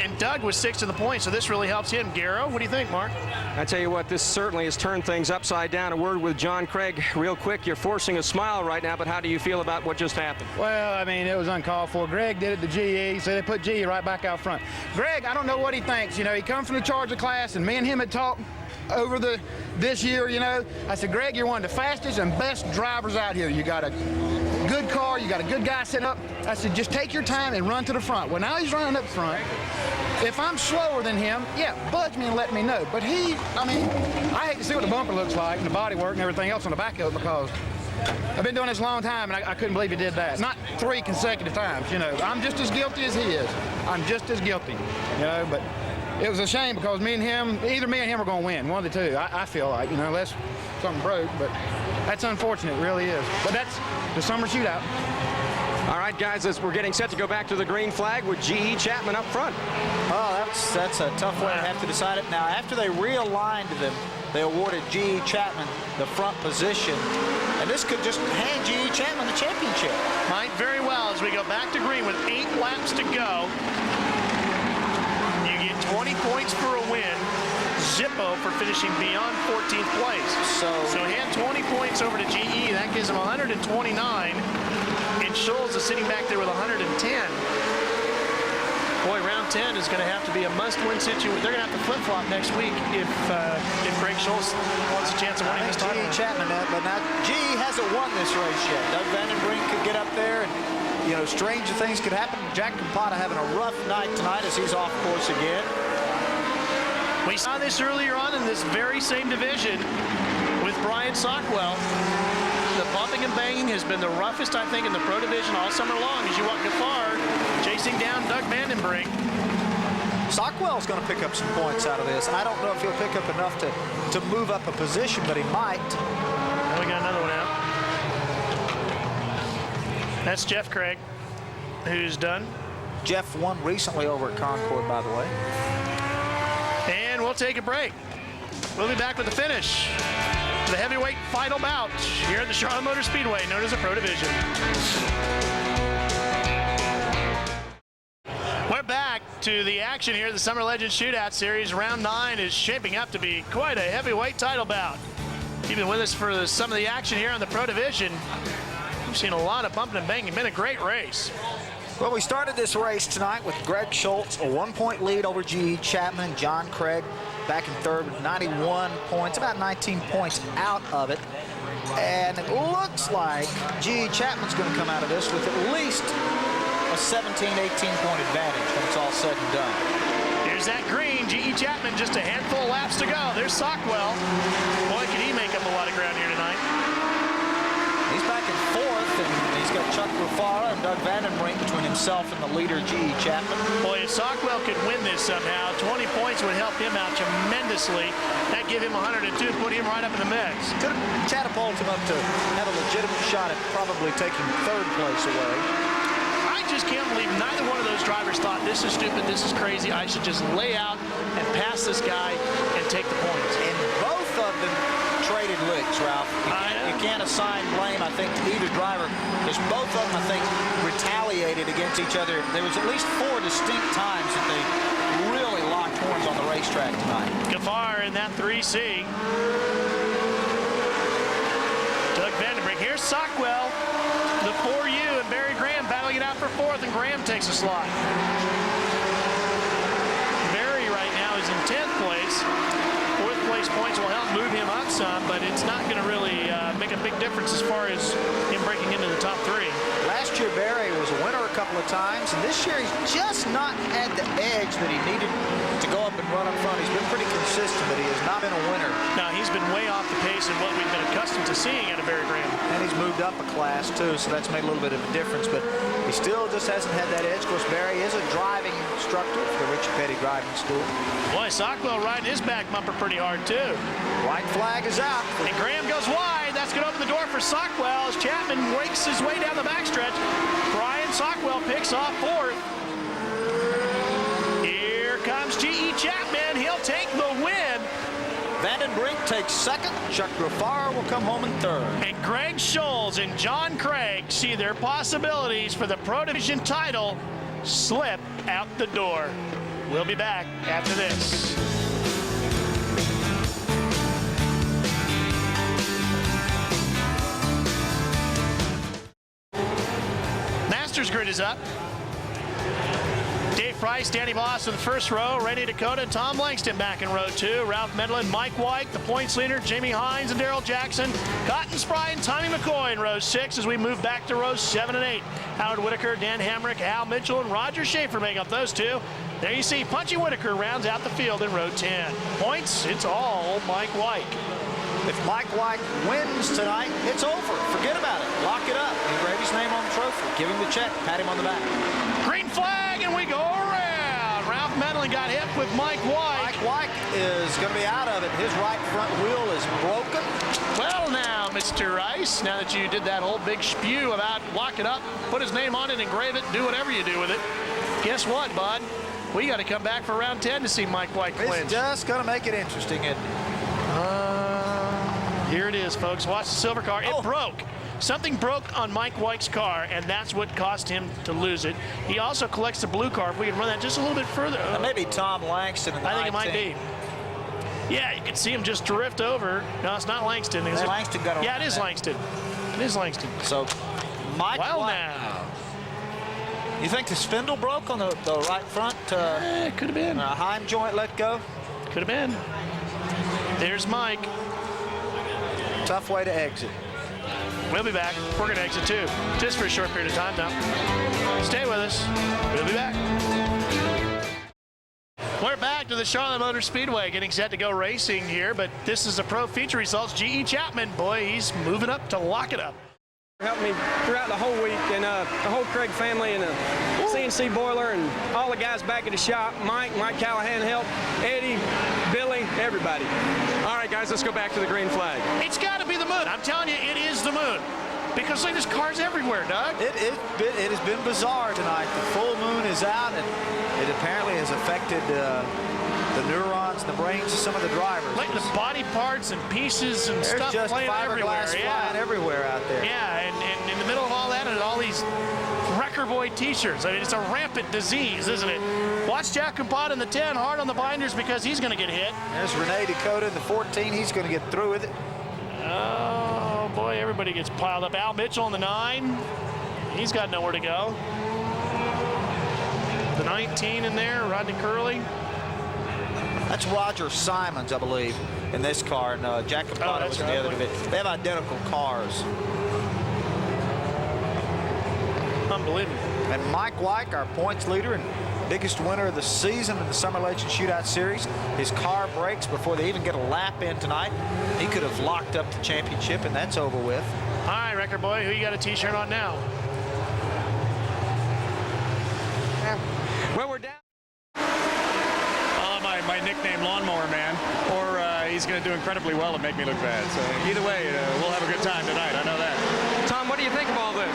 And Doug was sixth in the points, so this really helps him. Garrow, what do you think, Mark? I tell you what, this certainly has turned things upside down. A word with John Craig real quick. You're forcing a smile right now, but how do you feel about what just happened? Well, it was uncalled for. Greg did it to GE, so they put GE right back out front. Greg, I don't know what he thinks. He comes from the Charger class, and me and him had talked over this year, I said, Greg, you're one of the fastest and best drivers out here. You got a good car, you got a good guy sitting up. I said, just take your time and run to the front. Well, now he's running up front. If I'm slower than him, yeah, budge me and let me know. But I hate to see what the bumper looks like and the body work and everything else on the back of it, because I've been doing this a long time, and I couldn't believe he did that. Not 3 consecutive times, I'm just as guilty as he is. I'm just as guilty, but it was a shame because either me and him are going to win, one of the two. I feel like, unless something broke, but that's unfortunate, it really is. But that's the summer shootout. All right, guys, as we're getting set to go back to the green flag with G.E. Chapman up front. Oh, that's a tough way to have to decide it. Now, after they realigned them, they awarded G.E. Chapman the front position. And this could just hand G.E. Chapman the championship. Might very well, as we go back to green with 8 laps to go. You get 20 points for a win. Zippo for finishing beyond 14th place. So hand 20 points over to GE. That gives him 129. And Scholes is sitting back there with 110. Boy, round 10 is going to have to be a must-win situation. They're going to have to flip-flop next week if Greg Scholes wants a chance of winning this title. G.E. Chapman, but now GE hasn't won this race yet. Doug Vandenbrink could get up there, and stranger things could happen. Jack Campata having a rough night tonight as he's off course again. We saw this earlier on in this very same division with Brian Sockwell. The bumping and banging has been the roughest, I think, in the Pro Division all summer long as you watch Gaffard chasing down Doug Vandenbrink. Sockwell's going to pick up some points out of this. I don't know if he'll pick up enough to move up a position, but he might. Now we got another one out. That's Jeff Craig, who's done. Jeff won recently over at Concord, by the way. And we'll take a break. We'll be back with the finish. The heavyweight final bout here at the Charlotte Motor Speedway, known as the Pro Division. We're back. back to the action here. The Summer Legends Shootout Series. Round 9 is shaping up to be quite a heavyweight title bout. Keeping with us for some of the action here on the Pro Division. We've seen a lot of bumping and banging. Been a great race. Well, we started this race tonight with Greg Schultz, a 1-point lead over G.E. Chapman and John Craig back in third with 91 points, about 19 points out of it. And it looks like G.E. Chapman's going to come out of this with at least a 17, 18-point advantage when it's all said and done. Here's that green. G.E. Chapman, just a handful of laps to go. There's Sockwell. Boy, could he make up a lot of ground here tonight. He's back in fourth, and he's got Chuck Rufara and Doug Vandenbrink between himself and the leader, G.E. Chapman. Boy, if Sockwell could win this somehow, 20 points would help him out tremendously. That'd give him 102, put him right up in the mix. Could have catapulted him up to have a legitimate shot at probably taking third place away. I just can't believe neither one of those drivers thought, this is stupid, this is crazy, I should just lay out and pass this guy and take the points. And both of them traded licks, Ralph. You can't assign blame, I think, to either driver, because both of them, I think, retaliated against each other. There was at least 4 distinct times that they really locked horns on the racetrack tonight. Gafar in that 3C. Doug Vandenbrink. Here's Sockwell, the 4U, and Barry Graham battling it out for fourth, and Graham takes a slide. Barry right now is in 10th place. Fourth place points will help move him up some, but it's not going to really make a big difference as far as him breaking into the top 3. Last year, Barry was a winner a couple of times, and this year he's just not had the edge that he needed to go up and run up front. He's been pretty consistent, but he has not been a winner. Now, he's been way off the pace of what we've been accustomed to seeing out of Barry Graham. And he's moved up a class, too, so that's made a little bit of a difference, but he still just hasn't had that edge. Of course, Barry is a driving instructor for the Richie Petty Driving School. Boy, Sockwell riding his back bumper pretty hard, too. White flag is out. And Graham goes wide. That's going to open the door for Sockwell as Chapman wakes his way down the backstretch. Brian Sockwell picks off fourth. Here comes G.E. Chapman. He'll take the win. Vandenbrink takes second. Chuck Rufara will come home in third. And Greg Scholes and John Craig see their possibilities for the Pro Division title slip out the door. We'll be back after this. Masters grid is up. Dave Price, Danny Voss in the first row, Randy Dakota, Tom Langston back in row 2, Ralph Medlin, Mike White, the points leader, Jamie Hines and Daryl Jackson, Cotton Spry and Tommy McCoy in row 6 as we move back to rows 7 and 8. Howard Whitaker, Dan Hamrick, Al Mitchell, and Roger Schaefer make up those 2. There you see Punchy Whitaker rounds out the field in row 10. Points, it's all Mike White. If Mike White wins tonight, it's over. Forget about it. Lock it up. Engrave his name on the trophy. Give him the check. Pat him on the back. Green flag, and we go around. Ralph Medlin got hit with Mike White. Mike White is going to be out of it. His right front wheel is broken. Well now, Mr. Rice, now that you did that whole big spew about lock it up, put his name on it, engrave it, do whatever you do with it, guess what, bud? We got to come back for round 10 to see Mike White clinch. It's just going to make it interesting, isn't it? Here it is, folks. Watch the silver car. It broke. Something broke on Mike White's car, and that's what caused him to lose it. He also collects the blue car. If we can run that just a little bit further. Maybe Tom Langston in the I think 19. it might be. Yeah, you can see him just drift over. No, it's not Langston. Langston got yeah, it is Langston. It is Langston. So, Mike White. Now. You think the spindle broke on the right front? It could have been. Heim joint let go? Could have been. There's Mike. Tough way to exit. We'll be back. We're going to exit too, just for a short period of time now. Stay with us. We'll be back. We're back to the Charlotte Motor Speedway, getting set to go racing here, but this is the pro feature results. G.E. Chapman, boy, he's moving up to lock it up. Helped me throughout the whole week, and the whole Craig family and the CNC boiler and all the guys back at the shop. Mike Callahan helped, Eddie, Billy, everybody. All right, guys, let's go back to the green flag. It's got to be the moon. I'm telling you, it is the moon. Because look, there's cars everywhere, Doug. It has been bizarre tonight. The full moon is out, and it apparently has affected the neurons and the brains of some of the drivers. Like the body parts and pieces and There's stuff just flying everywhere. fiberglass flying everywhere out there. Yeah, and in the middle of all that, and all these Wrecker Boy t-shirts. I mean, it's a rampant disease, isn't it? Watch Jack Compot in the 10, hard on the binders because he's going to get hit. There's Rene Dakota in the 14. He's going to get through with it. Oh, boy, everybody gets piled up. Al Mitchell in the 9. He's got nowhere to go. The 19 in there, Rodney Curley. That's Roger Simons, I believe, in this car, and Jack Campana was in the other division. They have identical cars. Unbelievable. And Mike White, our points leader and biggest winner of the season in the Summer Legends Shootout Series, his car breaks before they even get a lap in tonight. He could have locked up the championship, and that's over with. All right, Record Boy, who you got a t-shirt on now? Well, we're down. My nickname, Lawnmower Man, or he's going to do incredibly well and make me look bad. So either way, we'll have a good time tonight. I know that. Tom, what do you think of all this?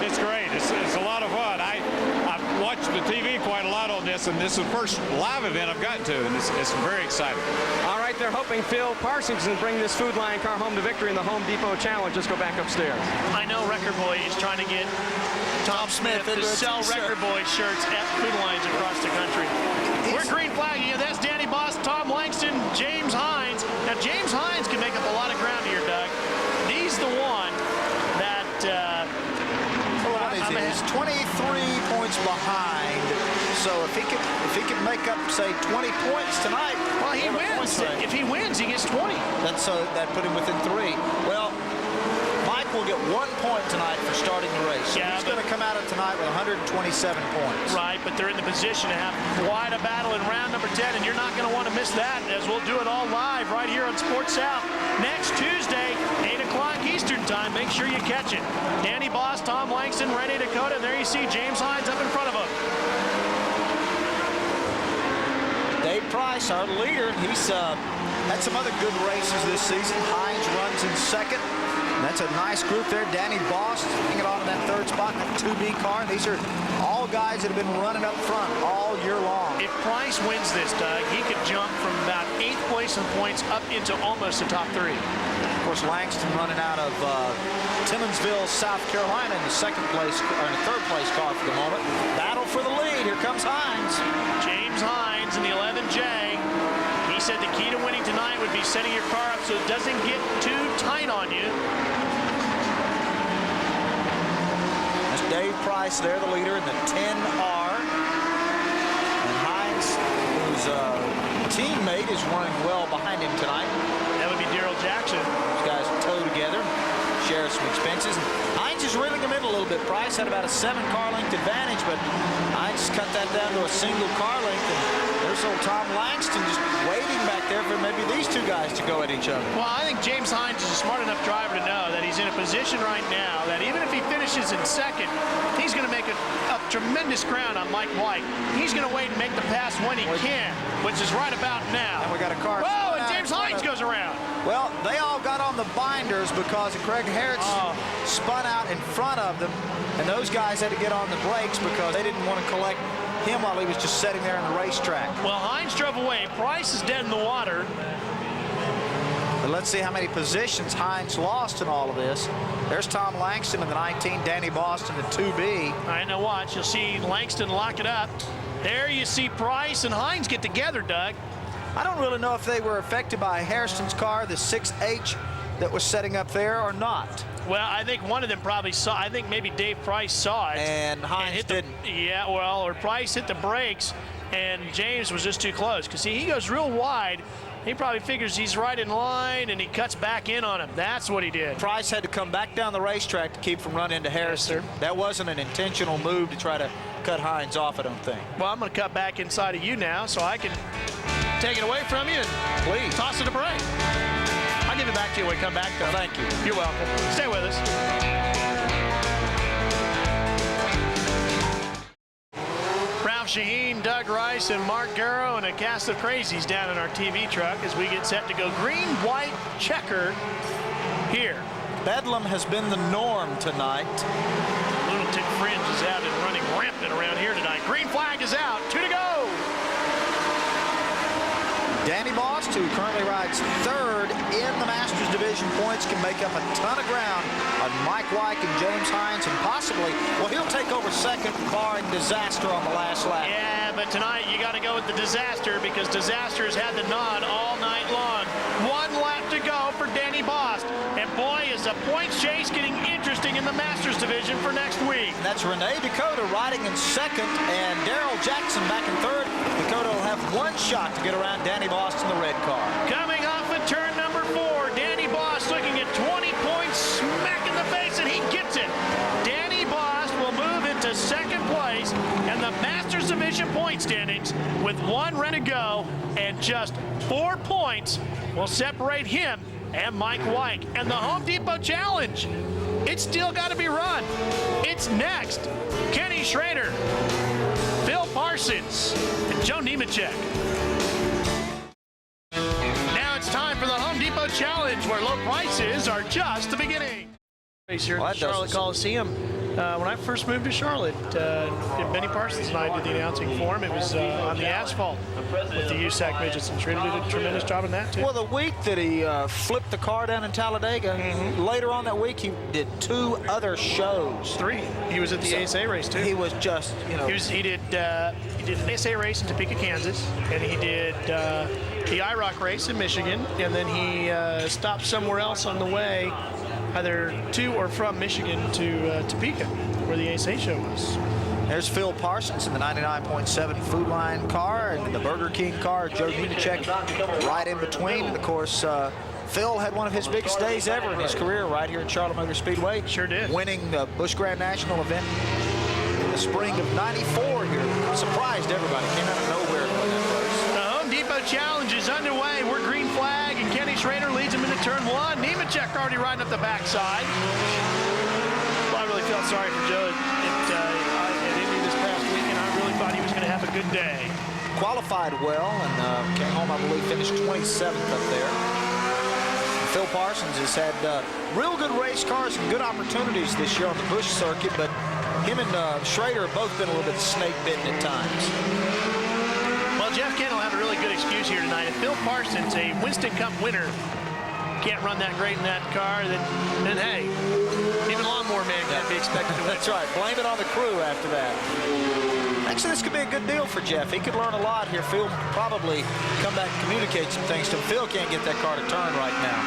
It's great. It's a lot of fun. I've watched the TV quite a lot on this, and this is the first live event I've gotten to, and it's very exciting. All right, they're hoping Phil Parsons can bring this Food Lion car home to victory in the Home Depot Challenge. Let's go back upstairs. I know Record Boy is trying to get Tom Smith to sell Record Boy shirts at Food Lions across the country. We're green flagging it. That's Danny Boss, Tom Langston, James Hines. Now, James Hines can make up a lot of ground here, Doug. He's the one that... He's 23 points behind. So if he could make up, say, 20 points tonight... Well, he wins. If he wins, he gets 20. That put him within 3. Well, Mike will get 1 point tonight for starting the race. So he's going to come out of tonight with 127 points. Right, but they're in the position to have quite a battle in round number 10, and you're not going to want to miss that, as we'll do it all live right here on Sports South next Tuesday, 8 o'clock Eastern time. Make sure you catch it. Danny Boss, Tom Langston, Rene Dakota, and there you see James Hines up in front of him. Dave Price, our leader, he's had some other good races this season. Hines runs in second. That's a nice group there. Danny Boss hanging on to that 3rd spot in that 2B car. These are all guys that have been running up front all year long. If Price wins this, Doug, he could jump from about 8th place in points up into almost the top 3. Of course, Langston running out of Timmonsville, South Carolina in the 2nd place, or in the 3rd place car for the moment. Battle for the lead. Here comes Hines. James Hines in the 11J. He said the key to winning tonight would be setting your car up so it doesn't get too tight on you. That's Dave Price there, the leader in the 10R. And Hines, whose teammate is running well behind him tonight. That would be Darrell Jackson. These guys tow together, share some expenses. And Hines is reeling them in a little bit. Price had about a 7-car length advantage, but Hines cut that down to a single car length. And there's old Tom Langston just waiting back there for maybe these 2 guys to go at each other. Well, I think James Hines is a smart enough driver to know that he's in a position right now that even if he finishes in 2nd, he's going to make up tremendous ground on Mike White. He's going to wait and make the pass when he can, which is right about now. And we got a car. Whoa, and James Hines goes around. Well, they all got on the binders because Craig Harris spun out in front of them, and those guys had to get on the brakes because they didn't want to collect him while he was just sitting there on the racetrack. Well, Hines drove away. Price is dead in the water. But let's see how many positions Hines lost in all of this. There's Tom Langston in the 19, Danny Boston in the 2B. All right, now watch. You'll see Langston lock it up. There you see Price and Hines get together, Doug. I don't really know if they were affected by Hairston's car, the 6H that was setting up there, or not. Well, I think one of them probably saw. I think maybe Dave Price saw it. And Hines didn't. Yeah, well, or Price hit the brakes, and James was just too close. Because, see, he goes real wide. He probably figures he's right in line, and he cuts back in on him. That's what he did. Price had to come back down the racetrack to keep from running into Harrison. Yes, that wasn't an intentional move to try to cut Hines off, I don't think. Well, I'm going to cut back inside of you now so I can take it away from you and please toss it a break. I'll give it back to you when we come back. Well, thank you. You're welcome. Stay with us. Ralph Shaheen, Doug Rice, and Mark Garrow, and a cast of crazies down in our TV truck as we get set to go green, white, checker here. Bedlam has been the norm tonight. Lunatic Fringe is out and running rampant around here tonight. Green flag is out. 2 to go. Danny Bost, who currently rides 3rd in the Masters Division points can make up a ton of ground on Mike White and James Hines, and possibly, well, he'll take over second, barring disaster on the last lap. Yeah, but tonight you got to go with the disaster, because disaster's had the nod all night long. 1 lap to go for Danny Bost. And boy, is the points chase getting interesting in the Masters Division for next week. And that's Renee Dakota riding in second, and Darrell Jackson back in third. Dakota will have 1 shot to get around Danny Bost in the red car. Coming off of turn number 4, Danny Bost looking at 20 points smack in the face, and he gets it. Danny Bost will move into second place in the Masters Division point standings with 1 round to go, and just 4 points will separate him and Mike White. And the Home Depot Challenge, it's still got to be run. It's next. Kenny Schrader, Phil Parsons, and Joe Nemechek. Now it's time for the Home Depot Challenge, where low prices are just the beginning. Here at the Charlotte Coliseum. When I first moved to Charlotte, Benny Parsons and I did the announcing for him. It was on the asphalt with the USAC midgets, and Schrader did a tremendous job in that, too. Well, the week that he flipped the car down in Talladega, later on that week, he did 2 other shows. 3. He was at the ASA race, too. He was just, you know. He did an ASA race in Topeka, Kansas, and he did the IROC race in Michigan, and then he stopped somewhere else on the way, either to or from Michigan to Topeka, where the ASA show was. There's Phil Parsons in the 99.7 Food Line car, and the Burger King car, Joe Nemechek right in between. And of course, Phil had one of his biggest days ever in his career right here at Charlotte Motor Speedway. Sure did. Winning the Busch Grand National event in the spring of '94 here. Surprised everybody. Came out of nowhere to win that race. The Home Depot Challenge is underway. We're green flag, and Kenny Schrader leads him into turn 1. Nemechek already riding up the backside. Well, I really felt sorry for Joe at Indy this past weekend. I really thought he was going to have a good day. Qualified well and came home, I believe, finished 27th up there. Phil Parsons has had real good race cars and good opportunities this year on the Busch circuit, but him and Schrader have both been a little bit snake-bitten at times. Well, Jeff Kent will have a really good excuse here tonight. If Phil Parsons, a Winston Cup winner, can't run that great in that car, then hey, even Lawnmower Man can't be expected to win. That's right. Blame it on the crew after that. Actually, this could be a good deal for Jeff. He could learn a lot here. Phil probably come back and communicate some things to him. Phil can't get that car to turn right now.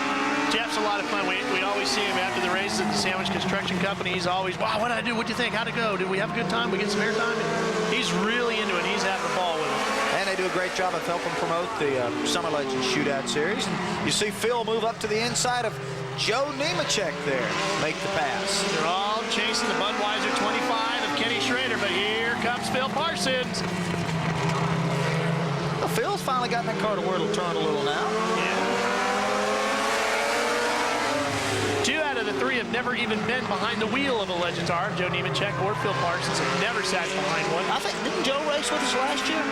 Jeff's a lot of fun. We always see him after the races at the Sandwich Construction Company. He's always, wow, what did I do? What'd you think? How'd it go? Did we have a good time? We get some airtime? He's really into it. He's having a ball with it. And they do a great job of helping promote the Summer Legends Shootout Series. And you see Phil move up to the inside of Joe Nemechek there, make the pass. They're all chasing the Budweiser 25 of Kenny Schrader, but here comes Phil Parsons. Well, Phil's finally gotten that car to where it'll turn a little now. Yeah. 2 out of the 3 have never even been behind the wheel of a Legends car. Joe Nemechek or Phil Parsons have never sat behind one. I think, didn't Joe race with us last year?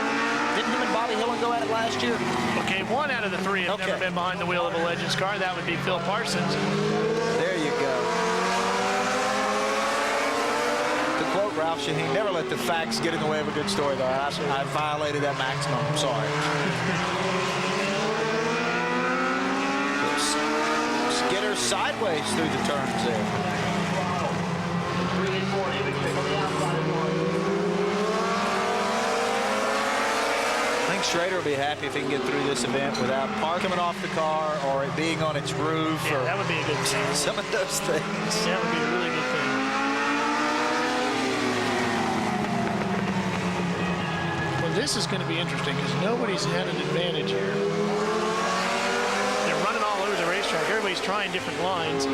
Didn't him and Bobby Hillen go at it last year? Okay, 1 out of the 3 have never been behind the wheel of a Legends car. That would be Phil Parsons. There you go. To quote Ralph Shaheen, never let the facts get in the way of a good story, though. I violated that maximum. I'm sorry. Skitter sideways through the turns there. I think Schrader will be happy if he can get through this event without park coming off the car or it being on its roof. Yeah, or that would be a good thing. Some of those things. That would be a really good thing. Well, this is going to be interesting because nobody's had an advantage here. They're running all over the racetrack. Everybody's trying different lines.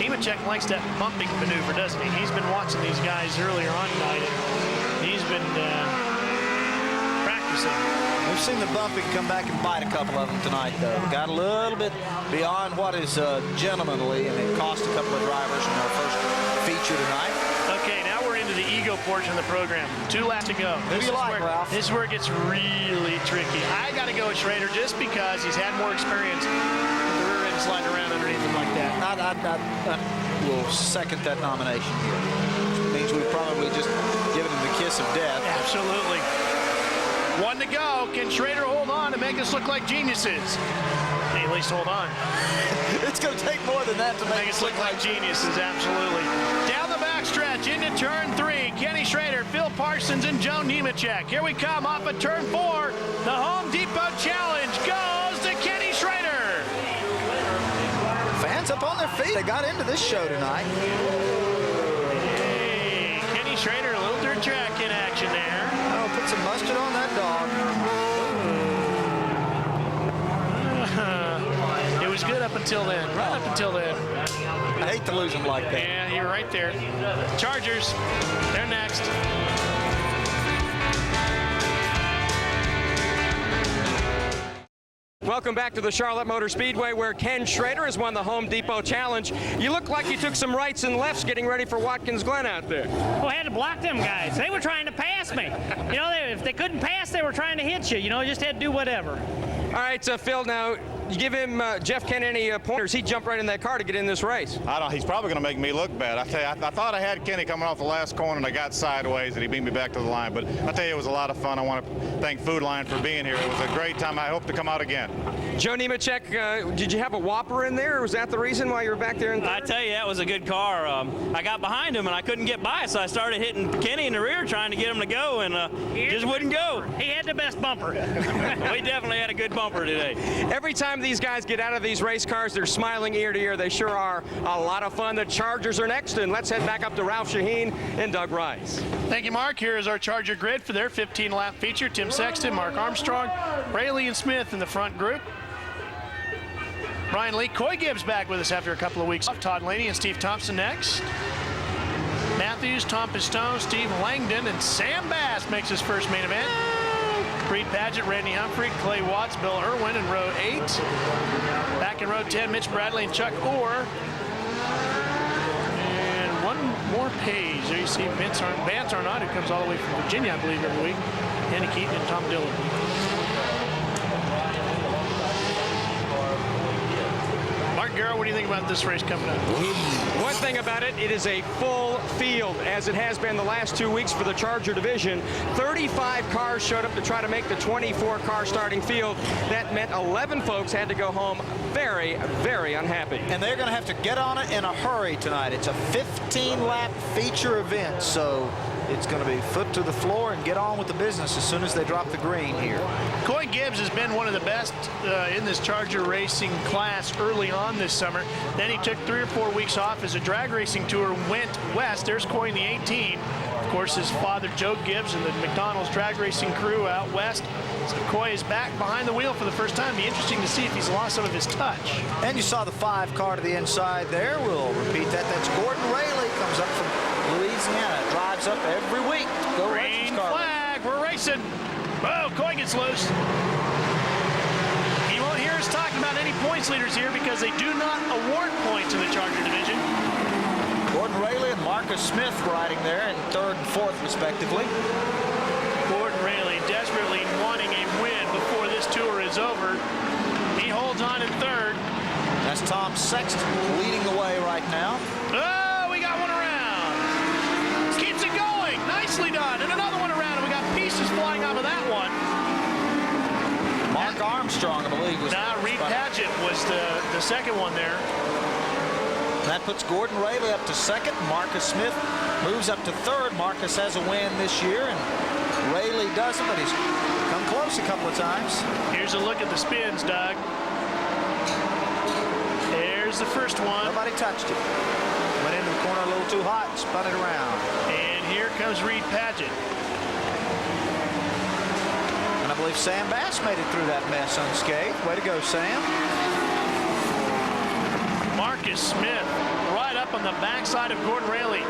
Nemechek likes that bumping maneuver, doesn't he? He's been watching these guys earlier on tonight, and he's been practicing. We've seen the bumping come back and bite a couple of them tonight, though. Got a little bit beyond what is gentlemanly, and it cost a couple of drivers in our first feature tonight. Okay, now we're into the ego portion of the program. 2 laps to go. Who do you like, Ralph? This is where it gets really tricky. I got to go with Schrader just because he's had more experience with the rear end sliding around underneath him like that. I will second that nomination here. Which means we've probably just given him the kiss of death. Absolutely. 1 to go. Can Schrader hold on and make us look like geniuses? Hey, at least hold on. It's going to take more than that to make us look like geniuses, absolutely. Down the backstretch into turn 3, Kenny Schrader, Phil Parsons, and Joe Nemechek. Here we come off of turn 4. The Home Depot Challenge goes to Kenny Schrader. Fans up on their feet. They got into this show tonight. Hey, Kenny Schrader, a little dirt track in action there. Oh, put some mustard on that dog. It was good up until then, right up until then. I hate to lose them like that. Yeah, you're right there. Chargers, they're next. Welcome back to the Charlotte Motor Speedway, where Ken Schrader has won the Home Depot Challenge. You look like you took some rights and lefts getting ready for Watkins Glen out there. Well, I had to block them guys. They were trying to pass me. You know, if they couldn't pass, they were trying to hit you. You know, you just had to do whatever. All right, Phil, now you give him Jeff Kent any pointers. He jumped right in that car to get in this race. He's probably going to make me look bad. I tell you, I thought I had Kenny coming off the last corner, and I got sideways, and he beat me back to the line. But I tell you, it was a lot of fun. I want to thank Food Line for being here. It was a great time. I hope to come out again. Joe Nemechek, did you have a whopper in there, or was that the reason why you were back there in third? I tell you, that was a good car. I got behind him, and I couldn't get by, so I started hitting Kenny in the rear trying to get him to go, and just wouldn't go. He had the best bumper. We definitely had a good bumper today. Every time these guys get out of these race cars, they're smiling ear to ear. They sure are. A lot of fun. The Chargers are next, and let's head back up to Ralph Shaheen and Doug Rice. Thank you, Mark. Here is our Charger grid for their 15-lap feature. Tim Sexton, Mark Armstrong, Braley and Smith in the front group. Brian Lee, Coy Gibbs back with us after a couple of weeks off. Todd Laney and Steve Thompson next. Matthews, Tom Pistone, Steve Langdon, and Sam Bass makes his first main event. Reed Padgett, Randy Humphrey, Clay Watts, Bill Irwin in row 8. Back in row 10, Mitch Bradley and Chuck Orr. And one more page. There you see Vance Arnott, who comes all the way from Virginia, I believe, every week. Danny Keaton and Tom Dillon. Mark Garrett, what do you think about this race coming up? One thing about it, it is a full field, as it has been the last 2 weeks for the Charger division. 35 cars showed up to try to make the 24-car starting field. That meant 11 folks had to go home very, very unhappy. And they're going to have to get on it in a hurry tonight. It's a 15-lap feature event, so it's going to be foot to the floor and get on with the business as soon as they drop the green here. Coy Gibbs has been one of the best in this Charger racing class early on this summer. Then he took 3 or 4 weeks off as a drag racing tour went west. There's Coy in the 18. Of course, his father, Joe Gibbs, and the McDonald's drag racing crew out west. So Coy is back behind the wheel for the first time. Be interesting to see if he's lost some of his touch. And you saw the 5 car to the inside there. We'll repeat that. That's Gordon Rayleigh, comes up from Louisiana, drives up every week. Go Green flag, we're racing. Oh, Coy gets loose. You won't hear us talking about any points leaders here because they do not award points in the Charger division. Gordon Rayleigh and Marcus Smith riding there in 3rd and 4th, respectively. Gordon Rayleigh desperately wanting a win before this tour is over. He holds on in 3rd. That's Tom Sexton leading the way right now. Oh, we got one around. Keeps it going. Nicely done. And another one around. And we got pieces flying out of that one. Mark Armstrong, I believe, was. Now, Reed Padgett was the second one there. That puts Gordon Rayleigh up to 2nd. Marcus Smith moves up to 3rd. Marcus has a win this year, and Rayleigh doesn't, but he's come close a couple of times. Here's a look at the spins, Doug. There's the first one. Nobody touched it. Went into the corner a little too hot and spun it around. And here comes Reed Padgett. And I believe Sam Bass made it through that mess unscathed. Way to go, Sam. Marcus Smith right up on the backside of Gordon Rayleigh.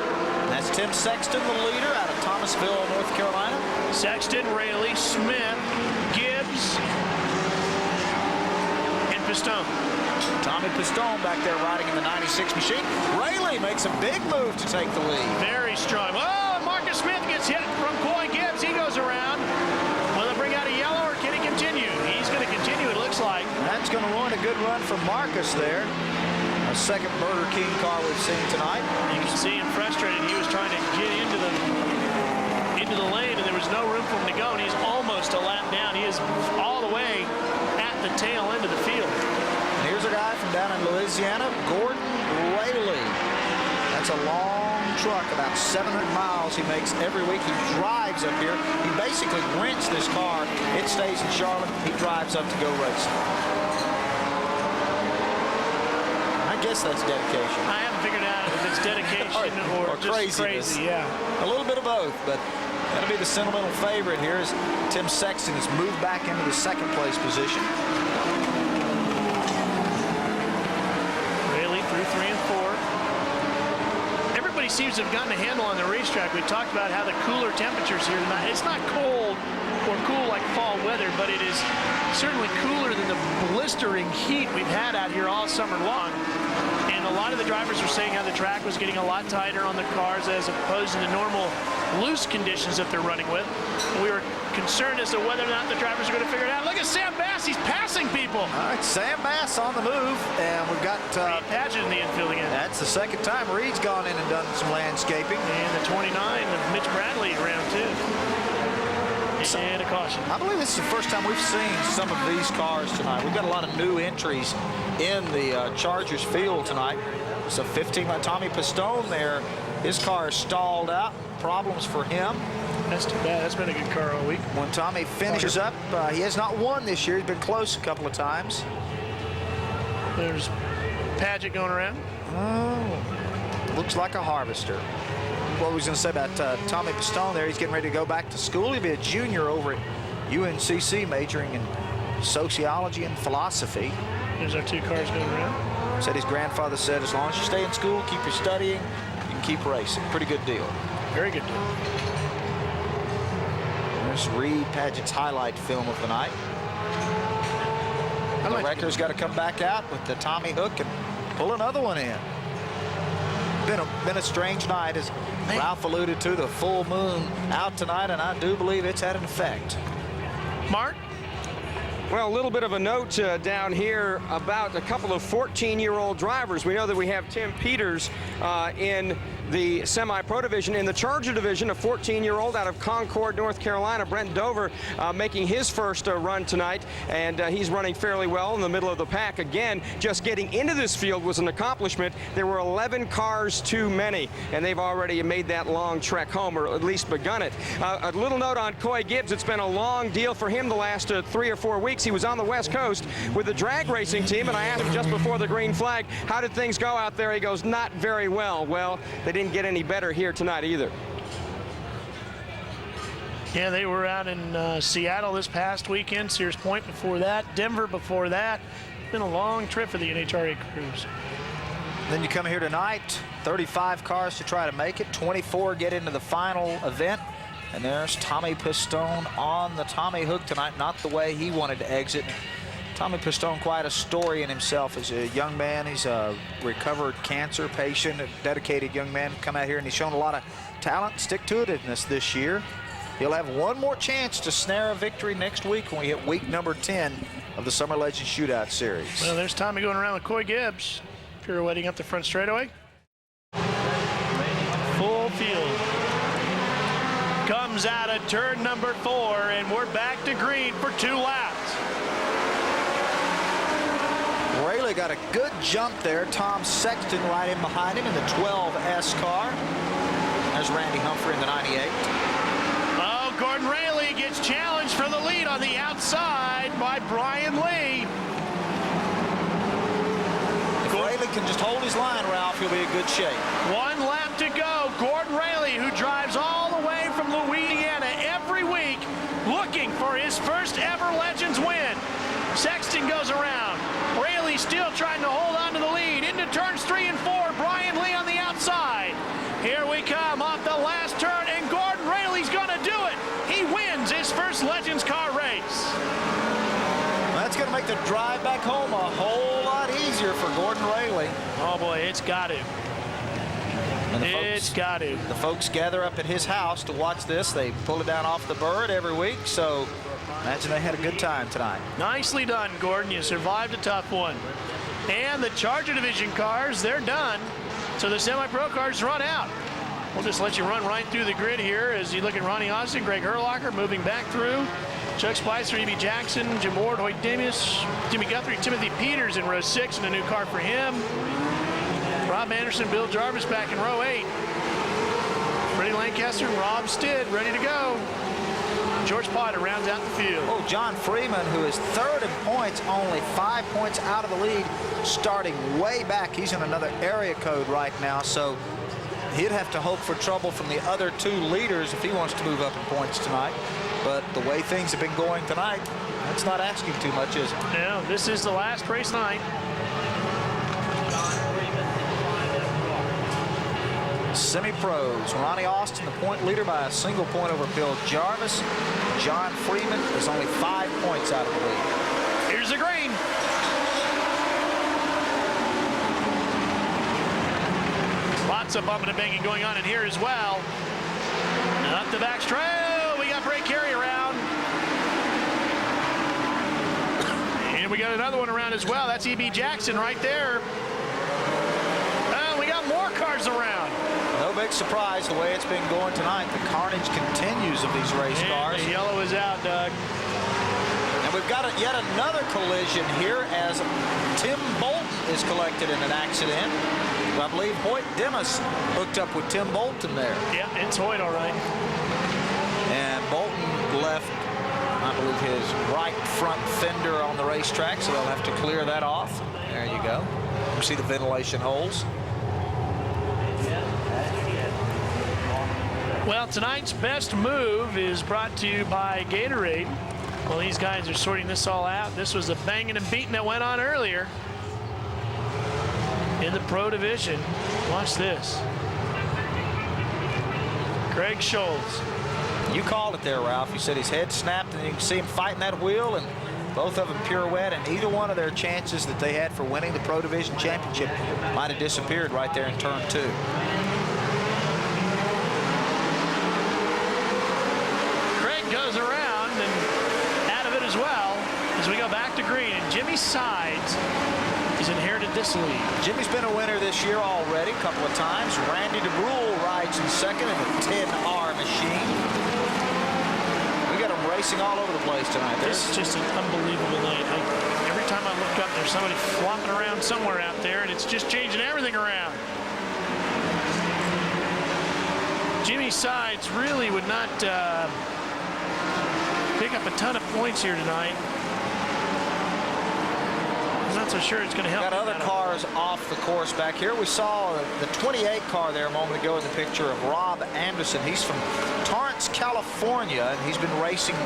That's Tim Sexton, the leader out of Thomasville, North Carolina. Sexton, Rayleigh, Smith, Gibbs, and Pistone. Tommy Pistone back there riding in the 96 machine. Rayleigh makes a big move to take the lead. Very strong. Oh, Marcus Smith gets hit from Coy Gibbs. He goes around. Will it bring out a yellow or can he continue? He's going to continue, it looks like. That's going to ruin a good run for Marcus there. A second Burger King car we've seen tonight. You can see him frustrated. He was trying to get into the lane, and there was no room for him to go, and he's almost a lap down. He is all the way at the tail end of the field. guy from down in Louisiana, Gordon Rayleigh. That's a long truck, about 700 miles he makes every week. He drives up here. He basically rents this car. It stays in Charlotte. He drives up to go racing. I guess that's dedication. I haven't figured out if it's dedication or just crazy. Yeah. A little bit of both, but that'll be the sentimental favorite here as Tim Sexton has moved back into the second place position. Rayleigh through 3 and 4. Everybody seems to have gotten a handle on the racetrack. We talked about how the cooler temperatures here tonight. It's not cold or cool like fall weather, but it is certainly cooler than the blistering heat we've had out here all summer long. And a lot of the drivers were saying how the track was getting a lot tighter on the cars as opposed to the normal loose conditions that they're running with. We were concerned as to whether or not the drivers are going to figure it out. Look at Sam Bass. He's passing people. All right, Sam Bass on the move, and we've got Padgett in the infield again. That's the second time Reed's gone in and done some landscaping. And the 29 of Mitch Bradley round 2. And a caution. I believe this is the first time we've seen some of these cars tonight. We've got a lot of new entries in the Chargers field tonight. So 15 by Tommy Pistone there. His car is stalled out. Problems for him. That's too bad. That's been a good car all week. When Tommy finishes up, he has not won this year. He's been close a couple of times. There's Padgett going around. Oh, looks like a harvester. What was going to say about Tommy Pistone there, he's getting ready to go back to school. He'll be a junior over at UNCC, majoring in sociology and philosophy. There's our 2 cars going around. Said his grandfather said, as long as you stay in school, keep your studying, you can keep racing. Pretty good deal. Very good deal. There's Reed Padgett's highlight film of the night. The Wrecker's got to come back out with the Tommy hook and pull another one in. Been a strange night, as Ralph alluded to, the full moon out tonight, and I do believe it's had an effect. Mark? Well, a little bit of a note down here about a couple of 14-year-old drivers. We know that we have Tim Peters in the semi-pro division. In the Charger division, a 14-year-old out of Concord, North Carolina, Brent Dover, making his first run tonight, and he's running fairly well in the middle of the pack. Again, just getting into this field was an accomplishment. There were 11 cars too many, and they've already made that long trek home, or at least begun it. A little note on Coy Gibbs. It's been a long deal for him the last 3 or 4 weeks. He was on the West Coast with the drag racing team, and I asked him just before the green flag, how did things go out there? He goes, not very well. Well, they didn't get any better here tonight either. Yeah, they were out in Seattle this past weekend, Sears Point before that, Denver before that. Been a long trip for the NHRA crews. Then you come here tonight, 35 cars to try to make it, 24 get into the final event. And there's Tommy Pistone on the Tommy hook tonight, not the way he wanted to exit. Tommy Pistone, quite a story in himself as a young man. He's a recovered cancer patient, a dedicated young man. Come out here and he's shown a lot of talent, stick-to-itiveness this year. He'll have one more chance to snare a victory next week when we hit week number 10 of the Summer Legends Shootout Series. Well, there's Tommy going around with Coy Gibbs, pirouetting up the front straightaway. Full field. Comes out of turn number 4, and we're back to green for 2 laps. Rayleigh got a good jump there. Tom Sexton right in behind him in the 12S car. There's Randy Humphrey in the 98. Oh, Gordon Rayleigh gets challenged for the lead on the outside by Brian Lee. If Rayleigh can just hold his line, Ralph, he'll be in good shape. 1 lap to go. Gordon Rayleigh, who drives all the way from Louisiana every week, looking for his first ever Legends win. Sexton goes around. Rayleigh still trying to hold on to the lead. Into turns 3 and 4. Brian Lee on the outside. Here we come off the last turn, and Gordon Rayleigh's going to do it. He wins his first Legends car race. That's going to make the drive back home a whole lot easier for Gordon Rayleigh. Oh, boy, it's got to. It's got to. The folks gather up at his house to watch this. They pull it down off the bird every week, so imagine they had a good time tonight. Nicely done, Gordon. You survived a tough one. And the Charger Division cars, they're done. So the semi-pro cars run out. We'll just let you run right through the grid here as you look at Ronnie Austin, Greg Herlocker moving back through. Chuck Spicer, E.B. Jackson, Jim Ward, Hoyt Demus, Jimmy Guthrie, Timothy Peters in row 6, and a new car for him. Rob Anderson, Bill Jarvis back in row 8. Freddie Lancaster and Rob Stidd ready to go. George Potter rounds out the field. Oh, John Freeman, who is third in points, only 5 points out of the lead, starting way back. He's in another area code right now, so he'd have to hope for trouble from the other 2 leaders if he wants to move up in points tonight. But the way things have been going tonight, that's not asking too much, is it? No, this is the last race night. Semi-pros, Ronnie Austin, the point leader by a single point over Bill Jarvis. John Freeman is only 5 points out of the lead. Here's the green. Lots of bumping and banging going on in here as well. Up the back straight. Oh, we got brake carry around. And we got another one around as well. That's E.B. Jackson right there. We got more cars around. No big surprise the way it's been going tonight. The carnage continues of these race cars. The yellow is out, Doug. And we've got yet another collision here as Tim Bolton is collected in an accident. I believe Hoyt Demus hooked up with Tim Bolton there. Yeah, it's Hoyt, all right. And Bolton left, I believe, his right front fender on the racetrack, so they'll have to clear that off. There you go. You see the ventilation holes. Well, tonight's best move is brought to you by Gatorade. Well, these guys are sorting this all out. This was the banging and beating that went on earlier in the Pro Division. Watch this. Greg Scholes. You called it there, Ralph. You said his head snapped, and you can see him fighting that wheel, and both of them pirouette, and either one of their chances that they had for winning the Pro Division Championship might have disappeared right there in turn 2. Goes around and out of it as well as we go back to green. And Jimmy Sides has inherited this lead. Jimmy's been a winner this year already a couple of times. Randy DeBrule rides in second in the 10R machine. We got them racing all over the place tonight. This is just an unbelievable night. Every time I look up, there's somebody flopping around somewhere out there, and it's just changing everything around. Jimmy Sides really would not pick up a ton of points here tonight. I'm not so sure it's going to help. Got other cars off the course back here. We saw the 28 car there a moment ago in the picture of Rob Anderson. He's from Torrance, California, and he's been racing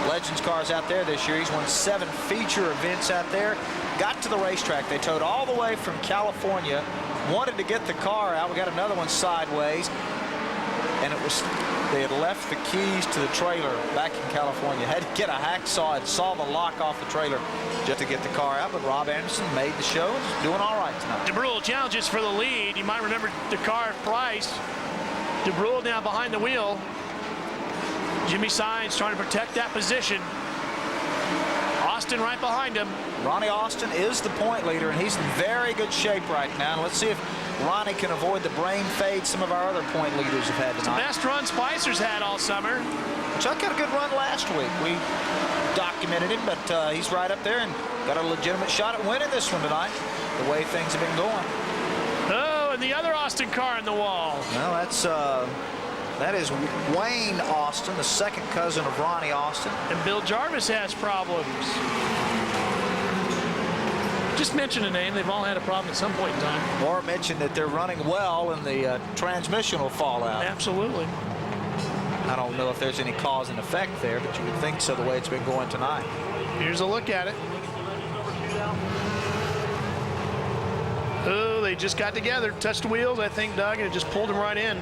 Legends cars out there this year. He's won 7 feature events out there. Got to the racetrack. They towed all the way from California, wanted to get the car out. We got another one sideways, and it was they had left the keys to the trailer back in California. Had to get a hacksaw and saw the lock off the trailer just to get the car out. But Rob Anderson made the show and is doing all right tonight. DeBrule challenges for the lead. You might remember the car Price. DeBrule now behind the wheel. Jimmy Sides trying to protect that position. Austin right behind him. Ronnie Austin is the point leader, and he's in very good shape right now. And let's see if Ronnie can avoid the brain fade some of our other point leaders have had tonight. Best run Spicer's had all summer. Chuck had a good run last week. We documented him, but he's right up there and got a legitimate shot at winning this one tonight, the way things have been going. Oh, and the other Austin car in the wall. Well, that is Wayne Austin, the second cousin of Ronnie Austin. And Bill Jarvis has problems. Just mention a name. They've all had a problem at some point in time. Or mention that they're running well and the transmission will fall out. Absolutely. I don't know if there's any cause and effect there, but you would think so the way it's been going tonight. Here's a look at it. Oh, they just got together, touched the wheels, I think, Doug, and it just pulled them right in.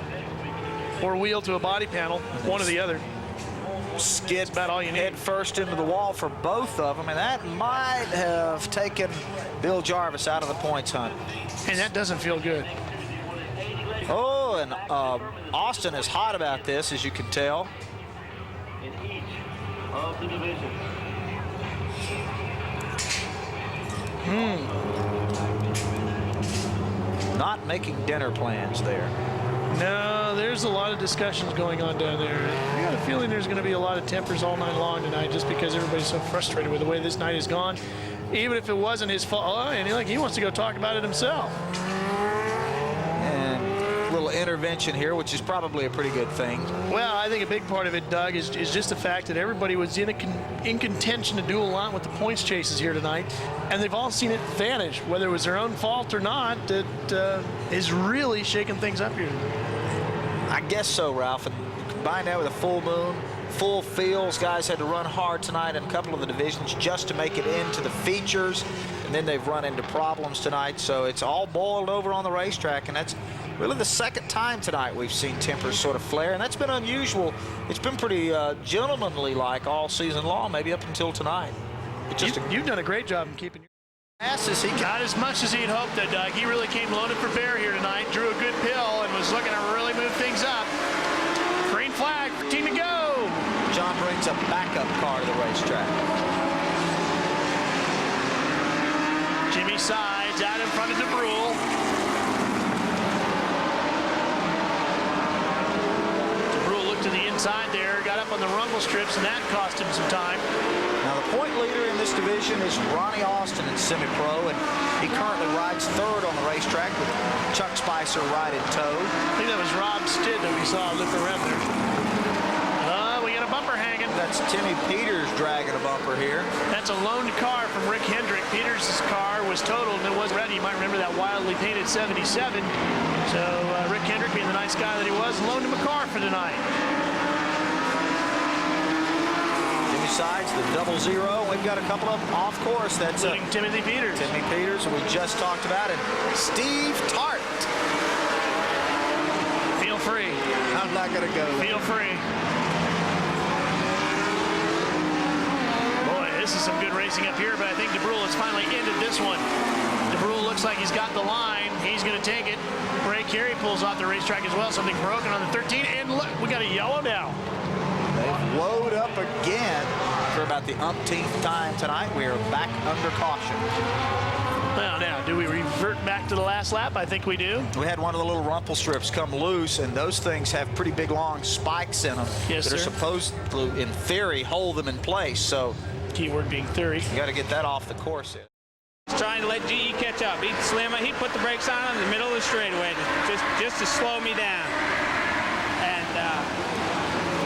Or wheel to a body panel, one or the other. Skid about all you need. Head first into the wall for both of them, and that might have taken Bill Jarvis out of the points hunt. And that doesn't feel good. Oh, and Austin is hot about this, as you can tell. In each of the divisions. Not making dinner plans there. No, there's a lot of discussions going on down there. I got a feeling there's going to be a lot of tempers all night long tonight just because everybody's so frustrated with the way this night has gone. Even if it wasn't his fault, and he wants to go talk about it himself. And a little intervention here, which is probably a pretty good thing. Well, I think a big part of it, Doug, is just the fact that everybody was in contention to do a lot with the points chases here tonight, and they've all seen it vanish, whether it was their own fault or not. That is really shaking things up here. I guess so, Ralph. And combine that with a full moon, full fields, guys had to run hard tonight in a couple of the divisions just to make it into the features, and then they've run into problems tonight. So it's all boiled over on the racetrack, and that's really the second time tonight we've seen tempers sort of flare, and that's been unusual. It's been pretty gentlemanly-like all season long, maybe up until tonight. But just you've done a great job in keeping your passes. Not as much as he'd hoped, though, Doug. He really came loaded for bear here tonight, drew a good pill, and was looking to really move things up. Green flag, 15 to go. John brings a backup car to the racetrack. Jimmy Sides out in front of DeBrule. DeBrule looked to the inside there, got up on the rumble strips, and that cost him some time. Now the point leader in this division is Ronnie Austin in semi-pro, and he currently rides third on the racetrack with Chuck Spicer right in tow. I think that was Rob Stidd that we saw look around there. We got a bumper hanging. That's Timmy Peters dragging a bumper here. That's a loaned car from Rick Hendrick. Peters' car was totaled and it wasn't ready. You might remember that wildly painted 77. So Rick Hendrick, being the nice guy that he was, loaned him a car for tonight. Jimmy Sides, the 00. We've got a couple of them off course. That's Timothy Peters. Timmy Peters, who we just talked about, and Steve Tart. Feel free. I'm not going to go. Feel free. Boy, this is some good racing up here, but I think DeBrule has finally ended this one. DeBrule looks like he's got the line. He's going to take it. Ray Carey pulls off the racetrack as well. Something broken on the 13, and look, we got a yellow now. They've loaded up again for about the umpteenth time tonight. We are back under caution. Well, now, do we revert back to the last lap? I think we do. We had one of the little rumple strips come loose, and those things have pretty big, long spikes in them that are supposed to, in theory, hold them in place. So, keyword being theory. You got to get that off the course here. He's trying to let GE catch up. He'd slam it. He'd put the brakes on in the middle of the straightaway just to slow me down. And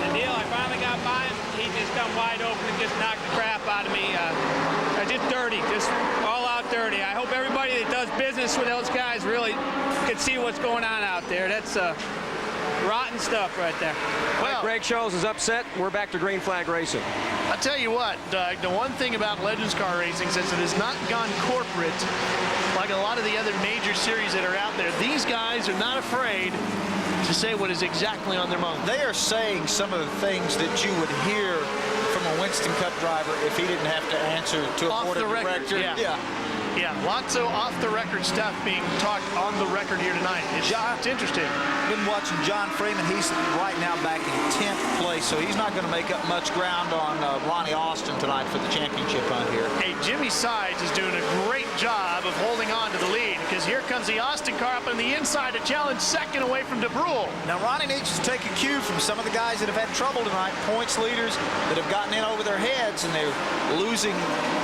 the deal, I finally got by him. He just come wide open and just knocked the crap out of me. Just dirty, just all out dirty. I hope everybody that does business with those guys really can see what's going on out there. That's rotten stuff right there. Well, Greg Scholes is upset. We're back to green flag racing. I'll tell you what, Doug, the one thing about Legends Car Racing, since it has not gone corporate like a lot of the other major series that are out there, these guys are not afraid to say what is exactly on their mind. They are saying some of the things that you would hear from a Winston Cup driver if he didn't have to answer to a board of directors. Yeah, lots of off-the-record stuff being talked on the record here tonight. It's interesting. Been watching John Freeman. He's right now back in 10th place, so he's not going to make up much ground on Ronnie Austin tonight for the championship hunt here. Hey, Jimmy Sides is doing a great job of holding on to the lead, because here comes the Austin car up on the inside to challenge second away from DeBrule. Now, Ronnie needs to take a cue from some of the guys that have had trouble tonight, points leaders that have gotten in over their heads, and they're losing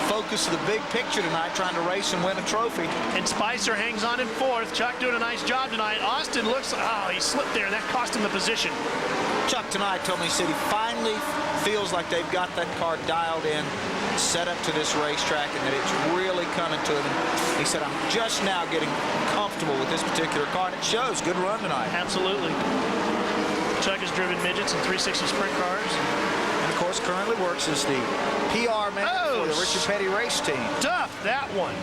focus of the big picture tonight, trying to race and win a trophy. And Spicer hangs on in fourth. Chuck doing a nice job tonight. Austin looks, he slipped there, and that cost him the position. Chuck tonight told me he said he finally feels like they've got that car dialed in, set up to this racetrack, and that it's really coming to him. And he said, I'm just now getting comfortable with this particular car, and it shows. Good run tonight. Absolutely. Chuck has driven midgets and 360 sprint cars. And, of course, currently works as the PR man for the Richard Petty race team. Tough, that one.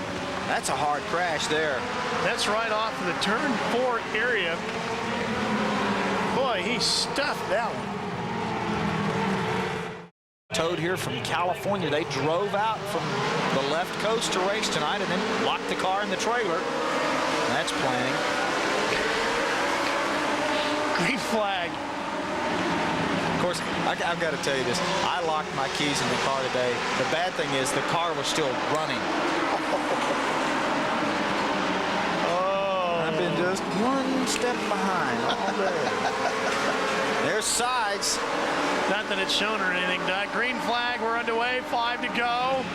That's a hard crash there. That's right off of the turn 4 area. Boy, he stuffed that one. Towed here from California. They drove out from the left coast to race tonight and then locked the car in the trailer. That's planning. Green flag. Of course, I've got to tell you this. I locked my keys in the car today. The bad thing is the car was still running. I've been doing just one step behind all day. There's Sides. Not that it's shown or anything, Doug. Green flag, we're underway, 5 to go.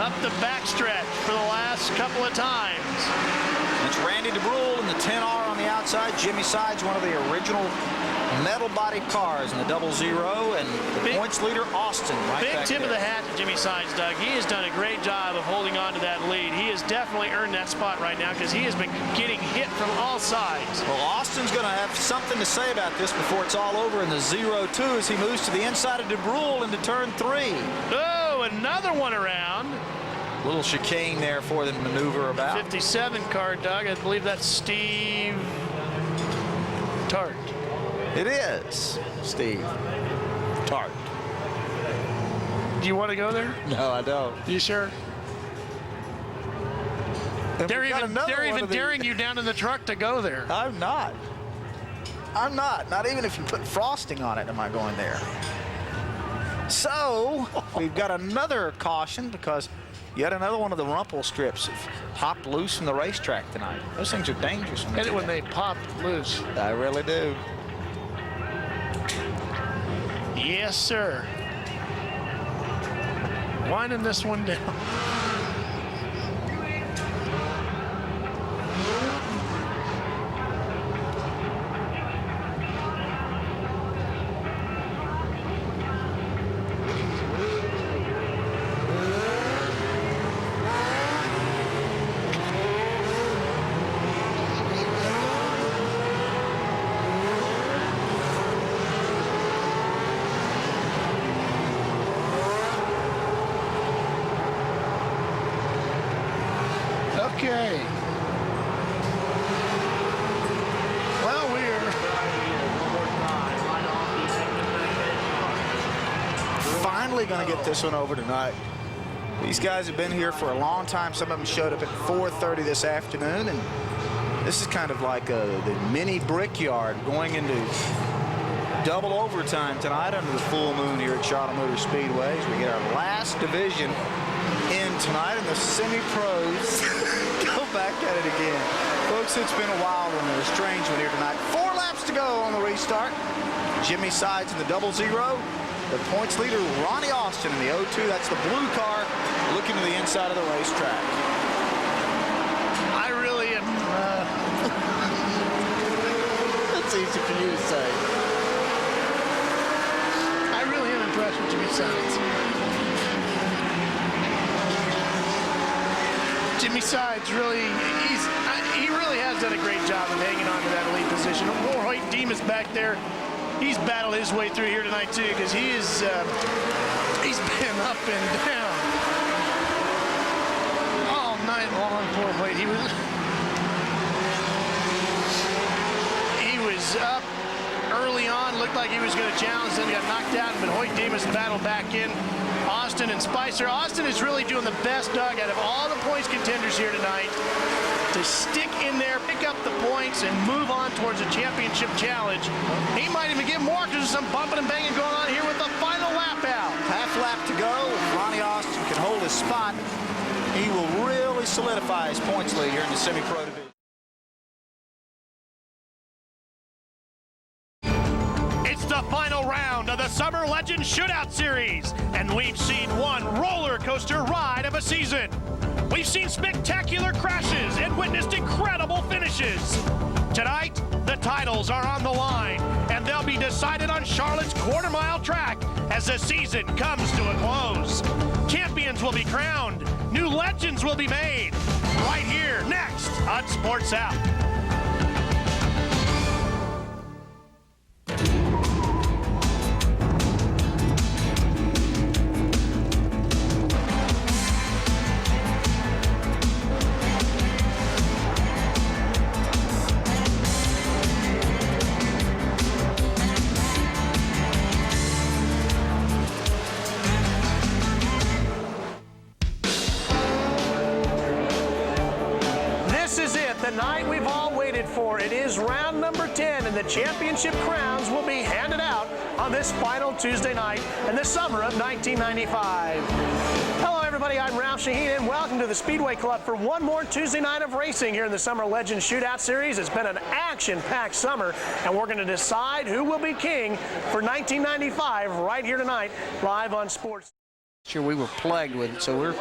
Up the backstretch for the last couple of times. It's Randy DeBrule in the 10R on the outside. Jimmy Sides, one of the original metal-bodied cars in the 00, and the points leader, Austin, right Big back tip of there. the hat to Jimmy Sides, Doug. He has done a great job of holding on to that lead. He has definitely earned that spot right now because he has been getting hit from all sides. Well, Austin's going to have something to say about this before it's all over in the 02 as he moves to the inside of DeBrule into turn 3. Oh, another one around. Little chicane there for them to maneuver about. 57 car, Doug. I believe that's Steve Tart. It is Steve Tart. Do you want to go there? No, I don't. You sure? They're even daring you down in the truck to go there. I'm not. I'm not. Not even if you put frosting on it am I going there. So, we've got another caution because yet another one of the rumple strips have popped loose from the racetrack tonight. Those things are dangerous. Hit it when they pop loose. I really do. Yes, sir. Winding this one down. Okay. Well, we're finally going to get this one over tonight. These guys have been here for a long time. Some of them showed up at 4:30 this afternoon, and this is kind of like the mini brickyard going into double overtime tonight under the full moon here at Shootout Motor Speedway as we get our last division in tonight, and the semi-pros go back at it again. Folks, it's been a wild one and a strange one here tonight. 4 laps to go on the restart. Jimmy Sides in the 00. The points leader, Ronnie Austin in the 02. That's the blue car looking to the inside of the racetrack. I really am. That's easy for you to say. I really am impressed with Jimmy Sides. Jimmy Sides really, he really has done a great job of hanging on to that lead position. Hoyt Demas back there, he's battled his way through here tonight too, because he's been up and down all night long. Poor Hoyt, he was up early on, looked like he was going to challenge, then got knocked out, but Hoyt Demas battled back in. Austin and Spicer. Austin is really doing the best, Doug, out of all the points contenders here tonight to stick in there, pick up the points, and move on towards a championship challenge. He might even get more because there's some bumping and banging going on here with the final lap out. Half lap to go. If Ronnie Austin can hold his spot, he will really solidify his points lead here in the semi-pro division. The final round of the Summer Legend Shootout Series, and we've seen one roller coaster ride of a season. We've seen spectacular crashes and witnessed incredible finishes. Tonight, the titles are on the line, and they'll be decided on Charlotte's quarter-mile track as the season comes to a close. Champions will be crowned, new legends will be made, right here next on Sports Out. The night we've all waited for. It is round number 10, and the championship crowns will be handed out on this final Tuesday night in the summer of 1995. Hello, everyone. everybody, I'm Ralph Shaheen, and welcome to the Speedway Club for one more Tuesday night of racing here in the Summer Legends Shootout Series. It's been an action-packed summer, and we're going to decide who will be king for 1995 right here tonight, live on Sports. Sure, we were plagued with it, so we're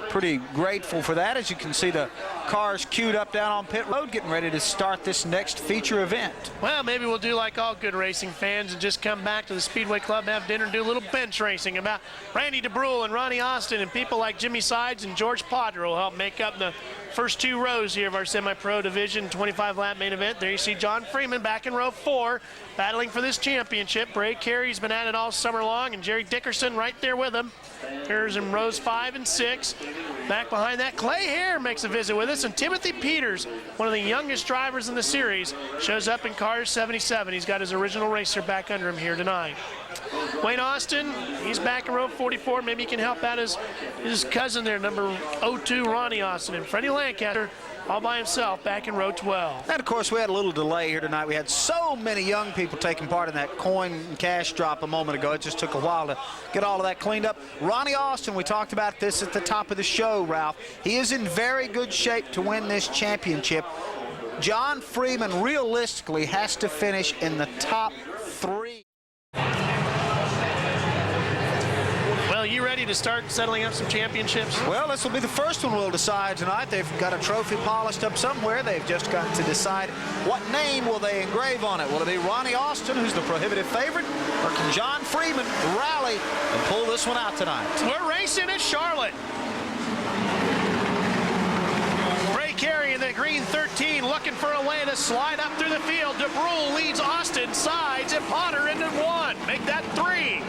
pretty grateful for that. As you can see, the cars queued up down on pit road, getting ready to start this next feature event. Well, maybe we'll do like all good racing fans and just come back to the Speedway Club and have dinner and do a little bench racing about Randy DeBrule and Ronnie Austin, and people like Jimmy Sides and George Potter will help make up the first two rows here of our semi-pro division 25-lap main event. There you see John Freeman back in row 4, battling for this championship. Bray Carey's been at it all summer long, and Jerry Dickerson right there with him. Here's in rows 5 and 6. Back behind that, Clay Hare makes a visit with us, and Timothy Peters, one of the youngest drivers in the series, shows up in car 77. He's got his original racer back under him here tonight. Wayne Austin, he's back in row 44. Maybe he can help out his cousin there, number 02, Ronnie Austin. And Freddie Lancaster all by himself back in row 12. And of course, we had a little delay here tonight. We had so many young people taking part in that coin and cash drop a moment ago. It just took a while to get all of that cleaned up. Ronnie Austin, we talked about this at the top of the show, Ralph. He is in very good shape to win this championship. John Freeman realistically has to finish in the top 3. Well, you ready to start settling up some championships? Well, this will be the first one we'll decide tonight. They've got a trophy polished up somewhere. They've just got to decide what name will they engrave on it. Will it be Ronnie Austin, who's the prohibitive favorite, or can John Freeman rally and pull this one out tonight? We're racing at Charlotte. Bray Carey in the green 13 looking for a way to slide up through the field. DeBrule leads Austin, Sides, and Potter into 1. Make that 3.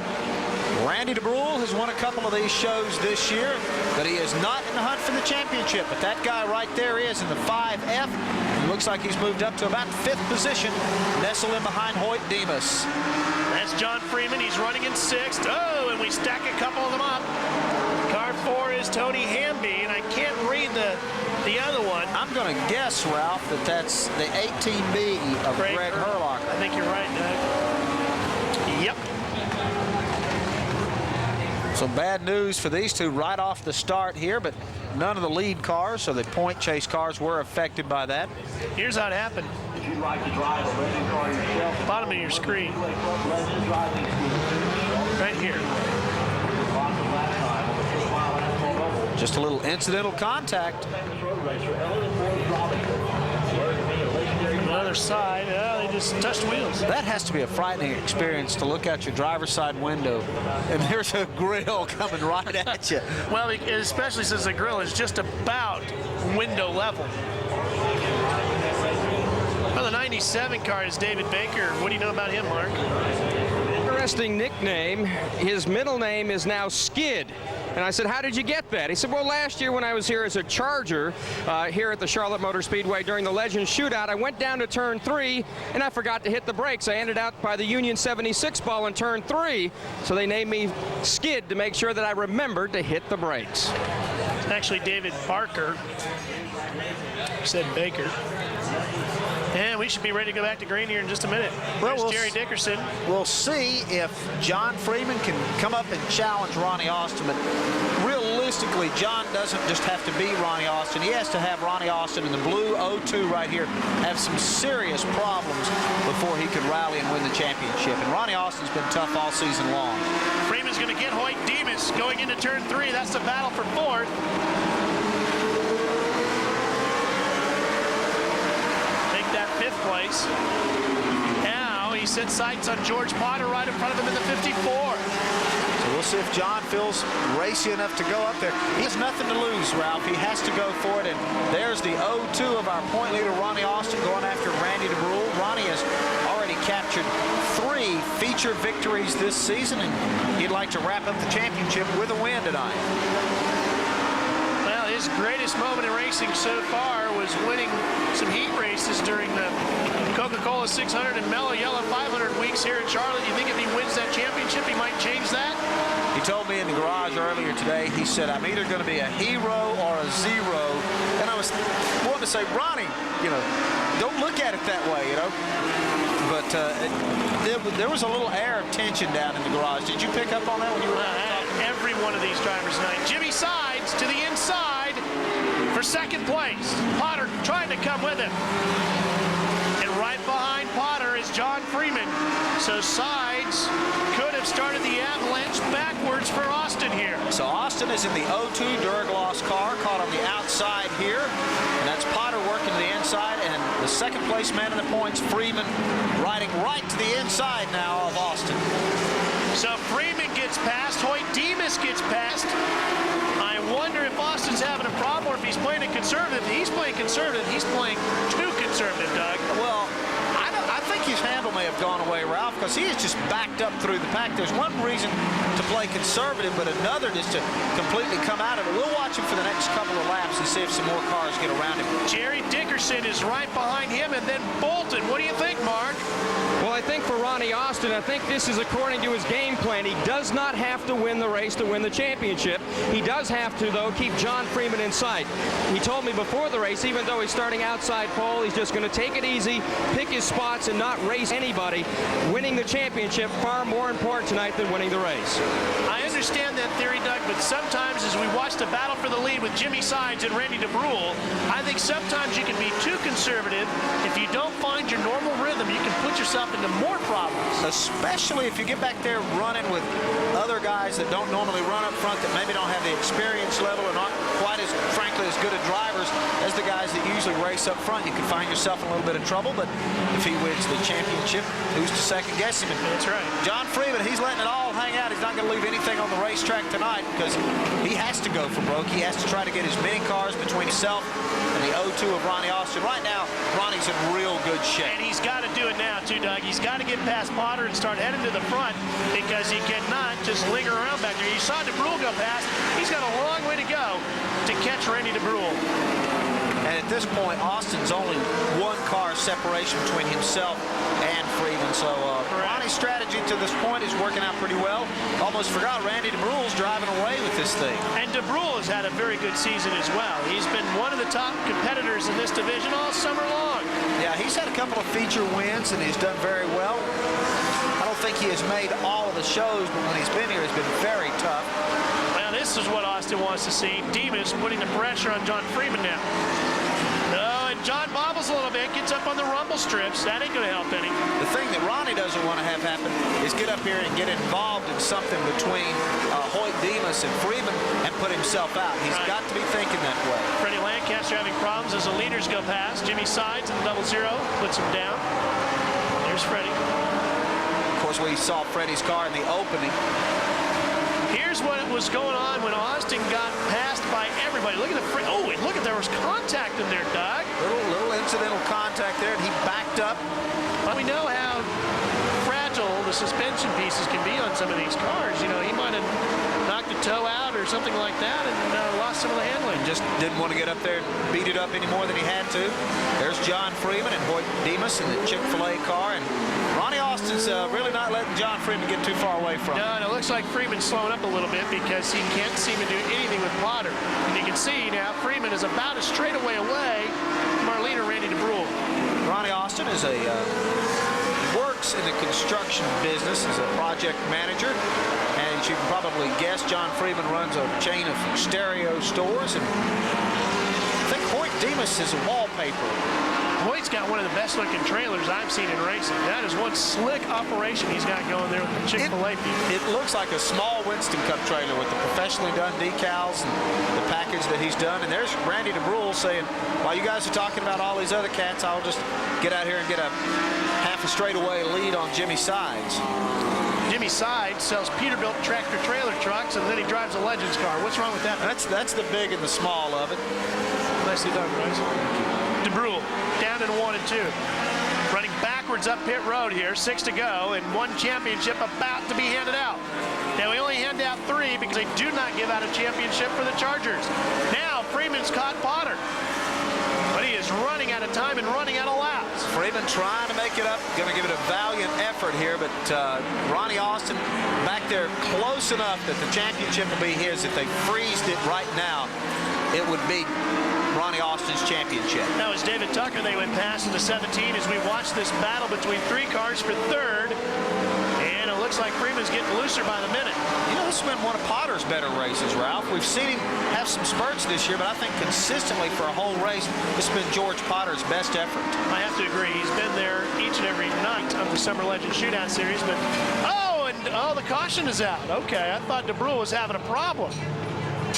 Randy DeBrule has won a couple of these shows this year, but he is not in the hunt for the championship. But that guy right there is in the 5F. It looks like he's moved up to about 5th position, nestled in behind Hoyt Demas. That's John Freeman. He's running in 6th. Oh, and we stack a couple of them up. Car 4 is Tony Hamby, and I can't read the other one. I'm going to guess, Ralph, that that's the 18B of Greg Herlock. I think you're right, Doug. Yep. So bad news for these two right off the start here, but none of the lead cars, so the point chase cars were affected by that. Here's how it happened. If you'd like to drive a racing car yourself, Bottom of your screen. Right here. Just a little incidental contact. On the other side, they just touched wheels. That has to be a frightening experience to look out your driver's side window and there's a grill coming right at you. Well, especially since the grill is just about window level. Well, the 97 car is David Baker. What do you know about him, Mark? Interesting nickname. His middle name is now Skid. And I said, how did you get that? He said, well, last year when I was here as a Charger here at the Charlotte Motor Speedway during the Legends Shootout, I went down to turn 3 and I forgot to hit the brakes. I ended up by the Union 76 ball in turn 3. So they named me Skid to make sure that I remembered to hit the brakes. Actually, David Barker said Baker. And we should be ready to go back to green here in just a minute. Well, There's Jerry Dickerson. We'll see if John Freeman can come up and challenge Ronnie Austin. But realistically, John doesn't just have to be Ronnie Austin. He has to have Ronnie Austin in the blue 02 right here have some serious problems before he could rally and win the championship. And Ronnie Austin's been tough all season long. Freeman's going to get Hoyt Demas going into turn 3. That's the battle for 4th. That 5th place. Now he sets sights on George Potter right in front of him in the 54. So we'll see if John feels racy enough to go up there. He has nothing to lose, Ralph. He has to go for it. And there's the 02 of our point leader, Ronnie Austin, going after Randy DeBrule. Ronnie has already captured 3 feature victories this season, and he'd like to wrap up the championship with a win tonight. Well, his greatest moment in racing so far was winning some heat races during the Coca-Cola 600 and Mellow Yellow 500 weeks here in Charlotte. You think if he wins that championship, he might change that? He told me in the garage earlier today, he said, I'm either going to be a hero or a zero. And I was wanting to say, Ronnie, don't look at it that way, But there was a little air of tension down in the garage. Did you pick up on that when you were talking? Every one of these drivers tonight. Jimmy Sides race to the inside for second place. Potter trying to come with him. And right behind Potter is John Freeman. So Sides could have started the avalanche backwards for Austin here. So Austin is in the 02 Duragloss car, caught on the outside here. And that's Potter working to the inside, and the second place man in the points, Freeman, riding right to the inside now of Austin. So Freeman gets past, Hoyt Demas gets past. I wonder if Austin's having a problem or if he's playing it conservative. He's playing conservative. He's playing too conservative, Doug. Well, I think his handle may have gone away, Ralph, because he is just backed up through the pack. There's one reason to play conservative, but another is to completely come out of it. We'll watch him for the next couple of laps and see if some more cars get around him. Jerry Dickerson is right behind him, and then Bolton. What do you think, Mark? Well, I think for Ronnie Austin, I think this is according to his game plan. He does not have to win the race to win the championship. He does have to, though, keep John Freeman in sight. He told me before the race, even though he's starting outside pole, he's just going to take it easy, pick his spots, and not race anybody. Winning the championship far more important tonight than winning the race. I understand that theory, Doug, but sometimes as we watch the battle for the lead with Jimmy Sides and Randy DeBrule, I think sometimes you can be too conservative. If you don't find your normal rhythm, you can put yourself into more problems. Especially if you get back there running with other guys that don't normally run up front, that maybe don't have the experience level and aren't quite as, frankly, as good at drivers as the guys that usually race up front. You can find yourself in a little bit of trouble, but if he wins the championship, who's to second guess him? That's right. John Freeman, he's letting it all hang out. He's not going to leave anything on the racetrack tonight because he has to go for broke. He has to try to get as many cars between himself and the 02 of Ronnie Austin. Right now, Ronnie's in real good shape. And he's got to do it now, too, Doug. He's got to get past Potter and start heading to the front because he cannot just linger around back there. You saw DeBrule go past. He's got a long way to go to catch Randy DeBrule. And at this point, Austin's only one car separation between himself and Freeman. So Ronnie's strategy to this point is working out pretty well. Almost forgot Randy DeBrule's driving away with this thing. And DeBrule has had a very good season as well. He's been one of the top competitors in this division all summer long. Yeah, he's had a couple of feature wins, and he's done very well. I don't think he has made all of the shows, but when he's been here, it's been very tough. Well, this is what Austin wants to see. Demas putting the pressure on John Freeman now. Oh, and John bobbles a little bit, gets up on the rumble strips. That ain't going to help any. The thing that Ronnie doesn't want to have happen is get up here and get involved in something between Hoyt Demas and Freeman and put himself out. He's got to be thinking that way. Freddie Lancaster having problems as the leaders go past. Jimmy Sides in the 00 puts him down. There's Freddie. Of course, we saw Freddie's car in the opening. Here's what was going on when Austin got passed by everybody. Look at the look at there was contact in there, Doug. Little incidental contact there, and he backed up. But we know how fragile the suspension pieces can be on some of these cars. You know, he might have knocked a toe out or something like that and lost some of the handling. Just didn't want to get up there and beat it up any more than he had to. There's John Freeman and Hoyt Demas in the Chick-fil-A car, and Ronnie Austin's really not letting John Freeman get too far away from him. No, and it looks like Freeman's slowing up a little bit because he can't seem to do anything with Potter. And you can see now Freeman is about as straightaway away from our leader, Randy DeBrule. Ronnie Austin is works in the construction business as a project manager. And as you can probably guess, John Freeman runs a chain of stereo stores. And I think Hoyt Demas is a wallpaper. Hoyt's got one of the best looking trailers I've seen in racing. That is one slick operation he's got going there with the Chick-fil-A people. It looks like a small Winston Cup trailer with the professionally done decals and the package that he's done. And there's Randy DeBrule saying, while you guys are talking about all these other cats, I'll just get out here and get a half a straightaway lead on Jimmy Sides. Jimmy Sides sells Peterbilt tractor trailer trucks, and then he drives a Legends car. What's wrong with that? That's the big and the small of it. Nicely done, Bryce. DeBrule down in 1 and 2. Running backwards up pit road here, 6 to go, and one championship about to be handed out. Now, we only hand out 3 because they do not give out a championship for the Chargers. Now, Freeman's caught Potter. But he is running out of time and running out of laps. Freeman trying to make it up, going to give it a valiant effort here, but Ronnie Austin back there close enough that the championship will be his. If they freezed it right now, it would be Ronnie Austin's championship. That was David Tucker. They went past in the 17 as we watched this battle between 3 cars for 3rd. And it looks looks like Freeman's getting looser by the minute. You know, this has been one of Potter's better races, Ralph. We've seen him have some spurts this year, but I think consistently for a whole race, this has been George Potter's best effort. I have to agree. He's been there each and every night of the Summer Legends Shootout Series, but the caution is out. Okay, I thought DeBrule was having a problem.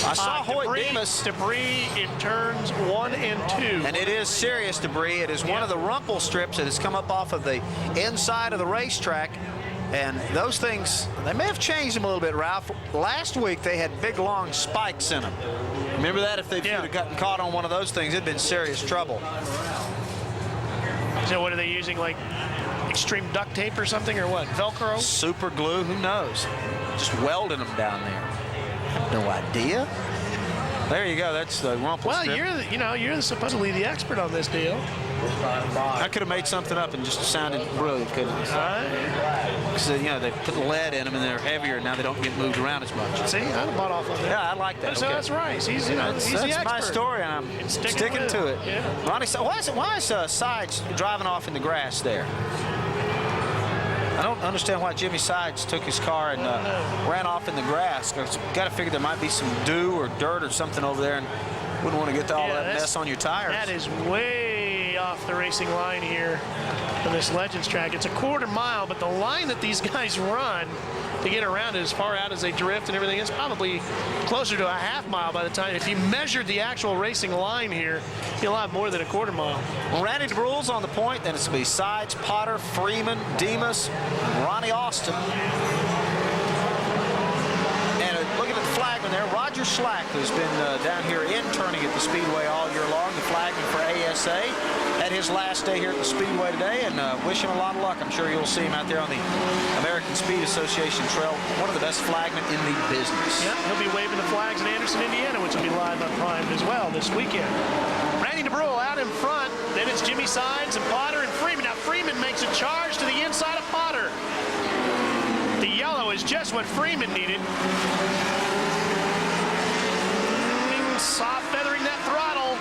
I saw Hoyt Demas. Debris in turns 1 and 2. And it is serious debris. It is one of the rumple strips that has come up off of the inside of the racetrack. And those things, they may have changed them a little bit, Ralph. Last week, they had big, long spikes in them. Remember that? If they'd have gotten caught on one of those things, it'd been serious trouble. So what are they using, like extreme duct tape or something, or what? Velcro? Super glue, who knows? Just welding them down there. I have no idea. There you go. That's the rumple strip. Well, you're supposedly the expert on this deal. I could have made something up and just sounded brilliant, couldn't I? Because they put lead in them and they're heavier, and now they don't get moved around as much. See, I'd have bought off on that. Yeah, I like that. So that's right. He's the expert. That's my story, and I'm sticking to it. Yeah. Ronnie, why is Sides driving off in the grass there? I don't understand why Jimmy Sides took his car and ran off in the grass. Got to figure there might be some dew or dirt or something over there, and wouldn't want to get all that mess on your tires. That is way off the racing line here on this Legends track. It's a quarter mile, but the line that these guys run to get around it as far out as they drift and everything is probably closer to a half mile by the time. If you measured the actual racing line here, it'd be a lot more than a quarter mile. Well, Randy DeBrule's on the point, then it's going to be Sides, Potter, Freeman, Demas, Ronnie Austin. And looking at the flagman there, Roger Slack, who's been down here interning at the Speedway all year long, the flagman for ASA. Had his last day here at the Speedway today, and wish him a lot of luck. I'm sure you'll see him out there on the American Speed Association Trail. One of the best flagmen in the business. Yeah, he'll be waving the flags in Anderson, Indiana, which will be live on Prime as well this weekend. Randy DeBrule out in front. Then it's Jimmy Sides and Potter and Freeman. Now Freeman makes a charge to the inside of Potter. The yellow is just what Freeman needed. Soft feathering that throttle.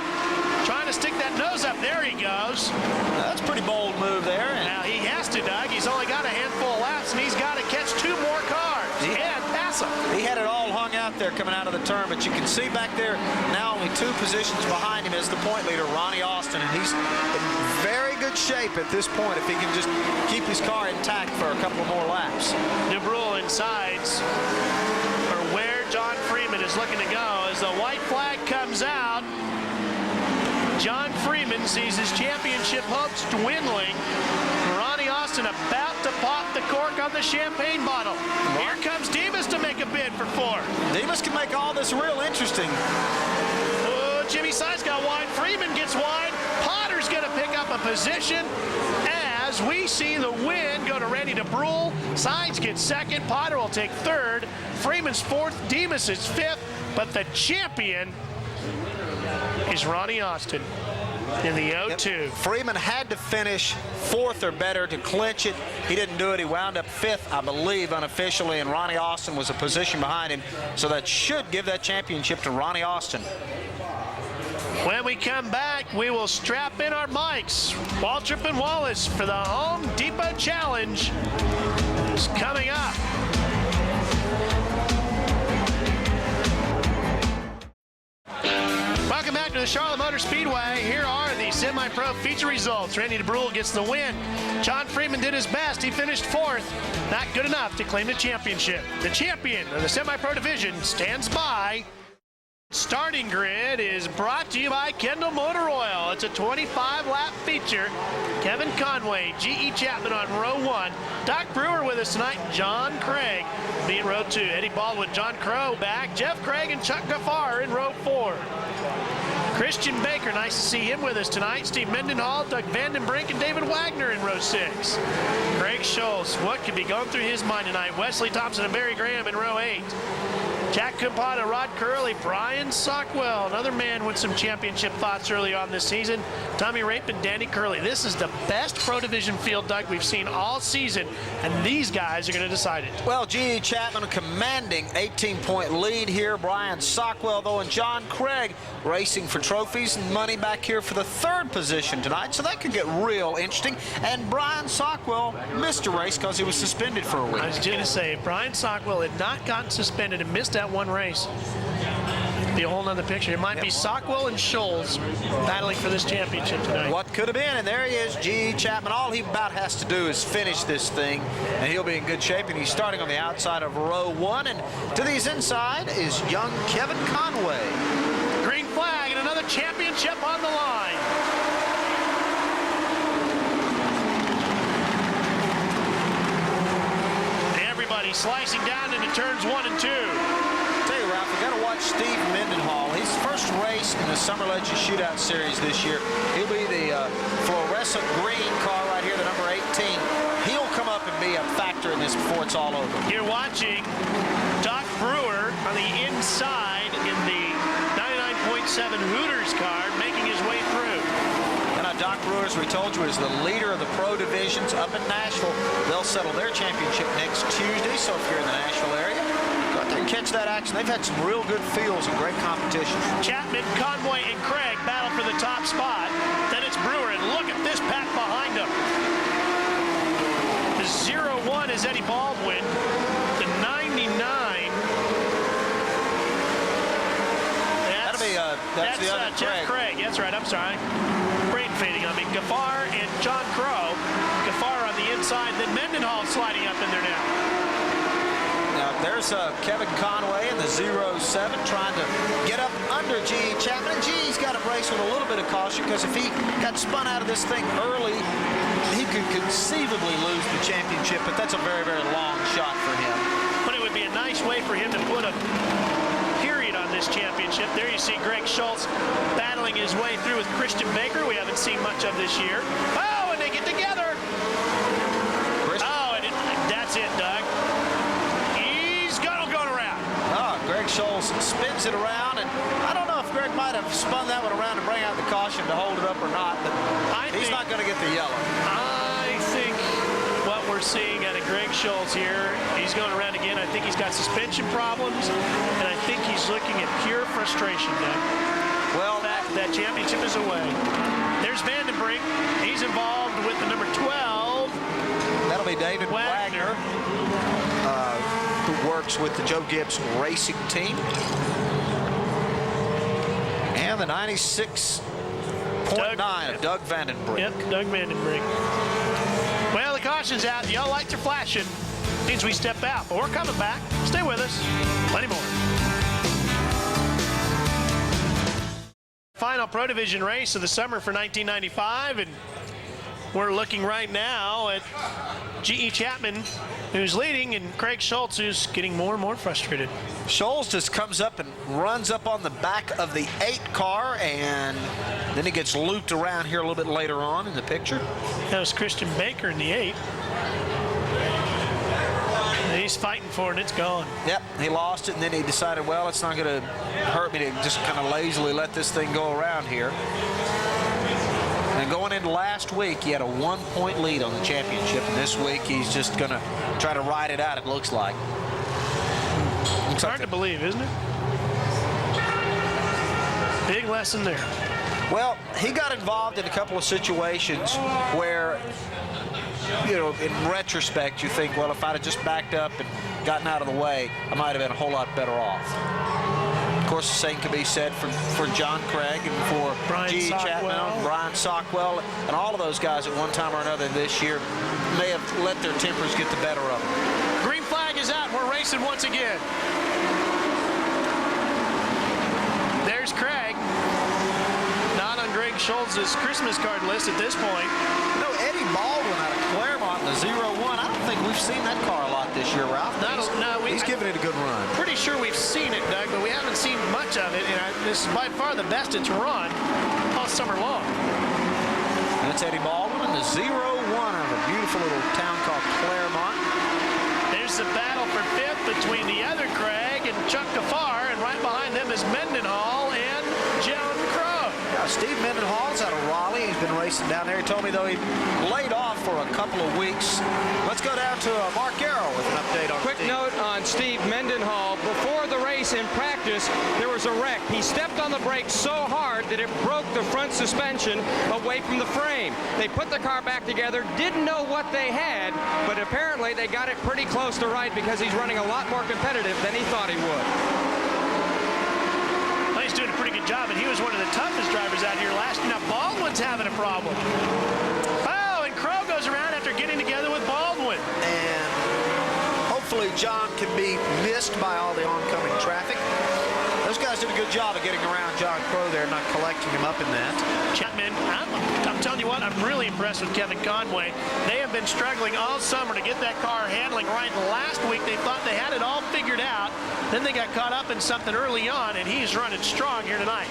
Trying to stick that nose up. There he goes. That's a pretty bold move there. Now he has to, Doug. He's only got a handful of laps, and he's got to catch 2 more cars and pass them. He had it all hung out there coming out of the turn, but you can see back there now only 2 positions behind him is the point leader, Ronnie Austin, and he's in very good shape at this point if he can just keep his car intact for a couple more laps. DeBrule and Sides are where John Freeman is looking to go as the white flag comes out. John Freeman sees his championship hopes dwindling. Ronnie Austin about to pop the cork on the champagne bottle. Here comes Demas to make a bid for 4. Demas can make all this real interesting. Oh, Jimmy Sides got wide. Freeman gets wide. Potter's going to pick up a position as we see the win go to Randy DeBrule. Sides gets 2nd. Potter will take 3rd. Freeman's 4th. Demas is 5th. But the champion is Ronnie Austin in the 0-2. Yep. Freeman had to finish 4th or better to clinch it. He didn't do it. He wound up 5th, I believe, unofficially, and Ronnie Austin was a position behind him. So that should give that championship to Ronnie Austin. When we come back, we will strap in our mics. Waltrip and Wallace for the Home Depot Challenge is coming up. Welcome back to the Charlotte Motor Speedway. Here are the semi-pro feature results. Randy DeBrule gets the win. John Freeman did his best. He finished 4th. Not good enough to claim the championship. The champion of the semi-pro division stands by. Starting grid is brought to you by Kendall Motor Oil. It's a 25-lap feature. Kevin Conway, G.E. Chapman on row 1. Doc Brewer with us tonight. John Craig being row 2. Eddie Baldwin, John Crow back. Jeff Craig and Chuck Gaffar in row 4. Christian Baker, nice to see him with us tonight. Steve Mendenhall, Doug Vandenbrink, and David Wagner in row 6. Craig Schultz, what could be going through his mind tonight? Wesley Thompson and Barry Graham in row 8. Jack Campana, Rod Curley, Brian Sockwell, another man with some championship thoughts early on this season. Tommy Rape and Danny Curley. This is the best Pro Division field, Doug, we've seen all season, and these guys are going to decide it. Well, G.E. Chapman a commanding 18-point lead here. Brian Sockwell, though, and John Craig racing for trophies and money back here for the 3rd position tonight, so that could get real interesting. And Brian Sockwell missed a race because he was suspended for a week. I was going to say, if Brian Sockwell had not gotten suspended and missed that one race, it'd be a whole nother picture. It might be Sockwell and Scholes battling for this championship tonight. What could have been, and there he is, G.E. Chapman. All he about has to do is finish this thing, and he'll be in good shape. And he's starting on the outside of row 1, and to these inside is young Kevin Conway. Green flag and another championship on the line. Everybody slicing down into turns 1 and 2. Tell you, Ralph, we got to watch Steve Mendenhall. His first race in the Summer Legends Shootout Series this year. He'll be the fluorescent green car right here, the number 18. He'll come up and be a factor in this before it's all over. You're watching Doc Brewer on the inside in the 99.7 Hooters car making his way through. And Doc Brewer, as we told you, is the leader of the Pro Divisions up in Nashville. They'll settle their championship next Tuesday, so if you're in the Nashville area, go out there and catch that action. They've had some real good fields and great competition. Chapman, Conway, and Craig battle for the top spot. Then it's Brewer, and look at this pack behind him. The 0-1 is Eddie Baldwin. The 99. That's the other Jeff Craig. That's right. I'm sorry. Brain fading on me. Gaffar and John Crow. Gaffar on the inside. Then Mendenhall sliding up in there now. Now there's Kevin Conway in the 0-7 trying to get up under G.E. Chapman. And G.E.'s got to brace with a little bit of caution because if he got spun out of this thing early, he could conceivably lose the championship. But that's a very, very long shot for him. But it would be a nice way for him to put a period on this championship. There you see Greg Schultz battling his way through with Christian Baker. We haven't seen much of this year. Oh, and they get together. Oh, and that's it, Doug. He's going around. Oh, Greg Schultz spins it around, and I don't know if Greg might have spun that one around to bring out the caution to hold it up or not, but he's not going to get the yellow. I think what we're seeing out of Greg Schultz here, he's going around again. I think he's got suspension problems, and I think he's looking at pure frustration, Doug. Well, that championship is away. There's Vandenbrink. He's involved with the number 12. That'll be David Wagner, who works with the Joe Gibbs racing team. And the 96.9 of Doug Vandenbrink. Yep, Doug Vandenbrink. Well, the caution's out. The yellow lights are flashing. Means we step out, but we're coming back. Stay with us. Plenty more. Final Pro Division race of the summer for 1995, and we're looking right now at G.E. Chapman, who's leading, and Craig Schultz, who's getting more and more frustrated. Schultz just comes up and runs up on the back of the 8 car, and then he gets looped around here a little bit later on in the picture. That was Christian Baker in the 8. And he's fighting for it, and it's gone. Yep, he lost it, and then he decided, well, it's not going to hurt me to just kind of lazily let this thing go around here. And going into last week, he had a 1-point lead on the championship, and this week he's just going to try to ride it out, it looks like. It's hard to believe, isn't it? Big lesson there. Well, he got involved in a couple of situations where, you know, in retrospect, you think, well, if I'd have just backed up and gotten out of the way, I might have been a whole lot better off. Of course, the same can be said for John Craig and for G.E. Chapman, Brian Sockwell, and all of those guys at one time or another this year may have let their tempers get the better of them. Green flag is out. We're racing once again. There's Craig. Not on Greg Schultz's Christmas card list at this point. You know, Eddie Baldwin out of Claremont in the 0-1. I don't think we've seen that car a lot this year, Ralph. He's giving it a good run. Pretty sure we've seen it, Doug, but we haven't seen much of it. And this is by far the best it's run all summer long. That's Eddie Baldwin in the 0-1 of a beautiful little town called Claremont. There's the battle for 5th between the other Craig Craig and Chuck Gaffar, and right behind them is Mendenhall and John Crow. Yeah, Steve Mendenhall's out of Raleigh. He's been racing down there. He told me, though, he laid off for a couple of weeks. Let's go down to Mark Arrow with an update on Quick Steve. note on Steve Mendenhall. Before the race in practice, there was a wreck. He stepped on the brakes so hard that it broke the front suspension away from the frame. They put the car back together, didn't know what they had, but apparently they got it pretty close to right because he's running a lot more competitive than he thought he would. Well, he's doing a pretty good job, and he was one of the toughest drivers out here last year. Now Baldwin's having a problem. Oh, and Crow goes around after getting together with Baldwin. And hopefully John can be missed by all the oncoming traffic. Those guys did a good job of getting around John Crow there, not collecting him up in that. Chapman, I'm telling you what, I'm really impressed with Kevin Conway. They have been struggling all summer to get that car handling right. Last week they thought they had it all figured out. Then they got caught up in something early on, and he's running strong here tonight.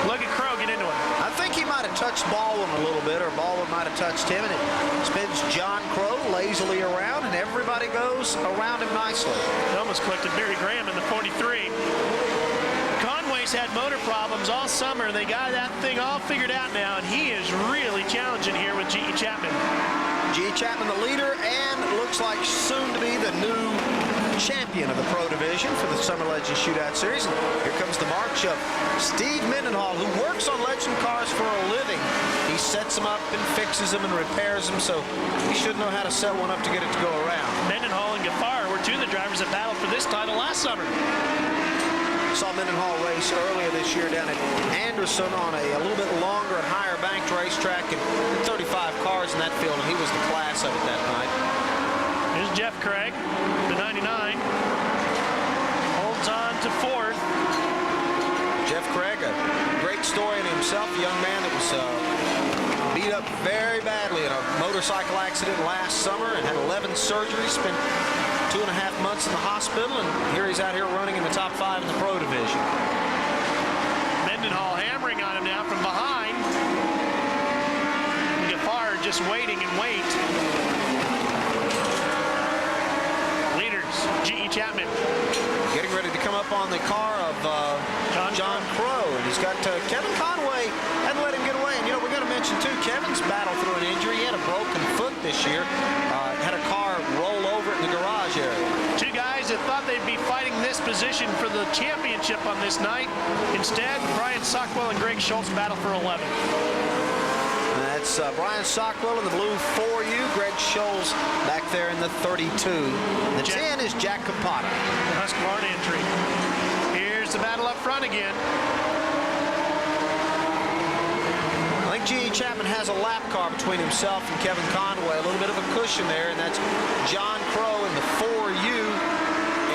Look at Crow get into it. I think he might have touched Baldwin a little bit, or Baldwin might have touched him, and it spins John Crow lazily around, and everybody goes around him nicely. They almost collected Barry Graham in the 43. Conway's had motor problems all summer. They got that thing all figured out now, and he is really challenging here with G.E. Chapman. G.E. Chapman, the leader, and looks like soon to be the new champion of the Pro Division for the Summer Legends Shootout Series. And here comes the march of Steve Mendenhall, who works on Legend cars for a living. He sets them up and fixes them and repairs them, so he should know how to set one up to get it to go around. Mendenhall and Gaffar were two of the drivers that battled for this title last summer. Saw Mendenhall race earlier this year down at Anderson on a little bit longer and higher banked racetrack, and 35 cars in that field, and he was the class of it that night. Here's Jeff Craig, the 99. Holds on to fourth. Jeff Craig, a great story in himself, a young man that was beat up very badly in a motorcycle accident last summer and had 11 surgeries, spent 2.5 months in the hospital, and here he's out here running in the top 5 in the Pro Division. Mendenhall hammering on him now from behind. Gaffar just waiting and wait. Leaders, G.E. Chapman. Getting ready to come up on the car of John Crow, and he's got Kevin Conway and let him get away. And, you know, we're going to mention, too, Kevin's battled through an injury. He had a broken foot this year. Had a car roll over in the garage area. Two guys that thought they'd be fighting this position for the championship on this night. Instead, Brian Sockwell and Greg Schultz battle for 11. That's Brian Sockwell in the blue 4U. Greg Schultz back there in the 32. The 10 is Jack Campana. The Husqvarna entry. Here's the battle up front again. I think G.E. Chapman has a lap car between himself and Kevin Conway. A little bit of a cushion there, and that's John Crow in the 4U.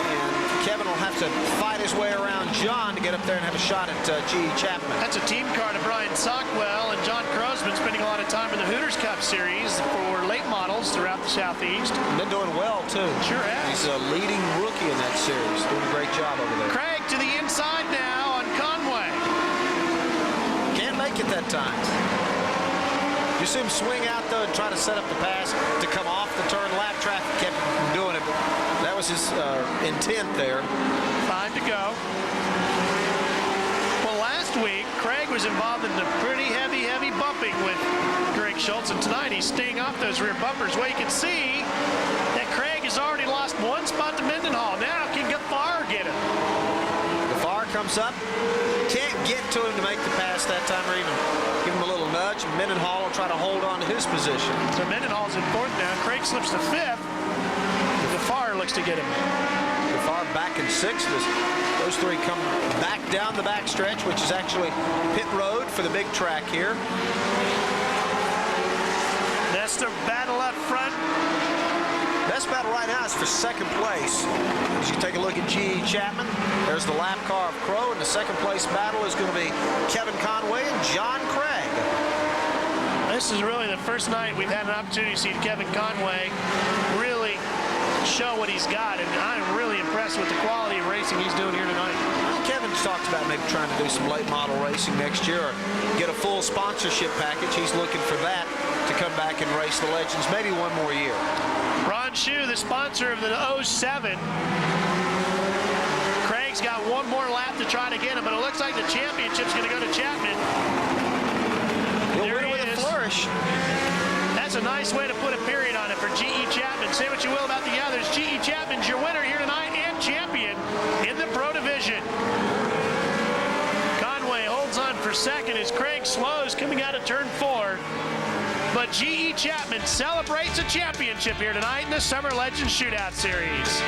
And Kevin will have to fight his way around John to get up there and have a shot at G.E. Chapman. That's a team car to Brian Sockwell, and John Crow's been spending a lot of time in the Hooters Cup Series for late models throughout the Southeast. Been doing well, too. Sure has. He's a leading rookie in that series. Doing a great job over there. Craig to the inside now on Conway. Can't make it that time. You see him swing out, though, and try to set up the pass to come off the turn. Lap traffic kept him from doing it. That was his intent there. 5 to go. Well, last week, Craig was involved in the pretty heavy bumping with Greg Schultz, and tonight he's staying off those rear bumpers. Well, you can see that Craig has already lost one spot to Mendenhall. Now can Gaffar get him? Gaffar comes up. Can't get to him to make the pass that time, or even give him a little nudge. Mendenhall will try to hold on to his position. So Mendenhall's in fourth now. Craig slips to fifth. Gaffar looks to get him. Gaffar back in sixth. Those three come back down the back stretch, which is actually pit road for the big track here. That's the battle up front. Best battle right now is for second place. As you take a look at G.E. Chapman, there's the lap car of Crow, and the second place battle is going to be Kevin Conway and John Craig. This is really the first night we've had an opportunity to see Kevin Conway really show what he's got, and I'm really impressed with the quality of racing he's doing here tonight. Well, Kevin's talked about maybe trying to do some late model racing next year or get a full sponsorship package. He's looking for that to come back and race the Legends maybe one more year. Ron Shue, the sponsor of the 07 Craig's got one more lap to try to get him, but it looks like the championship's going to go to Chapman. He'll win with a flourish. That's a nice way to put a period on it for G.E. Chapman. Say what you will about the others. G.E. Chapman's your winner here tonight and champion in the Pro Division. Conway holds on for second as Craig slows coming out of turn 4. But G.E. Chapman celebrates a championship here tonight in the Summer Legends Shootout Series.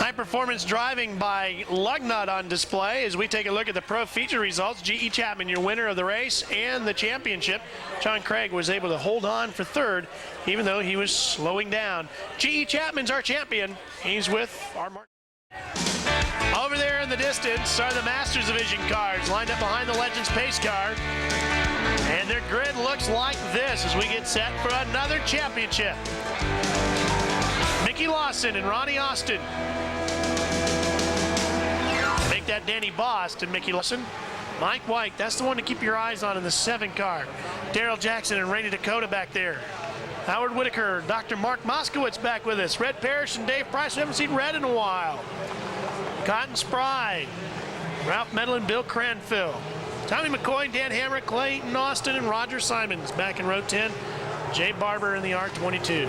High-performance driving by Lugnut on display as we take a look at the Pro Feature results. G.E. Chapman, your winner of the race and the championship. John Craig was able to hold on for third, even though he was slowing down. G.E. Chapman's our champion. He's with our Mark. Over there in the distance are the Masters Division cars lined up behind the Legends pace car. And their grid looks like this as we get set for another championship. Mickey Lawson and Ronnie Austin. Make that Danny Bost and Mickey Lawson. Mike White, that's the one to keep your eyes on in the 7 car. Daryl Jackson and Rainy Dakota back there. Howard Whitaker, Dr. Mark Moskowitz back with us. Red Parrish and Dave Price. We haven't seen Red in a while. Cotton Spry, Ralph Medlin, Bill Cranfill. Tommy McCoy, Dan Hamrick, Clayton Austin, and Roger Simons back in row 10. Jay Barber in the R22.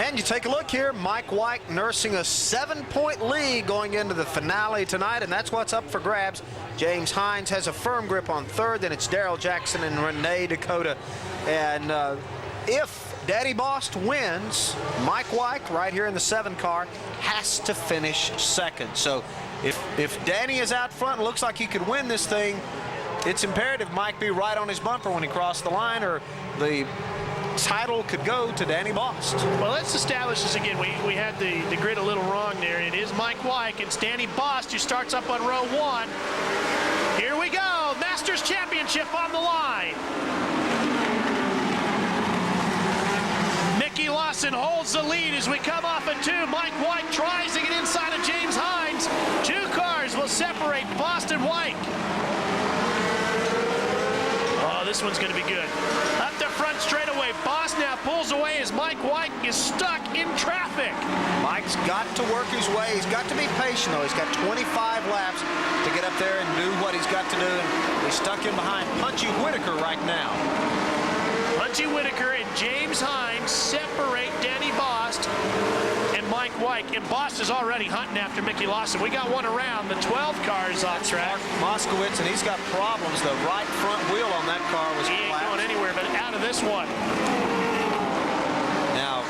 And you take a look here, Mike White nursing a 7-point lead going into the finale tonight, and that's what's up for grabs. James Hines has a firm grip on third, then it's Daryl Jackson and Renee Dakota. And if Danny Bost wins, Mike White, right here in the 7 car, has to finish second. So if Danny is out front and looks like he could win this thing, it's imperative Mike be right on his bumper when he crossed the line, or the title could go to Danny Bost. Well, let's establish this again. We had the grid a little wrong there. It is Mike White. It's Danny Bost who starts up on row 1. Here we go. Masters Championship on the line. Mickey Lawson holds the lead as we come off of 2. Mike White tries to get inside of James Hines. 2 cars will separate Bost and White. Oh, this one's going to be good. Up the front straightaway. Bost now pulls away as Mike White is stuck in traffic. Mike's got to work his way. He's got to be patient, though. He's got 25 laps to get up there and do what he's got to do. And he's stuck in behind Punchy Whitaker right now. Punchy Whitaker and James Hines separate Danny Bost and Mike White. And Bost is already hunting after Mickey Lawson. We got one around. The 12 car is off track. Moskowitz, and he's got problems. The right front wheel on that car was He ain't going anywhere but out of this one. Now,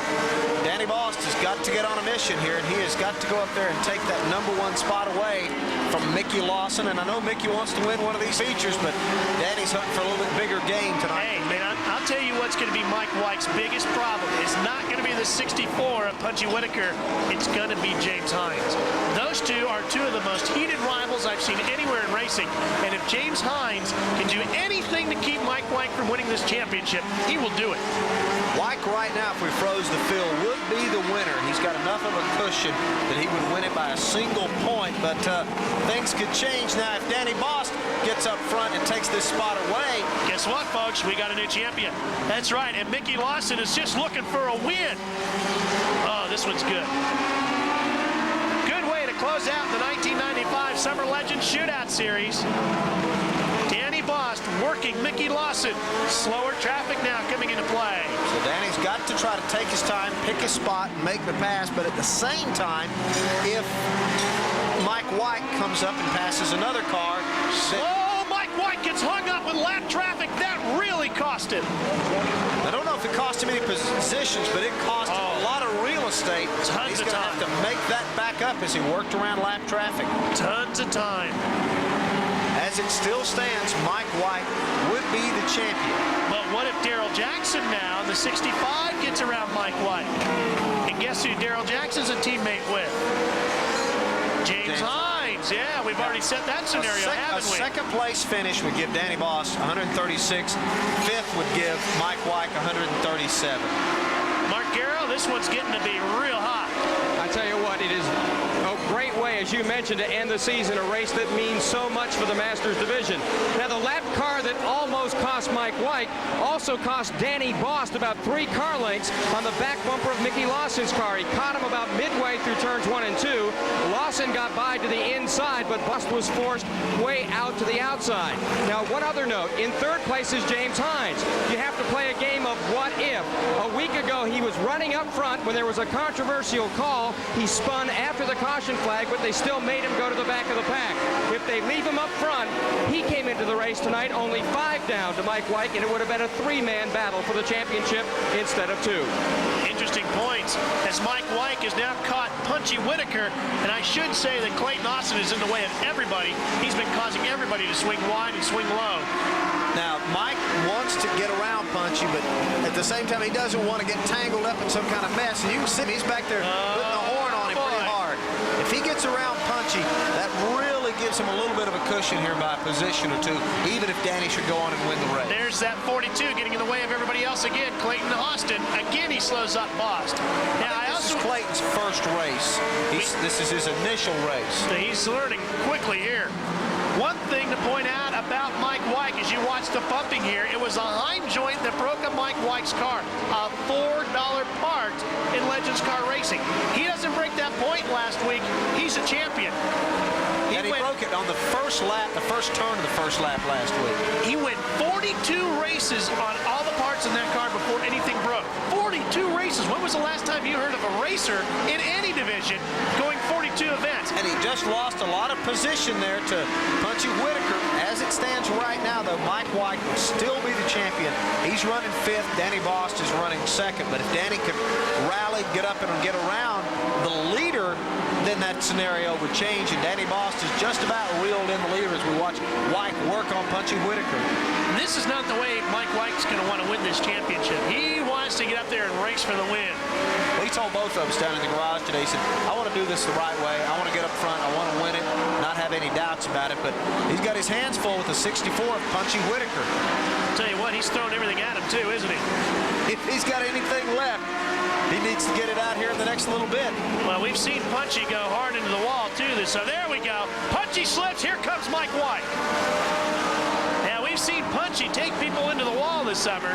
Danny Bost has got to get on a mission here, and he has got to go up there and take that #1 spot away from Mickey Lawson. And I know Mickey wants to win one of these features, but Danny's hunting for a little bit bigger game tonight. Hey, man, I'll tell you what's going to be Mike White's biggest problem. It's not going to be the 64 of Punchy Whitaker. It's going to be James Hines. Those two are 2 of the most heated rivals I've seen anywhere in racing. And if James Hines can do anything to keep Mike White from winning this championship, he will do it. White right now, if we froze the field, would be the winner. He's got enough of a cushion that he would win it by a single point, but things could change now if Danny Bost gets up front and takes this spot away. Guess what, folks? We got a new champion. That's right, and Mickey Lawson is just looking for a win. Oh, this one's good. Good way to close out the 1995 Summer Legends Shootout Series. Danny Bost working Mickey Lawson. Slower traffic now coming into play. So Danny's got to try to take his time, pick his spot, and make the pass. But at the same time, if Mike White comes up and passes another car. Oh, Mike White gets hung up with lap traffic. That really cost him. I don't know if it cost him any positions, but it cost him a lot of real estate. Tons He's of going to time. have to make that back up as he worked around lap traffic. Tons of time. As it still stands, Mike White would be the champion. But what if Daryl Jackson now, the 65, gets around Mike White? And guess who Daryl Jackson's a teammate with? James Hines. Yeah, we've already set that scenario, haven't we? A second place finish would give Danny Bost 136. Fifth would give Mike White 137. Mark Garrow, this one's getting to be real hot. I tell you what, it is great way, as you mentioned, to end the season, a race that means so much for the Masters division. Now, the lap car that almost cost Mike White also cost Danny Bost about 3 car lengths on the back bumper of Mickey Lawson's car. He caught him about midway through turns 1 and 2. Lawson got by to the inside, but Bost was forced way out to the outside. Now, one other note. In third place is James Hines. You have to play a game of what if. A week ago, he was running up front when there was a controversial call. He spun after the caution flag, but they still made him go to the back of the pack. If they leave him up front, he came into the race tonight only 5 down to Mike White, and it would have been a 3-man battle for the championship instead of 2. Interesting points, as Mike White has now caught Punchy Whitaker, and I should say that Clayton Austin is in the way of everybody. He's been causing everybody to swing wide and swing low. Now, Mike wants to get around Punchy, but at the same time, he doesn't want to get tangled up in some kind of mess. And you can see he's back there putting the horn on him pretty hard. If he gets around Punchy, that really gives him a little bit of a cushion here by a position or 2, even if Danny should go on and win the race. There's that 42 getting in the way of everybody else again. Clayton Austin, again, he slows up Bost. Now, This is Clayton's first race. This is his initial race. So he's learning quickly here. One thing to point out about Mike White as you watch the bumping here, it was a hind joint that broke up Mike White's car. A $4 part in Legends Car Racing. He doesn't break that point last week. He's a champion. And he broke it on the first lap, the first turn of the first lap last week. He went 42 races on all the parts in that car before anything broke. 42 races. When was the last time you heard of a racer in any division going 42 events? And he just lost a lot of position there to Punchy Whitaker. As it stands right now, though, Mike White would still be the champion. He's running 5th. Danny Bost is running 2nd. But if Danny could rally, get up, and get around the leader, then that scenario would change. And Danny Bost is just about reeled in the leader as we watch White work on Punchy Whitaker. This is not the way Mike White's going to want to win this championship. He wants to get up there and race for the win. Well, he told both of us down in the garage today, he said, I want to do this the right way. I want to get up front. I want to win it, not have any doubts about it. But he's got his hands full with the 64 of Punchy Whitaker. Tell you what, he's throwing everything at him too, isn't he? If he's got anything left, he needs to get it out here in the next little bit. Well, we've seen Punchy go hard into the wall too. So there we go. Punchy slips. Here comes Mike White. Now we've seen Punchy take people into the wall this summer.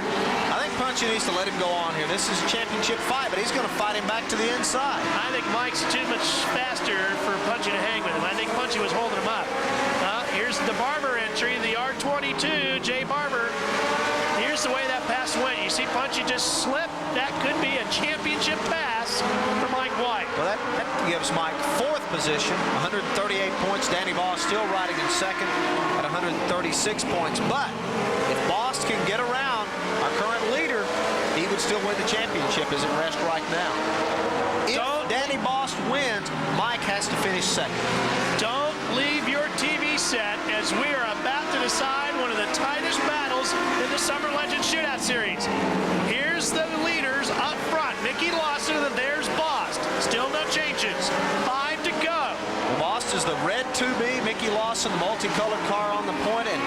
I think Punchy needs to let him go on here. This is a championship fight, but he's going to fight him back to the inside. I think Mike's too much faster for Punchy to hang with him. I think Punchy was holding him up. Here's the Barber entry, the R22, Jay Barber. Here's the way that pass went. You see Punchy just slip. That could be a championship pass for Mike White. Well, that gives Mike 4th position, 138 points. Danny Bost still riding in 2nd at 136 points. But if Bost can get around our current leader, he would still win the championship as it rests right now. If Danny Bost wins, Mike has to finish 2nd. Don't leave your TV set as we are about to decide one of the tightest battles in the Summer Legends Shootout Series. Here's the leaders up front. Mickey Lawson, and there's Bost. Still no changes. 5 to go. Bost is the red 2B. Mickey Lawson, the multicolored car on the point. And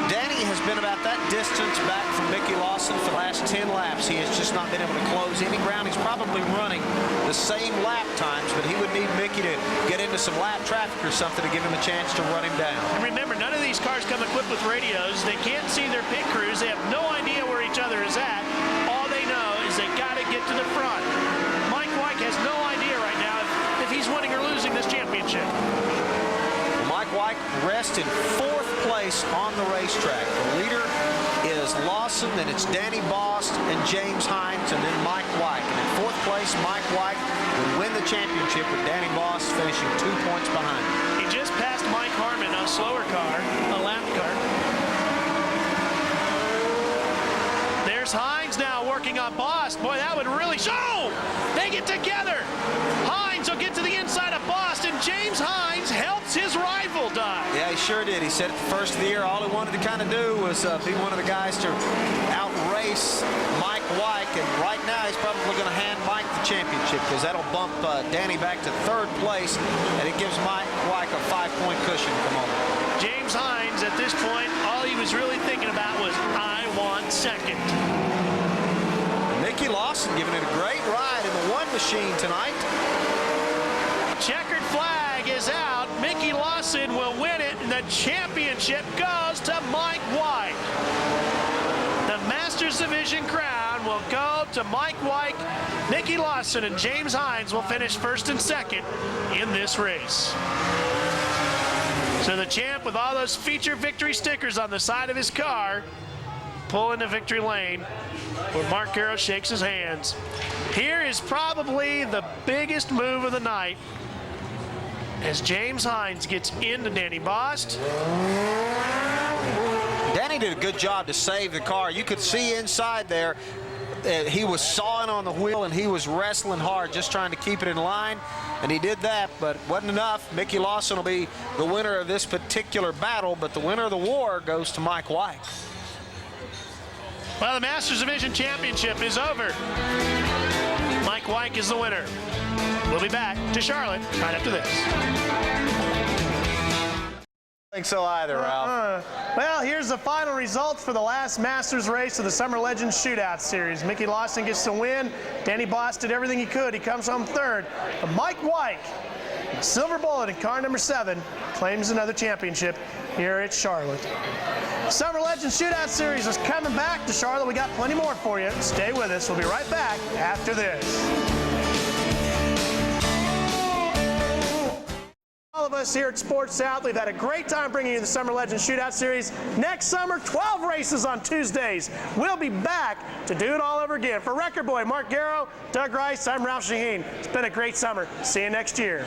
Danny has been about that distance back from Mickey Lawson for the last 10 laps. He has just not been able to close any ground. He's probably running the same lap times, but he would need Mickey to get into some lap traffic or something to give him a chance to run him down. And remember, none of these cars come equipped with radios. They can't see their pit crews. They have no idea where each other is at. All they know is they got to get to the front. Mike White has no idea right now if he's winning or losing this championship. Mike White rests in 4th place on the racetrack. The leader is Lawson, then it's Danny Bost and James Hines, and then Mike White. And in 4th place, Mike White would win the championship with Danny Bost finishing 2 points behind. He just passed Mike Harmon on a slower car, a lap car. There's Hines now working on Bost. Boy, that would really show. They get together. Hines will get to the inside of Bost, and James Hines helps his rival die. Yeah, he sure did. He said at the first of the year, all he wanted to kind of do was be one of the guys to outrace Mike White, and right now he's probably going to hand Mike the championship because that'll bump Danny back to 3rd place, and it gives Mike White a 5-point cushion at the moment. James Hines, at this point, all he was really thinking about was, I want 2nd. Mickey Lawson giving it a great ride in the 1 machine tonight. Checkered flag is out. Mickey Lawson will win it, and the championship goes to Mike White. The Masters Division crown will go to Mike White. Mickey Lawson and James Hines will finish first and second in this race. So the champ, with all those feature victory stickers on the side of his car, pull into victory lane where Mark Garrow shakes his hands. Here is probably the biggest move of the night as James Hines gets into Danny Bost. Danny did a good job to save the car. You could see inside there he was sawing on the wheel and he was wrestling hard, just trying to keep it in line, and he did that, but wasn't enough. Mickey Lawson will be the winner of this particular battle, but the winner of the war goes to Mike White. Well, the Masters Division Championship is over. Mike White is the winner. We'll be back to Charlotte right after this. I think so either, Ralph. Well, here's the final results for the last Masters race of the Summer Legends Shootout Series. Mickey Lawson gets the win. Danny Bost did everything he could. He comes home third. But Mike White, silver bullet in car number 7, claims another championship here at Charlotte. Summer Legends Shootout Series is coming back to Charlotte. We got plenty more for you. Stay with us. We'll be right back after this. All of us here at Sports South, we've had a great time bringing you the Summer Legends Shootout Series. Next summer, 12 races on Tuesdays. We'll be back to do it all over again. For Record Boy Mark Garrow, Doug Rice, I'm Ralph Shaheen. It's been a great summer. See you next year.